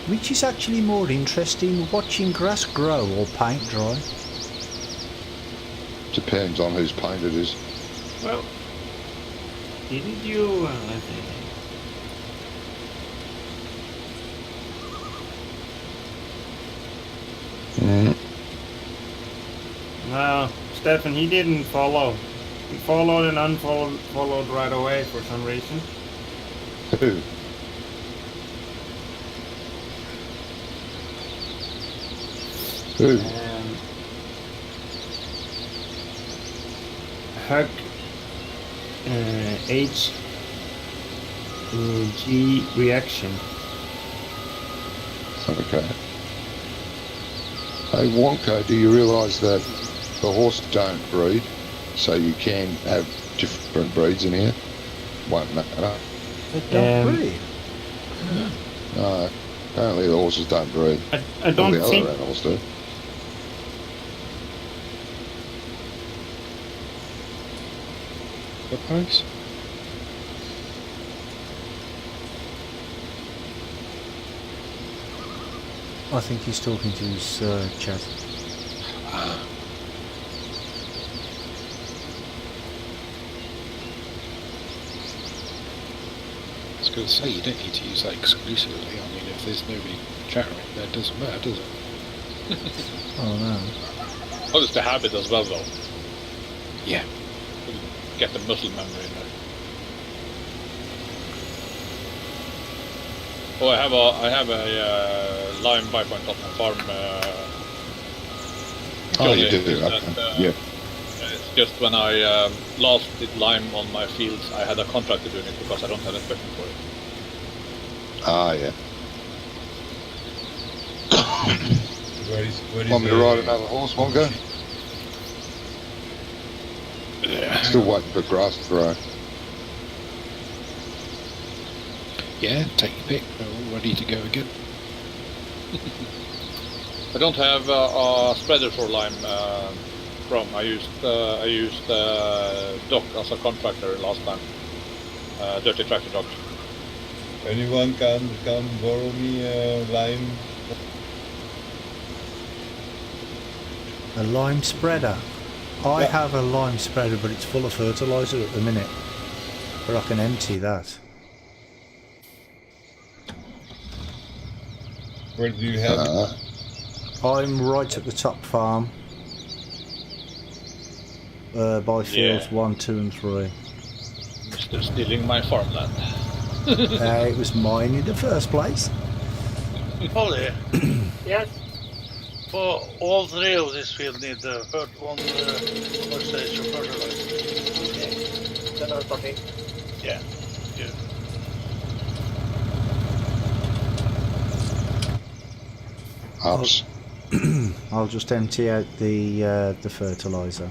Which is actually more interesting, watching grass grow or paint dry? Depends on whose paint it is. Well, didn't you? No, Stefan, he didn't follow. He followed and unfollowed right away for some reason. Who? Who? Hug HG reaction. Okay. Hey Wonka, do you realise that the horses don't breed, so you can have different breeds in here? Won't matter. They don't breed? No, apparently the horses don't breed. I don't All the think other animals do. propose? I think he's talking to his chat. I was going to say, you don't need to use that exclusively. I mean, if there's nobody chattering, that doesn't matter, does it? Oh no. Oh, it's the habit as well, though. Yeah. Get the muscle memory in there. Oh, I have a lime bipoint on my farm. Oh, you Johnny, do? that, Okay. Yeah. It's just when I last did lime on my fields, I had a contractor doing it because I don't have equipment for it. Ah, yeah. Where is Want me to ride another horse, Mongo? Still waiting for grass to grow. Yeah, take your pick. We're all ready to go again. I don't have a spreader for lime from. I used Doc as a contractor last time. Dirty tractor Doc. Anyone can borrow me lime? A lime spreader. I have a lime spreader, but it's full of fertiliser at the minute. But I can empty that. Where do you have it? I'm right at the top farm. By fields 1, 2 and 3. Mr. Stealing my farmland. It was mine in the first place. Polly, Yes. for all three of this field need the one first stage of fertilizer. Okay. Then I'm starting. Yeah, good. Ups. I'll just empty out the fertiliser.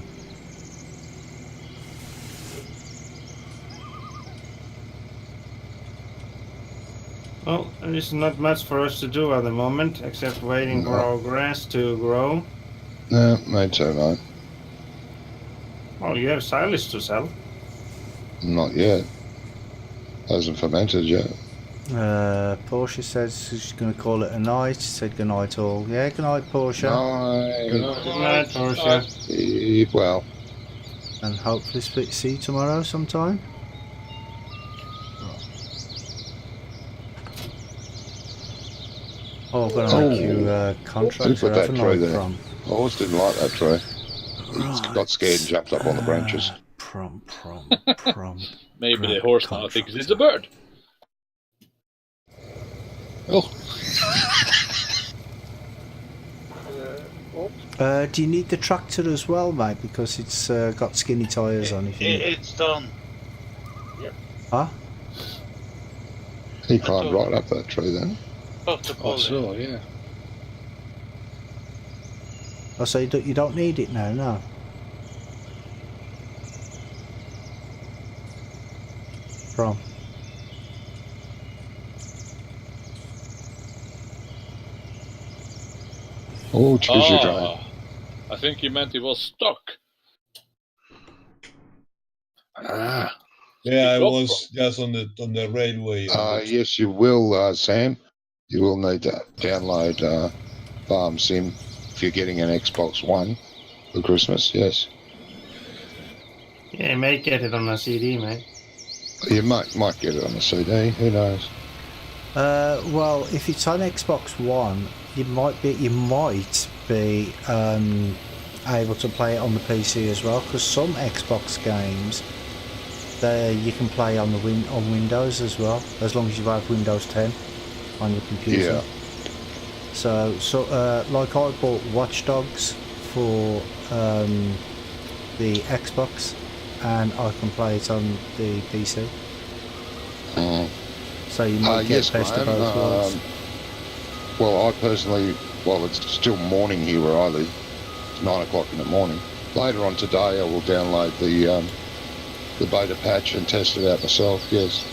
Well, there is not much for us to do at the moment, except waiting for our grass to grow. No, me too, mate. Well, you have silage to sell. Not yet. Hasn't fermented yet. Portia says she's going to call it a night. She said good night all. Yeah, good night, Portia. Good night, Portia. Well, And hopefully see you tomorrow sometime. Oh, I'm going to make you a contract who for put that tree overnight there? from. I always didn't like that tree. It got scared and jumped up on the branches. Prom. Maybe the horse now thinks it's a bird. Oh, Do you need the tractor as well, mate? Because it's got skinny tyres on it. It's done. Huh? He climbed right up that tree then. Talk to I Polly. saw, yeah. Oh, so you don't need it now, no? Prom. Oh, choose your drive. I think he meant he was stuck. Ah, Yeah, I was just on the railway. Yes, you will, Sam. You will need to download Farm Sim if you're getting an Xbox One for Christmas, yes. Yeah, you may get it on a CD, mate. You might get it on a CD, who knows? Well, if it's on Xbox One, you might be able to play it on the PC as well. Because some Xbox games, you can play on on Windows as well, as long as you have Windows 10 on your computer. Yeah. So like I bought Watch Dogs for the Xbox, and I can play it on the PC. So you might get best of both worlds. Well, I personally, it's still morning here where I live. It's 9 o'clock in the morning. Later on today, I will download the beta patch and test it out myself. Yes.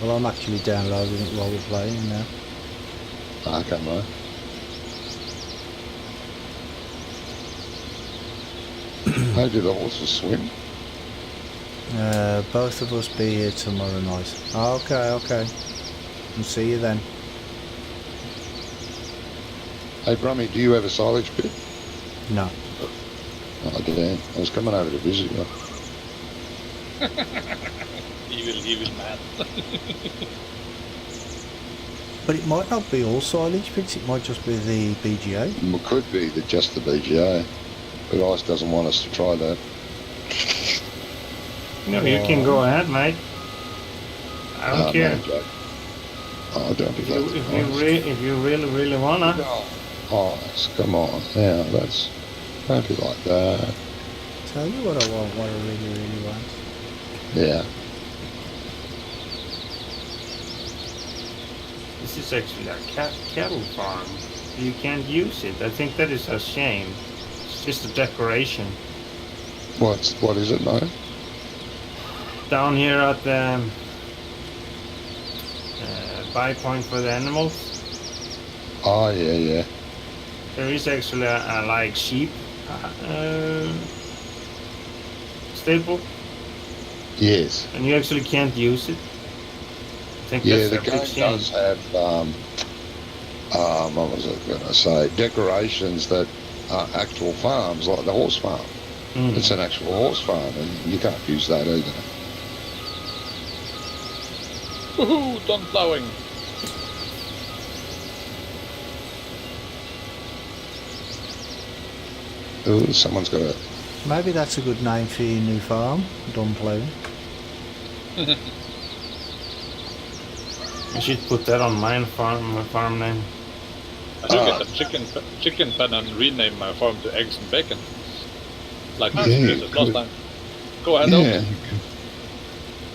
Well, I'm actually downloading it while we're playing now. Okay, mate. How do the horses swim? Both of us be here tomorrow night. Okay, okay. We'll see you then. Hey, Brummy, do you have a silage pit? No. Oh, damn. I was coming over to visit you. Evil man. But it might not be all silage pits, it might just be the BGA. It could be just the BGA, but ICE doesn't want us to try that. No, you can go ahead, mate. I don't care. No, Jack. Oh, don't be that. If you really wanna. Oh, come on. Yeah, don't be like that. Tell you what I want, what I really want. Yeah. This is actually a cattle farm. You can't use it. I think that is a shame. It's just a decoration. What is it, mate? Down here at the buy point for the animals. Oh, yeah. There is actually a like sheep stable. Yes. And you actually can't use it. I think Yeah, that's the game does have, what was I going to say, decorations that are actual farms, like the horse farm. It's an actual horse farm, and you can't use that either. Woohoo! Done plowing. Ooh, someone's got a... Maybe that's a good name for your new farm, Done Plowing. I should put that on my farm name. I should get a chicken pen and rename my farm to Eggs and Bacon. Like last time. Go ahead, Yeah.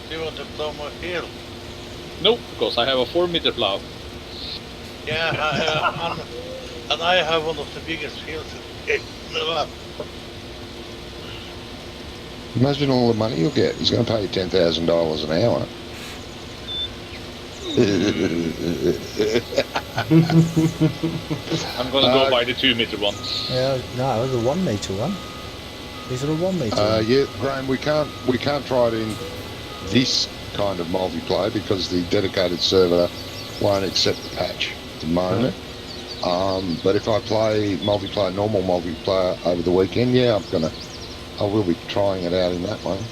Do you want to plow my field? Nope, because I have a 4-meter plow. Yeah, and I have one of the biggest fields in the lab. Imagine all the money you'll get. He's going to pay you $10,000 an hour. I'm going to go buy the 2-meter one. Yeah, no, the 1 metre one. Is it a 1 metre one? Yeah, Graham, we can't try it in this kind of multiplayer because the dedicated server won't accept the patch at the moment. But if I play normal multiplayer over the weekend, yeah, I will be trying it out in that one.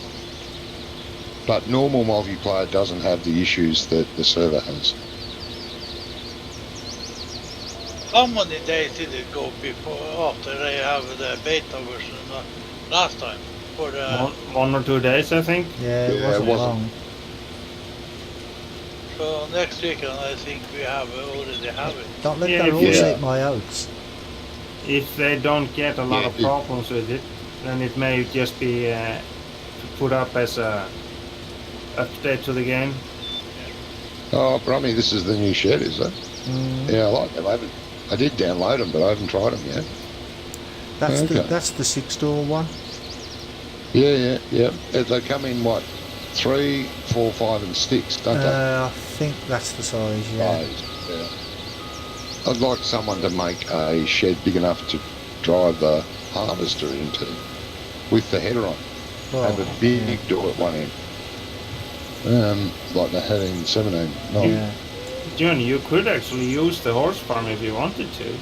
But normal multiplayer doesn't have the issues that the server has. How many days did it go after they have the beta version last time? For the 1 or 2 days, I think. Yeah, it wasn't long. So next weekend, I think we already have it. Don't let that rules eat my oats. If they don't get a lot of problems with it, then it may just be put up as a update to the game. Oh, Brummy, this is the new shed, is it? Yeah, I like them. I did download them, but I haven't tried them yet. That's the 6-door one. Yeah. They come in what, 3, 4, 5, and 6, don't they? I think that's the size. Yeah. I'd like someone to make a shed big enough to drive the harvester into, with the header on. Have a big door at one end. Like they had in 17. No. Yeah. John, you could actually use the horse farm if you wanted to.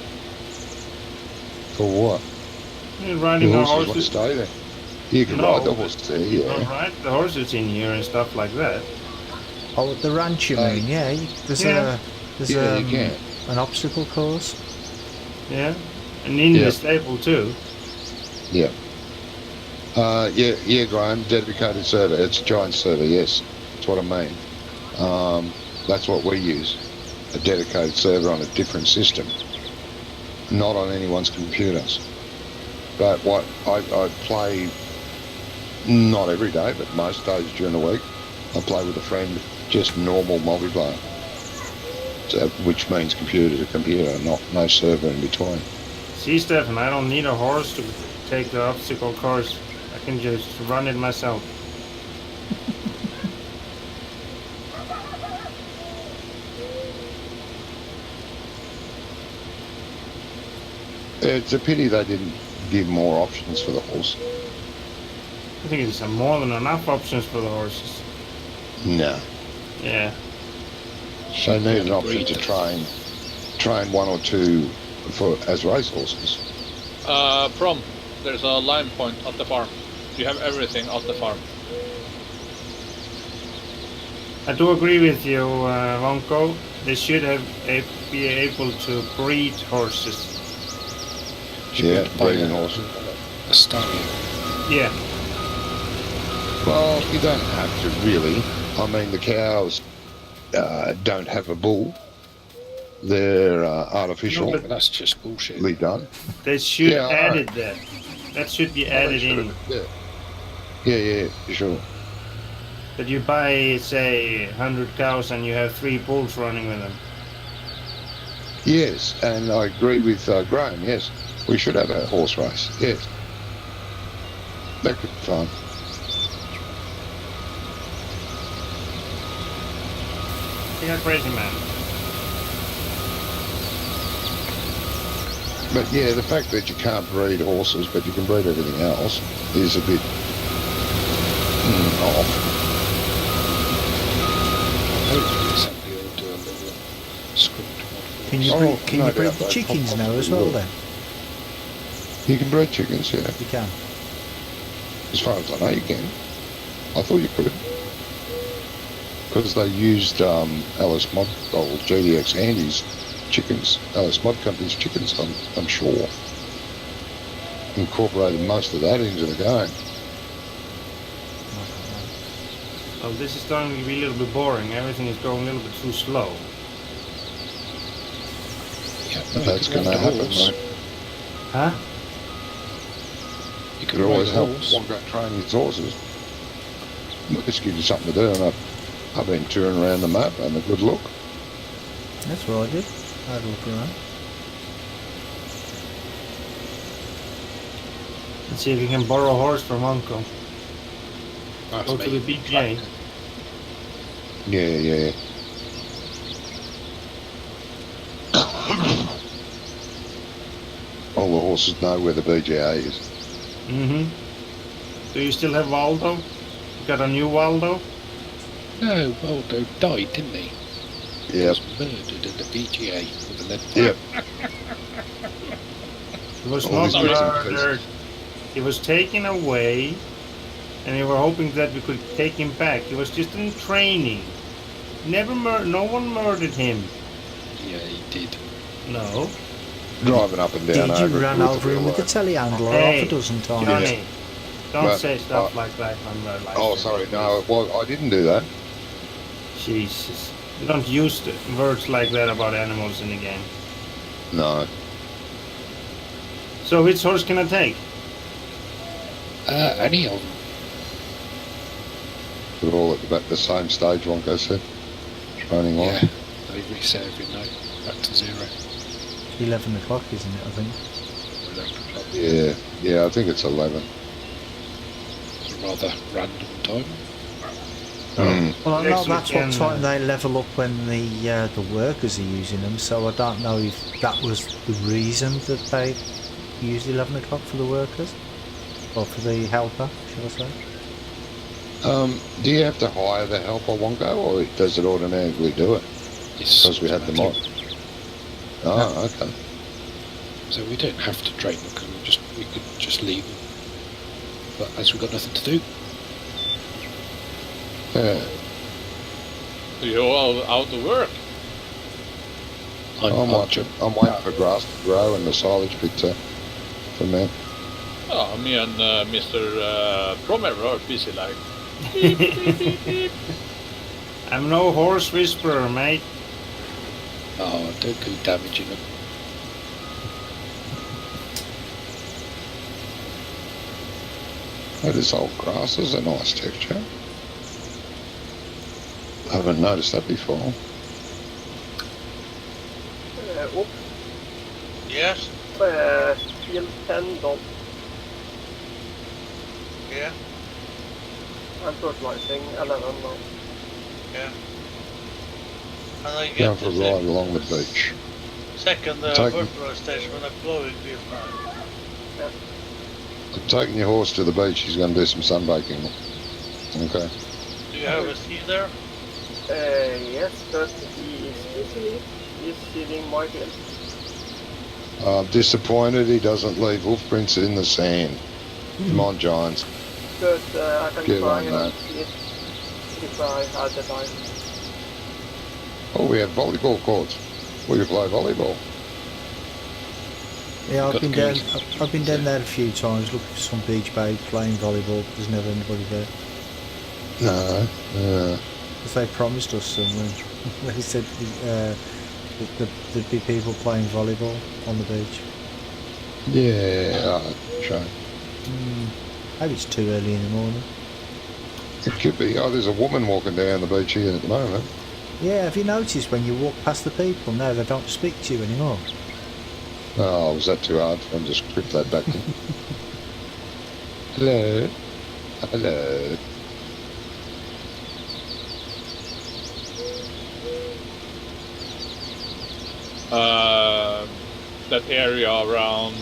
For what? Riding the a horses horse. would stay there. You can ride the horse there, You yeah. can ride the horses in here and stuff like that. Oh, the ranch you mean? Yeah, there's you can. an obstacle course. Yeah, and in the stable too. Yeah. Graham, dedicated server. It's a giant server, yes. That's what I mean. That's what we use. A dedicated server on a different system. Not on anyone's computers. But what I play, not every day, but most days during the week, I play with a friend, just normal multiplayer. Which means computer to computer, no server in between. See, Stefan, I don't need a horse to take the obstacle course. I can just run it myself. It's a pity they didn't give more options for the horse. I think it's more than enough options for the horses. No. Yeah. So you need an option to train one or two as racehorses. There's a line point at the farm. You have everything at the farm. I do agree with you, Wonko. They should be able to breed horses. Yeah, breeding horses. A stallion. Yeah. Well, you don't have to really. I mean, the cows don't have a bull. They're artificial. No, but that's just bullshit. Done. They should added that. That should be added in. Yeah, for sure. That you buy, say, 100 cows and you have 3 bulls running with them. Yes, and I agree with Graham, yes. We should have a horse race, yes. That could be fun. You're crazy, man. But yeah, the fact that you can't breed horses, but you can breed everything else, is a bit off. Hopefully somebody will do a little script model. Can you breed the chickens now as well then? You can breed chickens, yeah. You can. As far as I know, you can. I thought you could. Because they used Alice Mod, or GDX Andy's chickens, Alice Mod Company's chickens, I'm sure. Incorporated most of that into the game. Well, this is starting to be a little bit boring. Everything is going a little bit too slow. Yeah, That's going to happen, mate. Huh? You could always help one guy train his horses. Just give you something to do, and I've been touring around the map and a good look. That's what I did. I had a look around. Let's see if we can borrow a horse from Uncle. That's Go to the BJ. Yeah. All the horses know where the BGA is. Mm-hmm. Do you still have Waldo? You got a new Waldo? No, Waldo died, didn't he? He Yep. was murdered in the BGA with a lead Yep. He was All not these bits and murdered. He was taken away, and we were hoping that we could take him back. He was just in training. No one murdered him. Yeah, he did. No. Driving up and down. Did you run over him with the telehandler half a dozen times? Johnny, don't But, say stuff like that on the live. Oh, sorry, no, well, I didn't do that. Jesus. You don't use the words like that about animals in the game. No. So which horse can I take? Any of them. They're all at the same stage, Wonko said. Training Yeah, line. they reset every night back to 0. 11 o'clock, isn't it, I think? 11 o'clock. Yeah, I think it's 11. It's a rather random time. Well, I know Next that's what weekend, time they level up when the workers are using them, so I don't know if that was the reason that they used 11 o'clock for the workers, or for the helper, shall I say. Do you have to hire the helper, Wonko, or does it automatically do it? It's Because we had the mod. Oh, okay. So we don't have to train them, because we could just leave them. But as we've got nothing to do. Yeah. You're all out of work. I'm waiting for grass to grow and the silage pit to ferment. Oh, me and Mr. Promer are busy like. I'm no horse whisperer, mate. Oh, don't go damaging them. Oh, this old grass is a nice texture. I haven't noticed that before. Oops. Yes. Field 10 done. Yeah. I'm fertilizing 11 now. Yeah. And I Going get for a the ride along the beach. second Take- fertilizer station when I'm blowing the farm. I'm taking your horse to the beach. He's going to do some sunbaking. Okay. Do you have a seat there? Yes, but he is busy. He's sitting my hill. I'm disappointed he doesn't leave wolf prints in the sand. Come on, Giants. But I can Get try on and that. see it if I had the time. Oh, we have volleyball courts. Will you play volleyball? Yeah, I've Got been the down. goals. I've been down there a few times looking for some beach babes playing volleyball. But there's never anybody there. No. Because they promised us some. They said there'd be people playing volleyball on the beach. Yeah, try. Maybe it's too early in the morning. It could be. Oh, there's a woman walking down the beach here at the moment. Yeah, have you noticed when you walk past the people now they don't speak to you anymore? Oh, was that too hard? I'll just script that back. Hello. Hello. That area around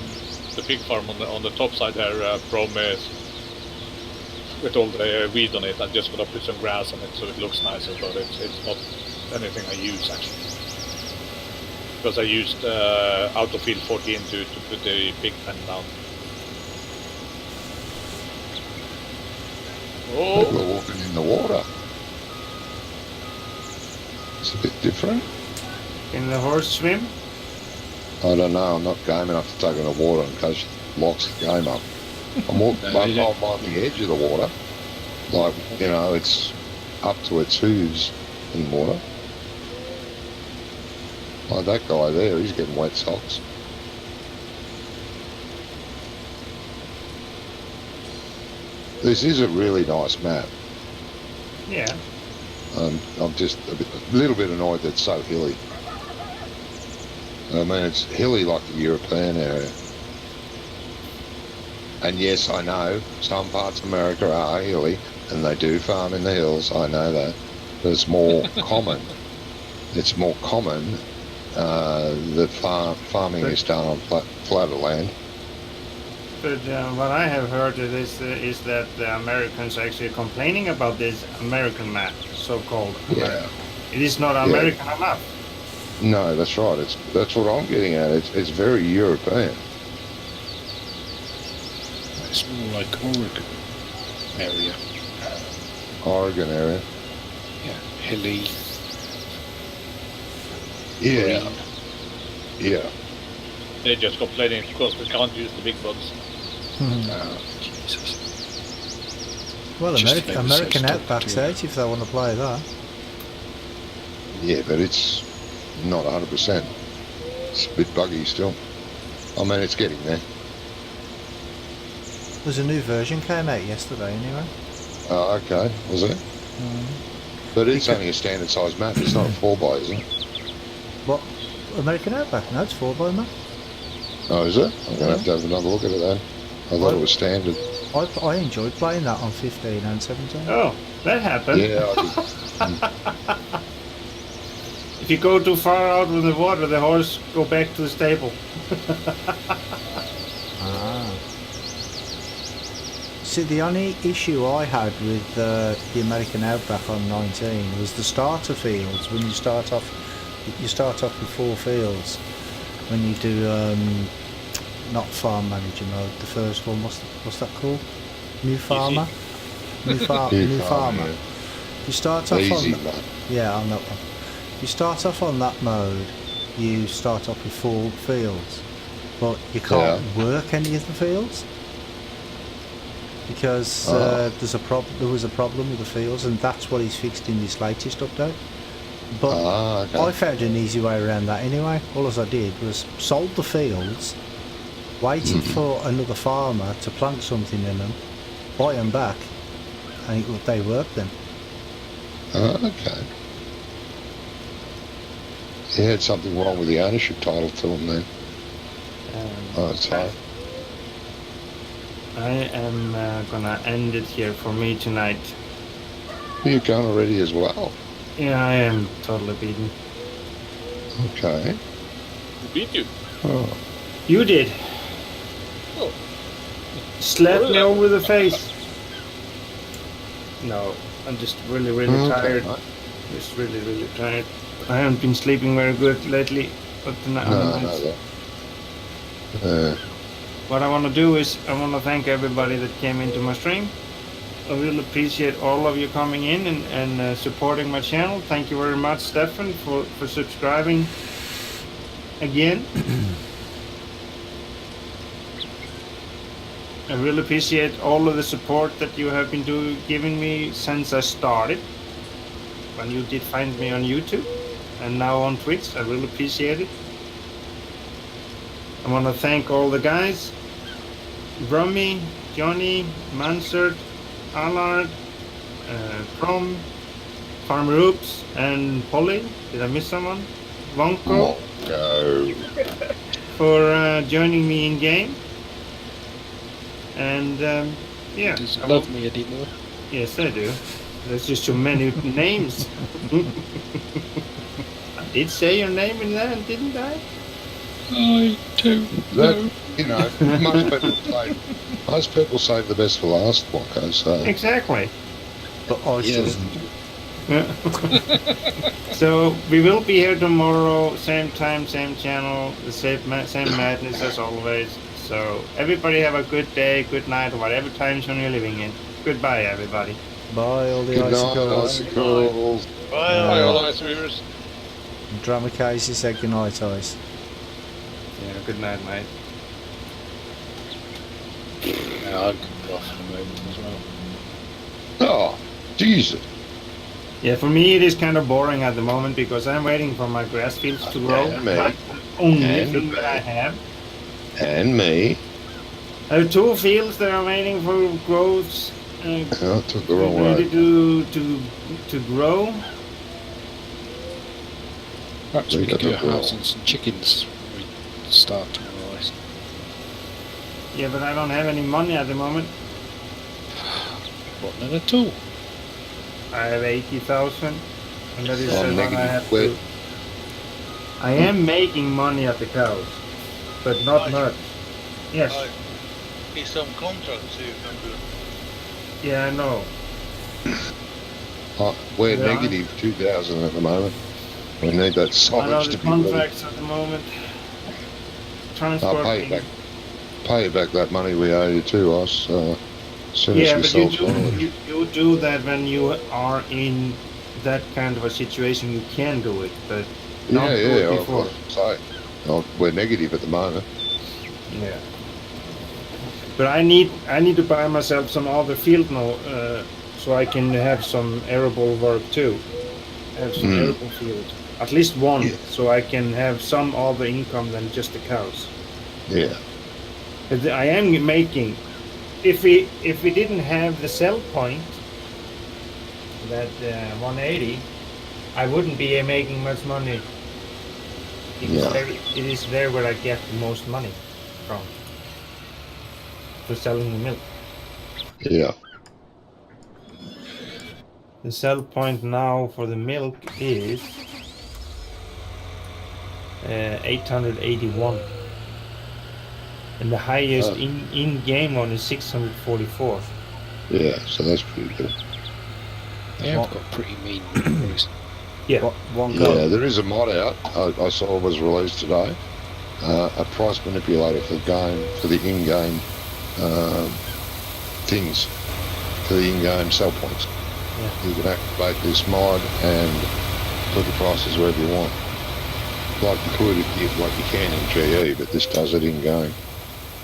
the pig farm on the top side there, promise with all the weed on it. I'm just gonna put some grass on it so it looks nicer, but it's not anything I use actually. Because I used Autofield 14 to put the pig pen down. People are walking in the water. It's a bit different. Can the horse swim? I don't know. I'm not game enough to take in the water in case it locks the game up. I'm on the edge of the water. Like, you know, it's up to its hooves in water. Like that guy there, he's getting wet socks. This is a really nice map. Yeah. I'm just a little bit annoyed that it's so hilly. I mean, it's hilly like the European area. And yes, I know some parts of America are hilly, and they do farm in the hills. I know that, but it's more common. It's more common that farming is done on flatter land. But what I have heard is that the Americans are actually complaining about this American map, so-called. Yeah. It is not American enough. No, that's right. That's what I'm getting at. It's very European. It's more like Oregon area. Oregon area. Yeah, hilly. Yeah. Green. Yeah. They're just complaining because we can't use the big bugs. Oh, Jesus. Well, Just American stop Outback's doing out if they want to play that. Yeah, but it's not 100%. It's a bit buggy still. I mean, it's getting there. There's a new version came out yesterday anyway. Oh, okay. Was it? But it's only a standard size map. It's not a 4x, is it? What? American Outback? No, it's 4x, mate. Oh, is it? I'm going to have another look at it then. I thought it was standard. I enjoyed playing that on 15 and 17. Oh, that happened. Yeah, I did. If you go too far out with the water, the horse go back to the stable. See, the only issue I had with the American Outback on 19 was the starter fields. When you start off with 4 fields. When you do not farm manager mode, the first one, what's that called? New farmer. New farmer. Yeah. You start off Easy, on mate. on that one. You start off on that mode. You start off with 4 fields, but you can't work any of the fields because there was a problem with the fields, and that's what he's fixed in this latest update. But okay. I found an easy way around that anyway. All I did was sold the fields, waited for another farmer to plant something in them, buy them back, and they worked then. Okay. He had something wrong with the ownership title to him then. That's hard. I am gonna end it here for me tonight. You're gone already as well. Yeah, I am totally beaten. Okay. Who beat you? Oh. You did. Oh. Slap me over the face. No, I'm just really, really tired. Mate. Just really, really tired. I haven't been sleeping very good lately. But tonight, what I want to do is I want to thank everybody that came into my stream. I really appreciate all of you coming in and supporting my channel. Thank you very much, Stefan, for subscribing again. I really appreciate all of the support that you have been giving me since I started. When you did find me on YouTube and now on Twitch, I really appreciate it. I want to thank all the guys, Rummy, Johnny, Mansard, Allard, Krone, Farmer Oops, and Polly. Did I miss someone? Wonko. For joining me in game. And yeah. Does it love me anymore? Yes, I do. There's just too many names. I did say your name in there, didn't I? I don't know. You know, most people save the best for last, Wonko, so... Exactly. But I shouldn't. So we will be here tomorrow, same time, same channel, the same madness as always. So everybody have a good day, good night, or whatever time zone you're living in. Goodbye, everybody. Bye, all the Good night, icicles. icicles. Bye, all ice viewers. Drummer Casey said good night, Ice. Yeah, good night, mate. Yeah, I'll go off in a moment as well. Oh, Jesus. Yeah, for me it is kind of boring at the moment because I'm waiting for my grass fields to grow. And me. That's the only And thing that I have. And me. I have 2 fields that are waiting for growths. I took the wrong ready way. to grow. Perhaps we could go housing some chickens when we start tomorrow. Ice. Yeah, but I don't have any money at the moment. What, none at all? I have 80,000, and that is Oh, the one I negative have quid. to. I am making money at the cows, but not Right. much. Yes. Be some contracts you can do. Yeah, I know. We're Yeah. negative 2,000 at the moment. We need that I know silage the to be ready. contracts at the moment. I'll Transport. pay you back. Pay you back that money we owe you too, us. As soon Yeah, as we but sell silage. you do that when you are in that kind of a situation. You can do it, but not do it before. We're negative at the moment. Yeah. But I need to buy myself some other field now, so I can have some arable work too. Have some arable field, at least one, Yeah. so I can have some other income than just the cows. Yeah. But I am making. If we didn't have the sell point, that 180, I wouldn't be making much money. It is there where I get the most money from. For selling the milk. Yeah. The sell point now for the milk is 881, and the highest in game one is 644. Yeah, so that's pretty good. They have got pretty mean numbers. Yeah. Yeah, there is a mod out. I saw was released today. A price manipulator for the in-game things, for the in-game sell points. Yeah. You can activate this mod and put the prices wherever you want. Like you could like you can in GE, but this does it in-game.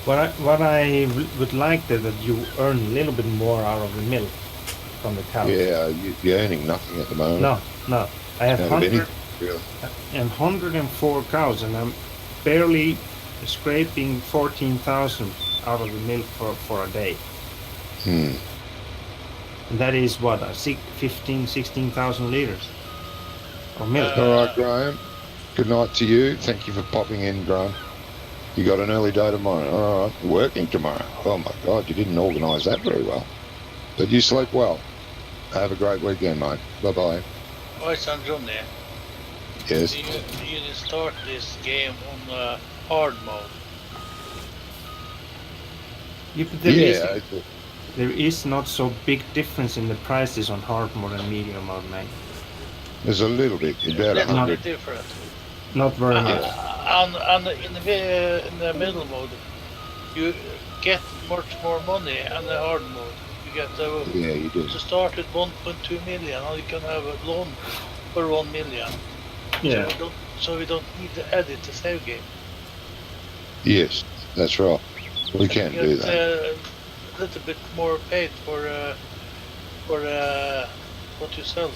What I would like that you earn a little bit more out of the milk from the cows. Yeah, you're earning nothing at the moment. No. I have 104 cows, and I'm barely scraping 14,000 out of the milk for a day. And that is what, 16,000 liters of milk. All right, Graham. Good night to you. Thank you for popping in, Graham. You got an early day tomorrow. All right, working tomorrow. Oh my God, you didn't organise that very well. But you sleep well. Have a great weekend, mate. Bye-bye. Boys and Johnny, Yes. you start this game on hard mode. There is not so big difference in the prices on hard mode and medium mode, mate. There's a little bit, about 100. Different. Not very much. And in the middle mode, you get much more money, and the hard mode, you get you do. to start at 1.2 million, and you can have a loan for 1 million. Yeah. So we don't need to edit the save game. Yes, that's right. We can do that. A little bit more paid for what you sell.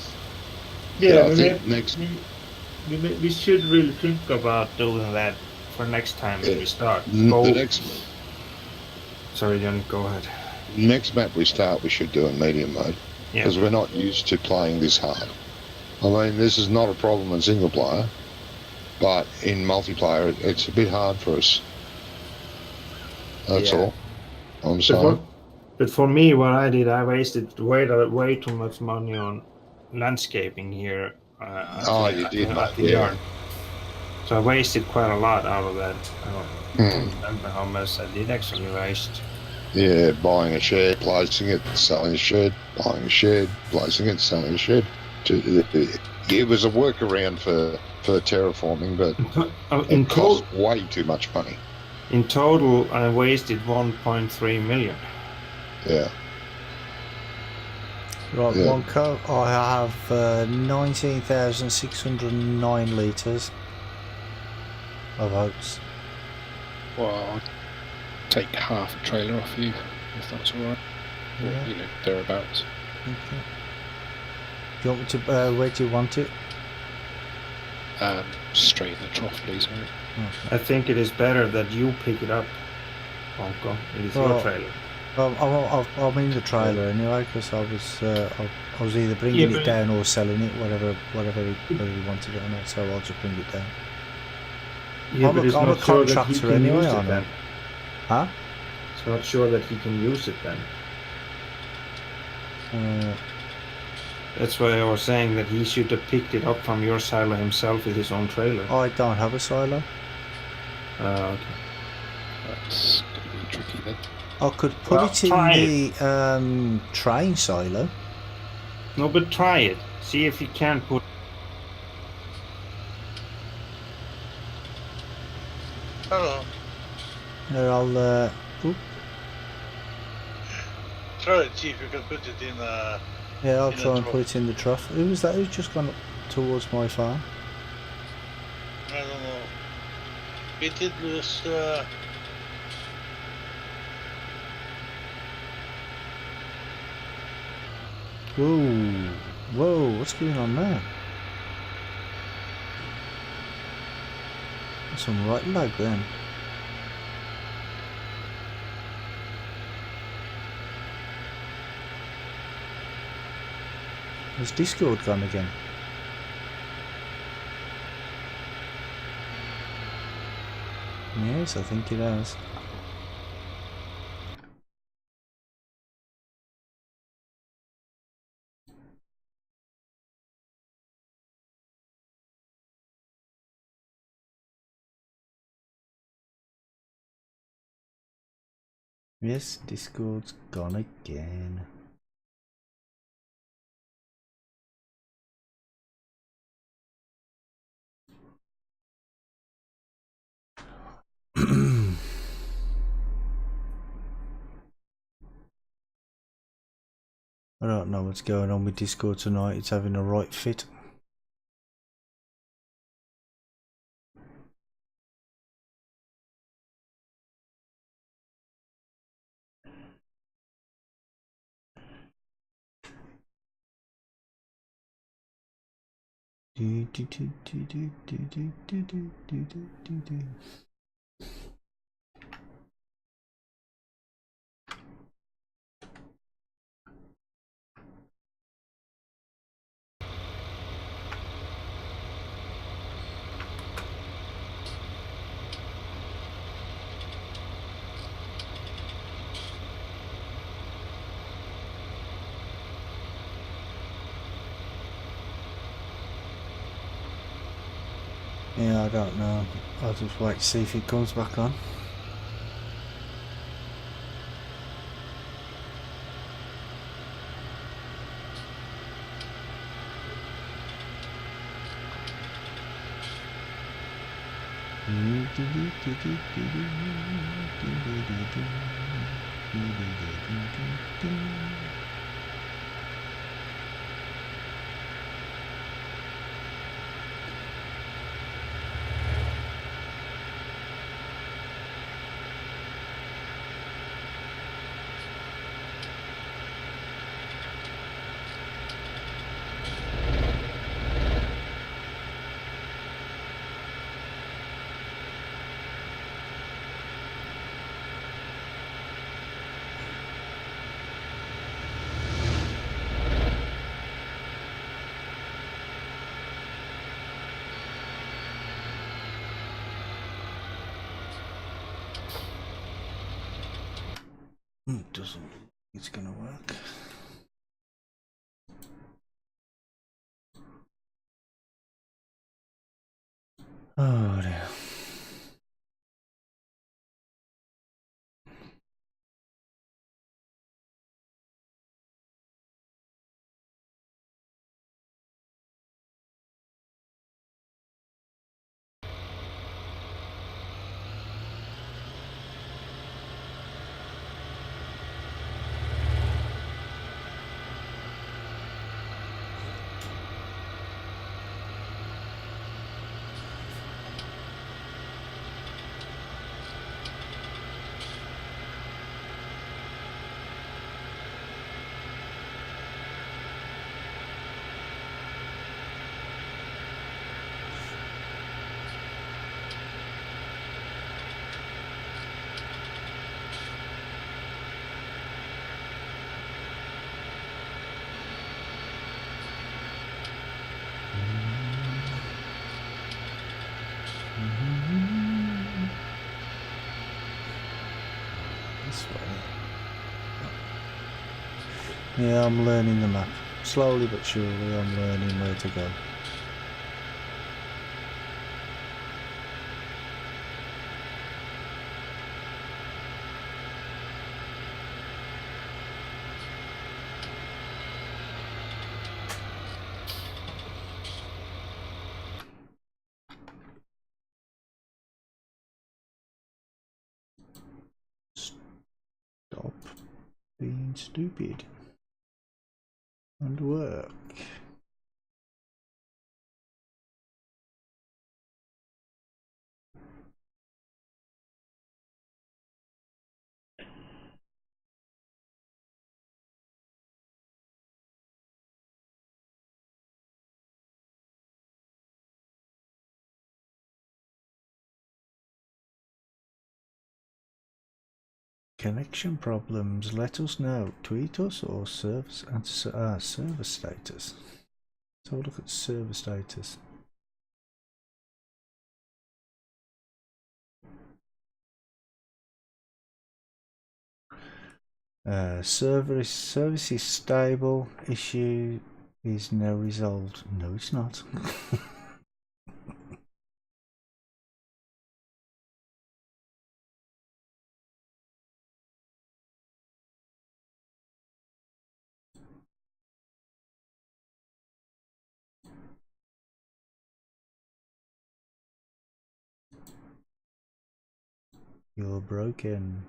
Yeah, I think next. We should really think about doing that for next time when we start. Sorry, John, go ahead. Next map we start, we should do a medium mode. Because we're not used to playing this hard. I mean, this is not a problem in single player, but in multiplayer, it's a bit hard for us. That's all. I'm sorry. But for me, what I did, I wasted way too much money on landscaping here. You did, at the yard. So I wasted quite a lot out of that. I don't remember how much I did actually waste. Yeah, buying a shed, placing it, selling a shed, buying a shed, placing it, selling a shed. It was a workaround for terraforming, but it cost way too much money. In total, I wasted 1.3 million. Yeah. Right, Wonko, I have 19,609 litres of oats. Well, I'll take half a trailer off you, if that's alright. Yeah. Or, thereabouts. Okay. Do you want me to, where do you want it? Straight in the trough, please, mate. Okay. I think it is better that you pick it up, Wonko. It is your trailer. I'm in the trailer anyway, because I was either bringing it down or selling it, whatever he wanted it or not. So I'll just bring it down. Yeah, I'm a contractor anyway, aren't I? Huh? It's not sure that he can use it then. That's why I was saying that he should have picked it up from your silo himself with his own trailer. I don't have a silo. Okay. That's gonna be tricky then. I could put it in the train silo. No, but try it. See if you can put. Hello. Here, I'll. Try it, see if you can put it in. Yeah, I'll try and put it in the trough. Who was that? Who's just gone up towards my farm? I don't know. We did lose. Whoa, what's going on there? There's some right lag then. Has Discord gone again? Yes, I think it has. Yes, Discord's gone again. I don't know what's going on with Discord tonight. It's having a right fit. Yeah, I don't know. I'll just wait to see if it comes back on. Doesn't. It's gonna work. Oh dear. This way. Yeah, I'm learning the map. Slowly but surely I'm learning where to go. Stop being stupid and work. Connection problems, let us know. Tweet us or service and server status. Let's have a look at server status. Service is stable. Issue is now resolved. No, it's not. You're broken.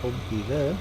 Bumpy there.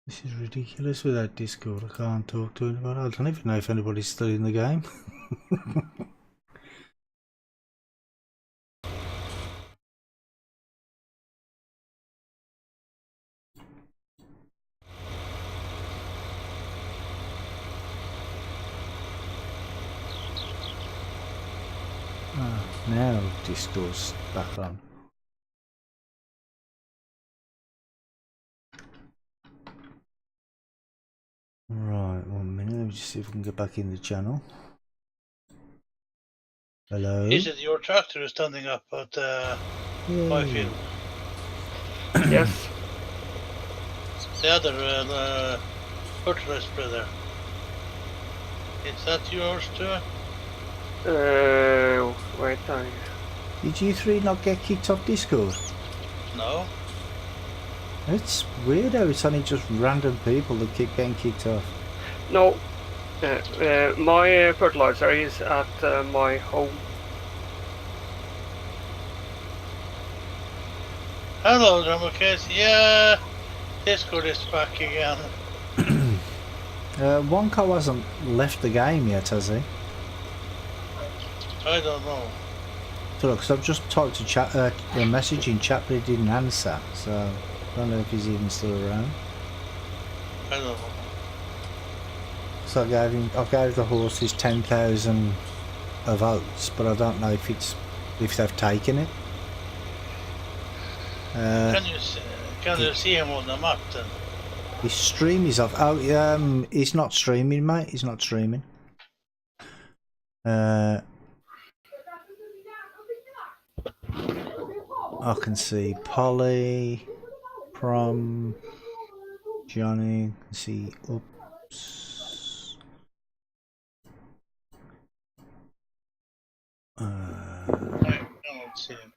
This is ridiculous without Discord. I can't talk to anybody. I don't even know if anybody's still in the game. Now Discord's back on. Right, 1 minute. Let me just see if we can get back in the channel. Hello. Is it your tractor standing up at my field? Yes. The other fertilizer spreader. Is that yours too? Wait. Did you three not get kicked off Discord? No. It's weird how it's only just random people that keep getting kicked off. No. My fertilizer is at my home. Hello, Drummercase. Yeah, Discord is back again. Wonka hasn't left the game yet, has he? I don't know. So look, 'cause I've just typed a message in chat, but he didn't answer. So I don't know if he's even still around. I don't know. So I gave the horses 10,000 of oats, but I don't know if they've taken it. Can you see him on the map then? His stream is off. Oh, he's not streaming, mate. He's not streaming. I can see Polly, Prom, Johnny. I can see Oops. I don't see him.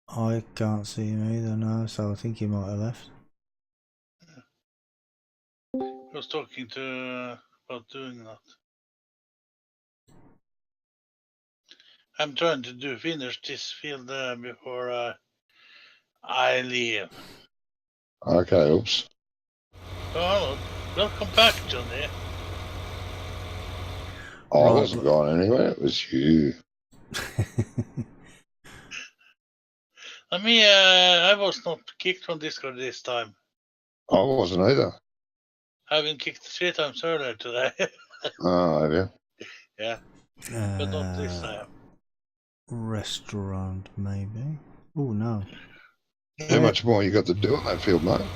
I can't see him either, no, so I think he might have left. I was talking to about doing that. I'm trying to finish this field before I leave. Okay, oops. Oh, welcome back, Johnny. I wasn't going anywhere, it was you. I was not kicked from Discord this time. I wasn't either. I've been kicked 3 times earlier today. Oh, have you? Yeah, but not this time. Restaurant, maybe. Oh no. How much more you got to do on that field, mate?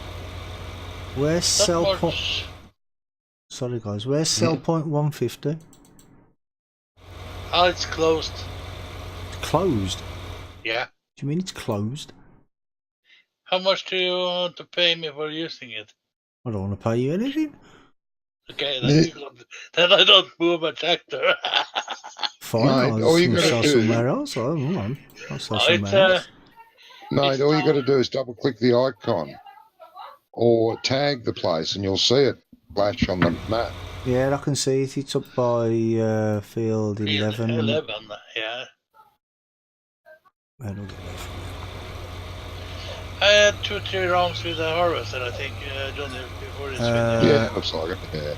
Where's sell point? Sorry guys, where's sell point 150? Oh, it's closed. Closed? Yeah. Do you mean it's closed? How much do you want to pay me for using it? I don't want to pay you anything. Okay, then I don't move my tractor. Fine, I'll sell somewhere else. Oh, hold on. I'll sell somewhere else. Mate, all you got to do is double click the icon or tag the place and you'll see it flash on the map. Yeah, I can see it. It's up by field 11. 11, yeah. Where do I get that from? I had 2-3 rounds with the harvester, I think, Johnny, before it's finished. Yeah, looks like it, yeah.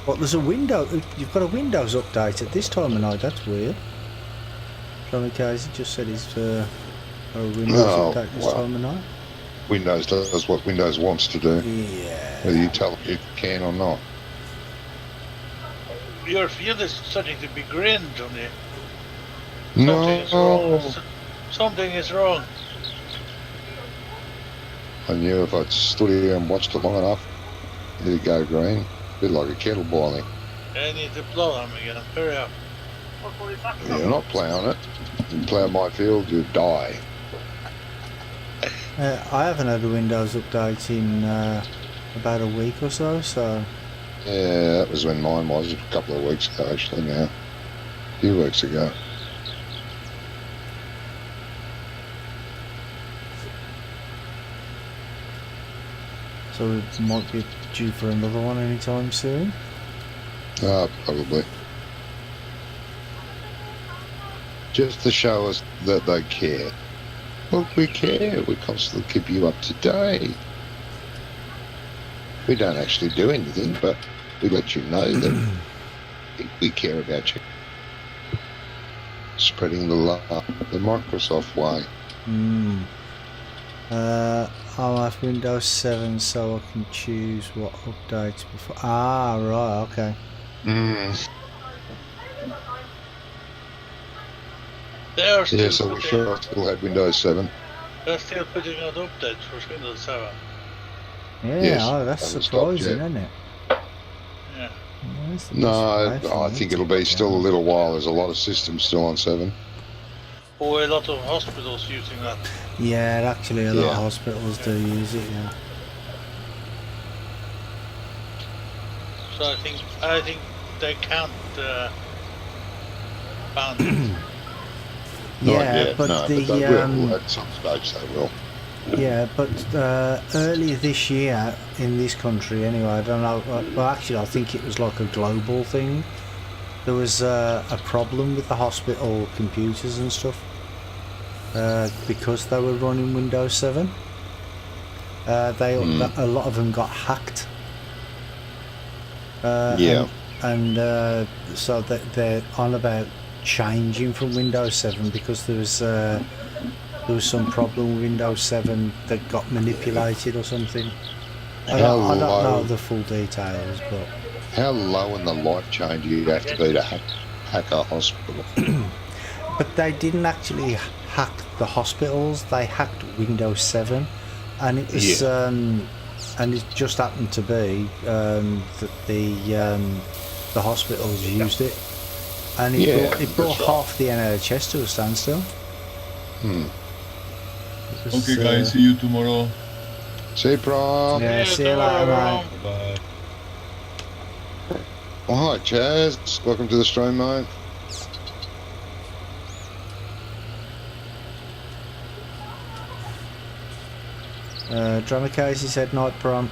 What, there's a window, you've got a Windows update at this time of night, that's weird. Johnny Casey just said he's a Windows update this time of night. Windows does what Windows wants to do. Yeah. Whether you tell it can or not. Your field is starting to be green, Johnny. No. Something is wrong. I knew if I'd stood here and watched it long enough, it'd go green. A bit like a kettle boiling. I need to plow them again. Hurry up. You're not ploughing it. You plough my field, you die. I haven't had a Windows update in about a week or so, so... Yeah, that was when mine was, a couple of weeks ago actually now. A few weeks ago. So it might be due for another one anytime soon? Probably. Just to show us that they care. Look, we care. We constantly keep you up to date. We don't actually do anything, but we let you know that we care about you. Spreading the love, the Microsoft way. I'll have Windows 7 so I can choose what updates before. Ah, right, okay. They are still So we sure still had Windows 7. They're still putting out updates for Windows 7. Yeah, Yes, that's haven't stopped surprising, yet. isn't it? Yeah. That's the No, best way I for think me it'll to be get still a going. little while. There's a lot of systems still on 7. Or a lot of hospitals using that. Yeah, actually a lot of Yeah. hospitals do use it, yeah. So I think they can't ban it. Not Yeah, yet, but no, the but they will. At some stage they will. yeah, but earlier this year in this country, anyway, I don't know. Well, actually, I think it was like a global thing. There was a problem with the hospital computers and stuff because they were running Windows 7. A lot of them got hacked. And so that they're on about changing from Windows 7 because there was some problem with Windows 7 that got manipulated or something. I don't know the full details, but How low in the life chain do you have to be to hack a hospital? but they didn't actually hack the hospitals. They hacked Windows 7, and it was and it just happened to be that the hospitals used it, and it brought half the NHS to a standstill. Okay, guys, see you tomorrow. See you, Prom. Yeah, see you later, mate. Bye. Oh, hi, Chaz. Welcome to the stream, mate. Drummer Casey said night, Prom.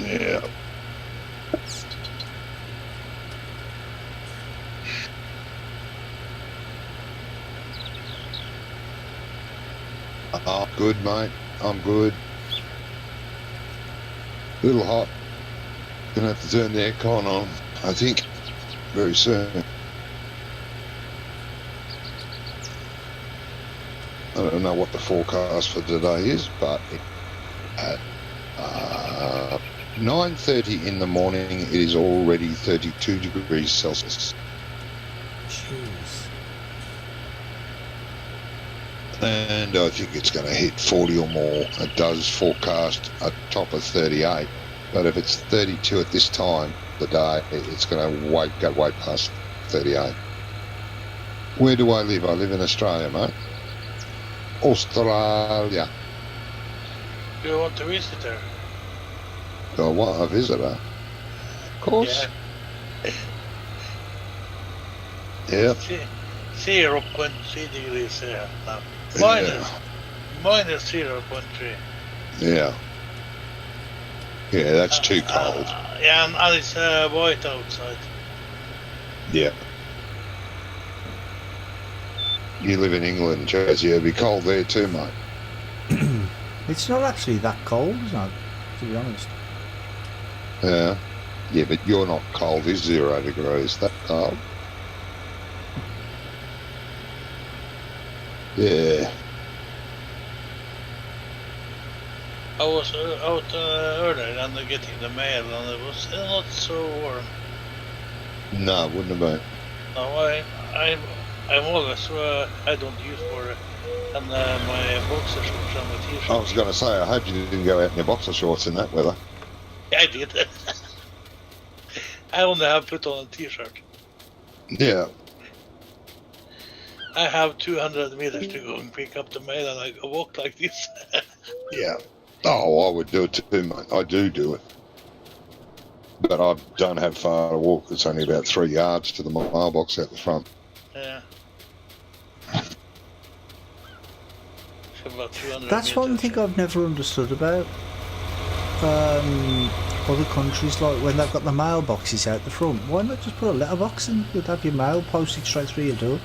Yeah. Oh, good, mate. I'm good. A little hot. Gonna have to turn the aircon on, I think, very soon. I don't know what the forecast for today is, but at 9:30 in the morning, it is already 32 degrees Celsius. Jeez. And I think it's going to hit 40 or more. It does forecast a top of 38. But if it's 32 at this time of the day, it's going to go way past 38. Where do I live? I live in Australia, mate. Australia. Do you want to visit there? Do I want a visitor? Of course. Yeah. 0.3 degrees here now. Minus 0.3. Yeah. Yeah, that's too cold. Yeah, and it's white outside. Yeah. You live in England, Jersey. It'll be cold there too, mate. It's not actually that cold, is it? To be honest. Yeah. Yeah, but you're not cold. It's 0 degrees. That cold. Yeah. I was out earlier and getting the mail, and it was not so warm. No, it wouldn't have been. No, I'm always I don't use for and my boxer shorts and my t-shirt. I was going to say, I hope you didn't go out in your boxer shorts in that weather. I did. I only have put on a t-shirt. Yeah. I have 200 meters to go and pick up the mail, and I walk like this. Yeah. Oh, I would do it too, mate. I do it. But I don't have far to walk. It's only about 3 yards to the mailbox out the front. Yeah. About 200 That's one thing I've never understood about other countries, like when they've got the mailboxes out the front. Why not just put a letterbox and you'd have your mail posted straight through your door?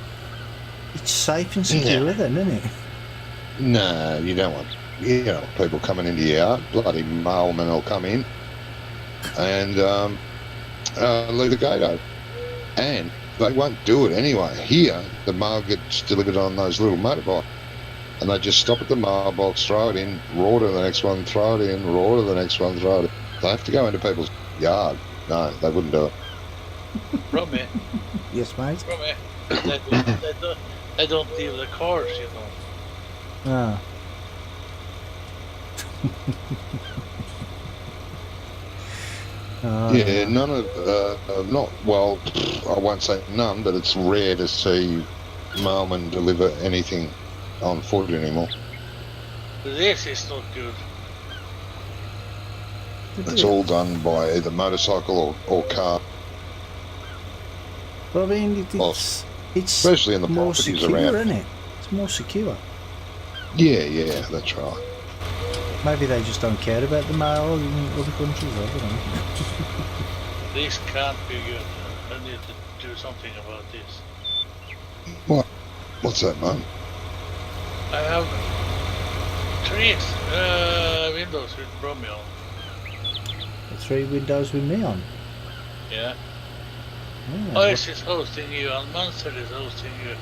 It's safe and secure then, isn't it? No, you don't want people coming into your yard. Bloody mailmen will come in and leave the gate open. And they won't do it anyway. Here, the mail gets delivered on those little motorbikes. And they just stop at the mailbox, throw it in, roar to the next one, throw it in, roar to the next one, throw it in. They have to go into people's yard. No, they wouldn't do it. Romy. Yes, mate. Romy. They don't leave the cars, you know. Ah. Yeah, none of, not, well, I won't say none, but it's rare to see mailmen deliver anything on foot anymore. This is not good. It's all done by either motorcycle or car. But I mean, it's especially in the more properties secure, around. isn't it? It's more secure. Yeah, that's right. Maybe they just don't care about the mail in other countries. I don't know. This can't be good. I need to do something about this. What? What's that, man? I have 3 windows with Brommy on. 3 windows with me on. Yeah. Yeah. Ice is hosting you and Mansell is hosting you.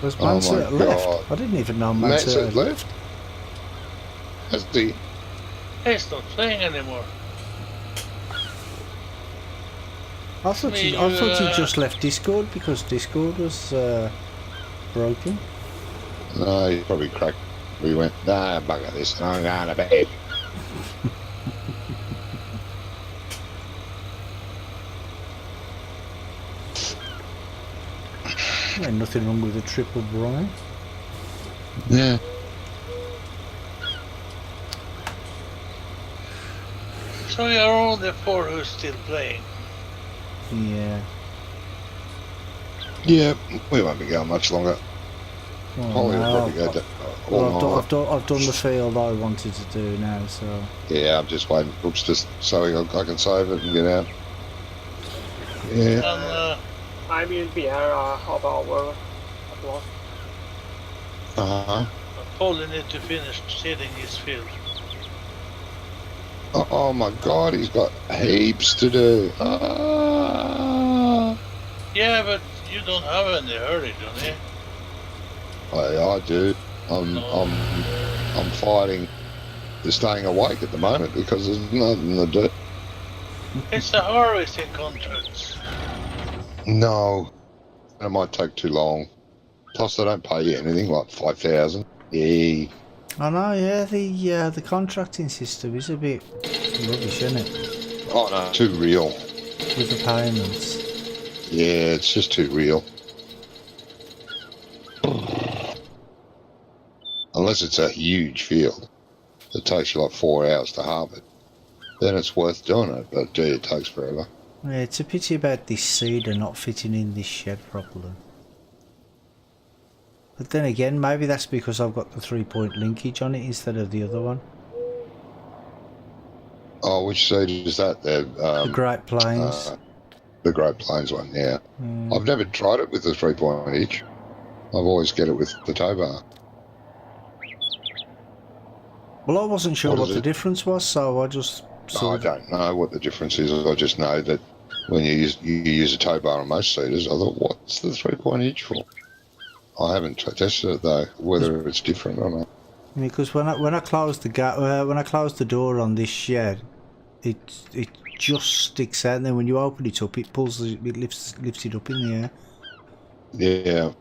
Was Mansell left? God. I didn't even know Mansell Mansell left? Has the... He's not playing anymore. I thought he just left Discord because Discord was broken. No, he probably cracked. We went, nah, bugger this, I'm going to bed. Ain't nothing wrong with a triple Brian. Yeah. So you're all the 4 who's still playing. Yeah. Yeah, we won't be going much longer. Well, Holly will no, probably go all night. I've done the field I wanted to do now, so... Yeah, I'm just waiting for Brooks so I can save it and get out. Yeah. And I will be here half hour at last. Uh-huh. Paul need to finish seeding his field. Oh my God, he's got heaps to do. Ah. Yeah, but you don't have any hurry, don't you? I do. I'm fighting to staying awake at the moment because there's nothing to do. It's a harvesting contract. No, it might take too long. Plus, they don't pay you anything like 5,000. Yeah. I know, yeah. The contracting system is a bit rubbish, isn't it? Oh no, too real. With the payments. Yeah, it's just too real. Unless it's a huge field that takes you like 4 hours to harvest, then it's worth doing it. But gee, it takes forever. Yeah, it's a pity about this seeder not fitting in this shed properly. But then again, maybe that's because I've got the 3-point linkage on it instead of the other one. Oh, which seed is that? The Great Plains. The Great Plains one, yeah. I've never tried it with the 3-point each. I've always get it with the tow bar. Well, I wasn't sure what the difference was, so I just... I don't know what the difference is. I just know that when you use a tow bar on most seeders, I thought, what's the 3-point each for? I haven't tested it though, whether it's different or not. Because when I closed the door on this shed, it just sticks out, and then when you open it up, it lifts it up in the air. Yeah,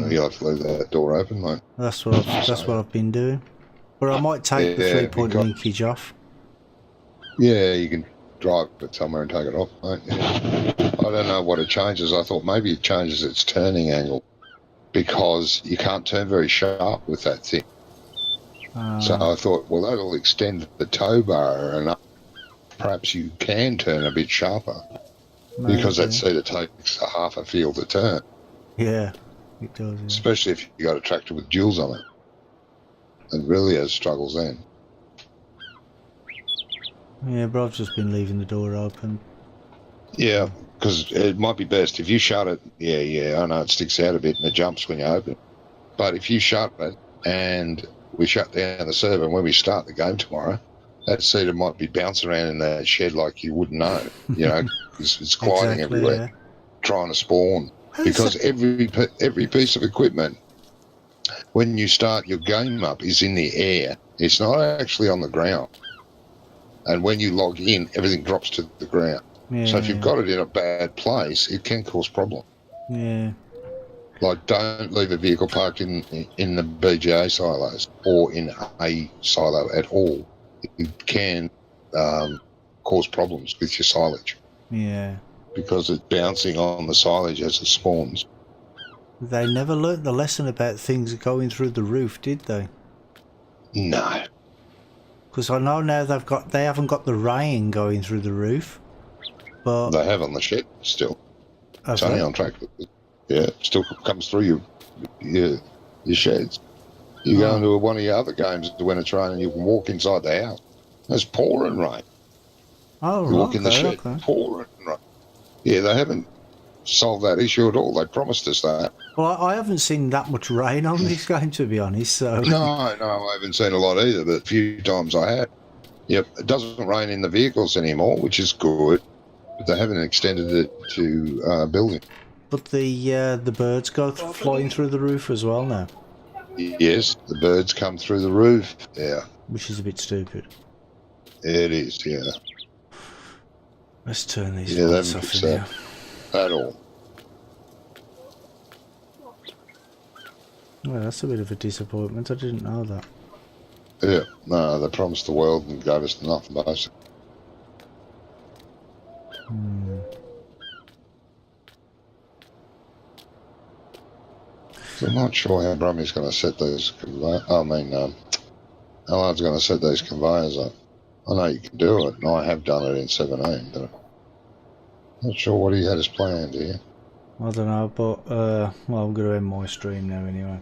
you have to leave that door open, mate. That's what I've been doing. But I might take the 3-point linkage off. Yeah, you can drive it somewhere and take it off, mate. Yeah. I don't know what it changes. I thought maybe it changes its turning angle because you can't turn very sharp with that thing. So I thought, well, that'll extend the tow bar enough. Perhaps you can turn a bit sharper because that seeder takes a half a field to turn. Yeah, it does. Yeah. Especially if you got a tractor with duals on it. It really has struggles then. Yeah, but I've just been leaving the door open. Yeah, because it might be best if you shut it. Yeah, I know it sticks out a bit and it jumps when you open. But if you shut it and we shut down the server, and when we start the game tomorrow, that cedar might be bouncing around in that shed like you wouldn't know, you know, it's gliding Exactly, everywhere, yeah. trying to spawn. Because every piece of equipment, when you start your game up, is in the air. It's not actually on the ground. And when you log in, everything drops to the ground. Yeah, so if you've got it in a bad place, it can cause problems. yeah. Like, don't leave a vehicle parked in the BGA silos or in a silo at all. It can cause problems with your silage. Yeah. Because it's bouncing on the silage as it spawns. They never learnt the lesson about things going through the roof, did they? No. Because I know now they haven't got the rain going through the roof, but they have on the shed still. It's only on track. Yeah, it still comes through your sheds. You go into one of your other games when it's raining, you can walk inside the house. It's pouring rain. Oh, you walk in the shed, pouring rain. Yeah, they haven't solved that issue at all. They promised us that. Well, I haven't seen that much rain on this game, to be honest. So No, I haven't seen a lot either, but a few times I have. Yep, it doesn't rain in the vehicles anymore, which is good, but they haven't extended it to building. But the birds go flying through the roof as well now. Yes, the birds come through the roof, yeah. Which is a bit stupid. It is, yeah. Let's turn these lights off in here. At all. Well, that's a bit of a disappointment. I didn't know that. Yeah, no, they promised the world and gave us nothing, basically. So I'm not sure how Brummy's going to set those conveyors. Holland's going to set these conveyors up. I know you can do it, and I have done it in 17, but I'm not sure what he had as planned here. I don't know, but well, I'm going to end my stream now anyway.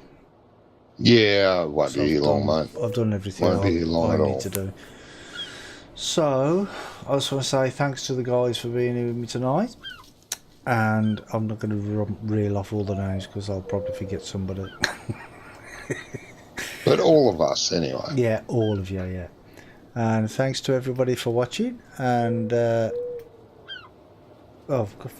Yeah, it won't be long, mate. I've done everything I need to do. So, I just want to say thanks to the guys for being here with me tonight. And I'm not going to reel off all the names because I'll probably forget somebody. But all of us, anyway. Yeah, all of you, yeah. And thanks to everybody for watching. And I've got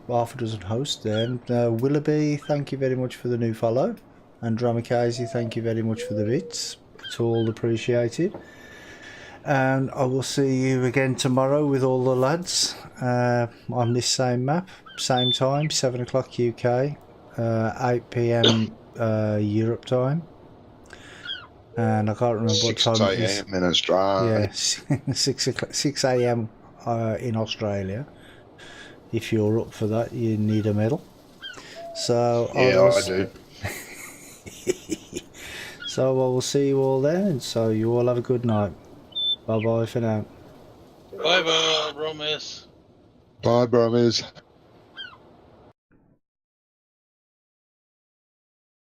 half a dozen hosts there. And Willoughby, thank you very much for the new follow. And Dramakazi, thank you very much for the bits. It's all appreciated. And I will see you again tomorrow with all the lads on this same map, same time, 7 o'clock UK, 8 PM Europe time. And I can't remember what time it is. 6 AM in Australia. Yeah, 6 AM in Australia. If you're up for that, you need a medal. So yeah, I do. So I will see you all then, and so you all have a good night. Bye bye for now. Bye bye, Bromis. Bye, Bromis.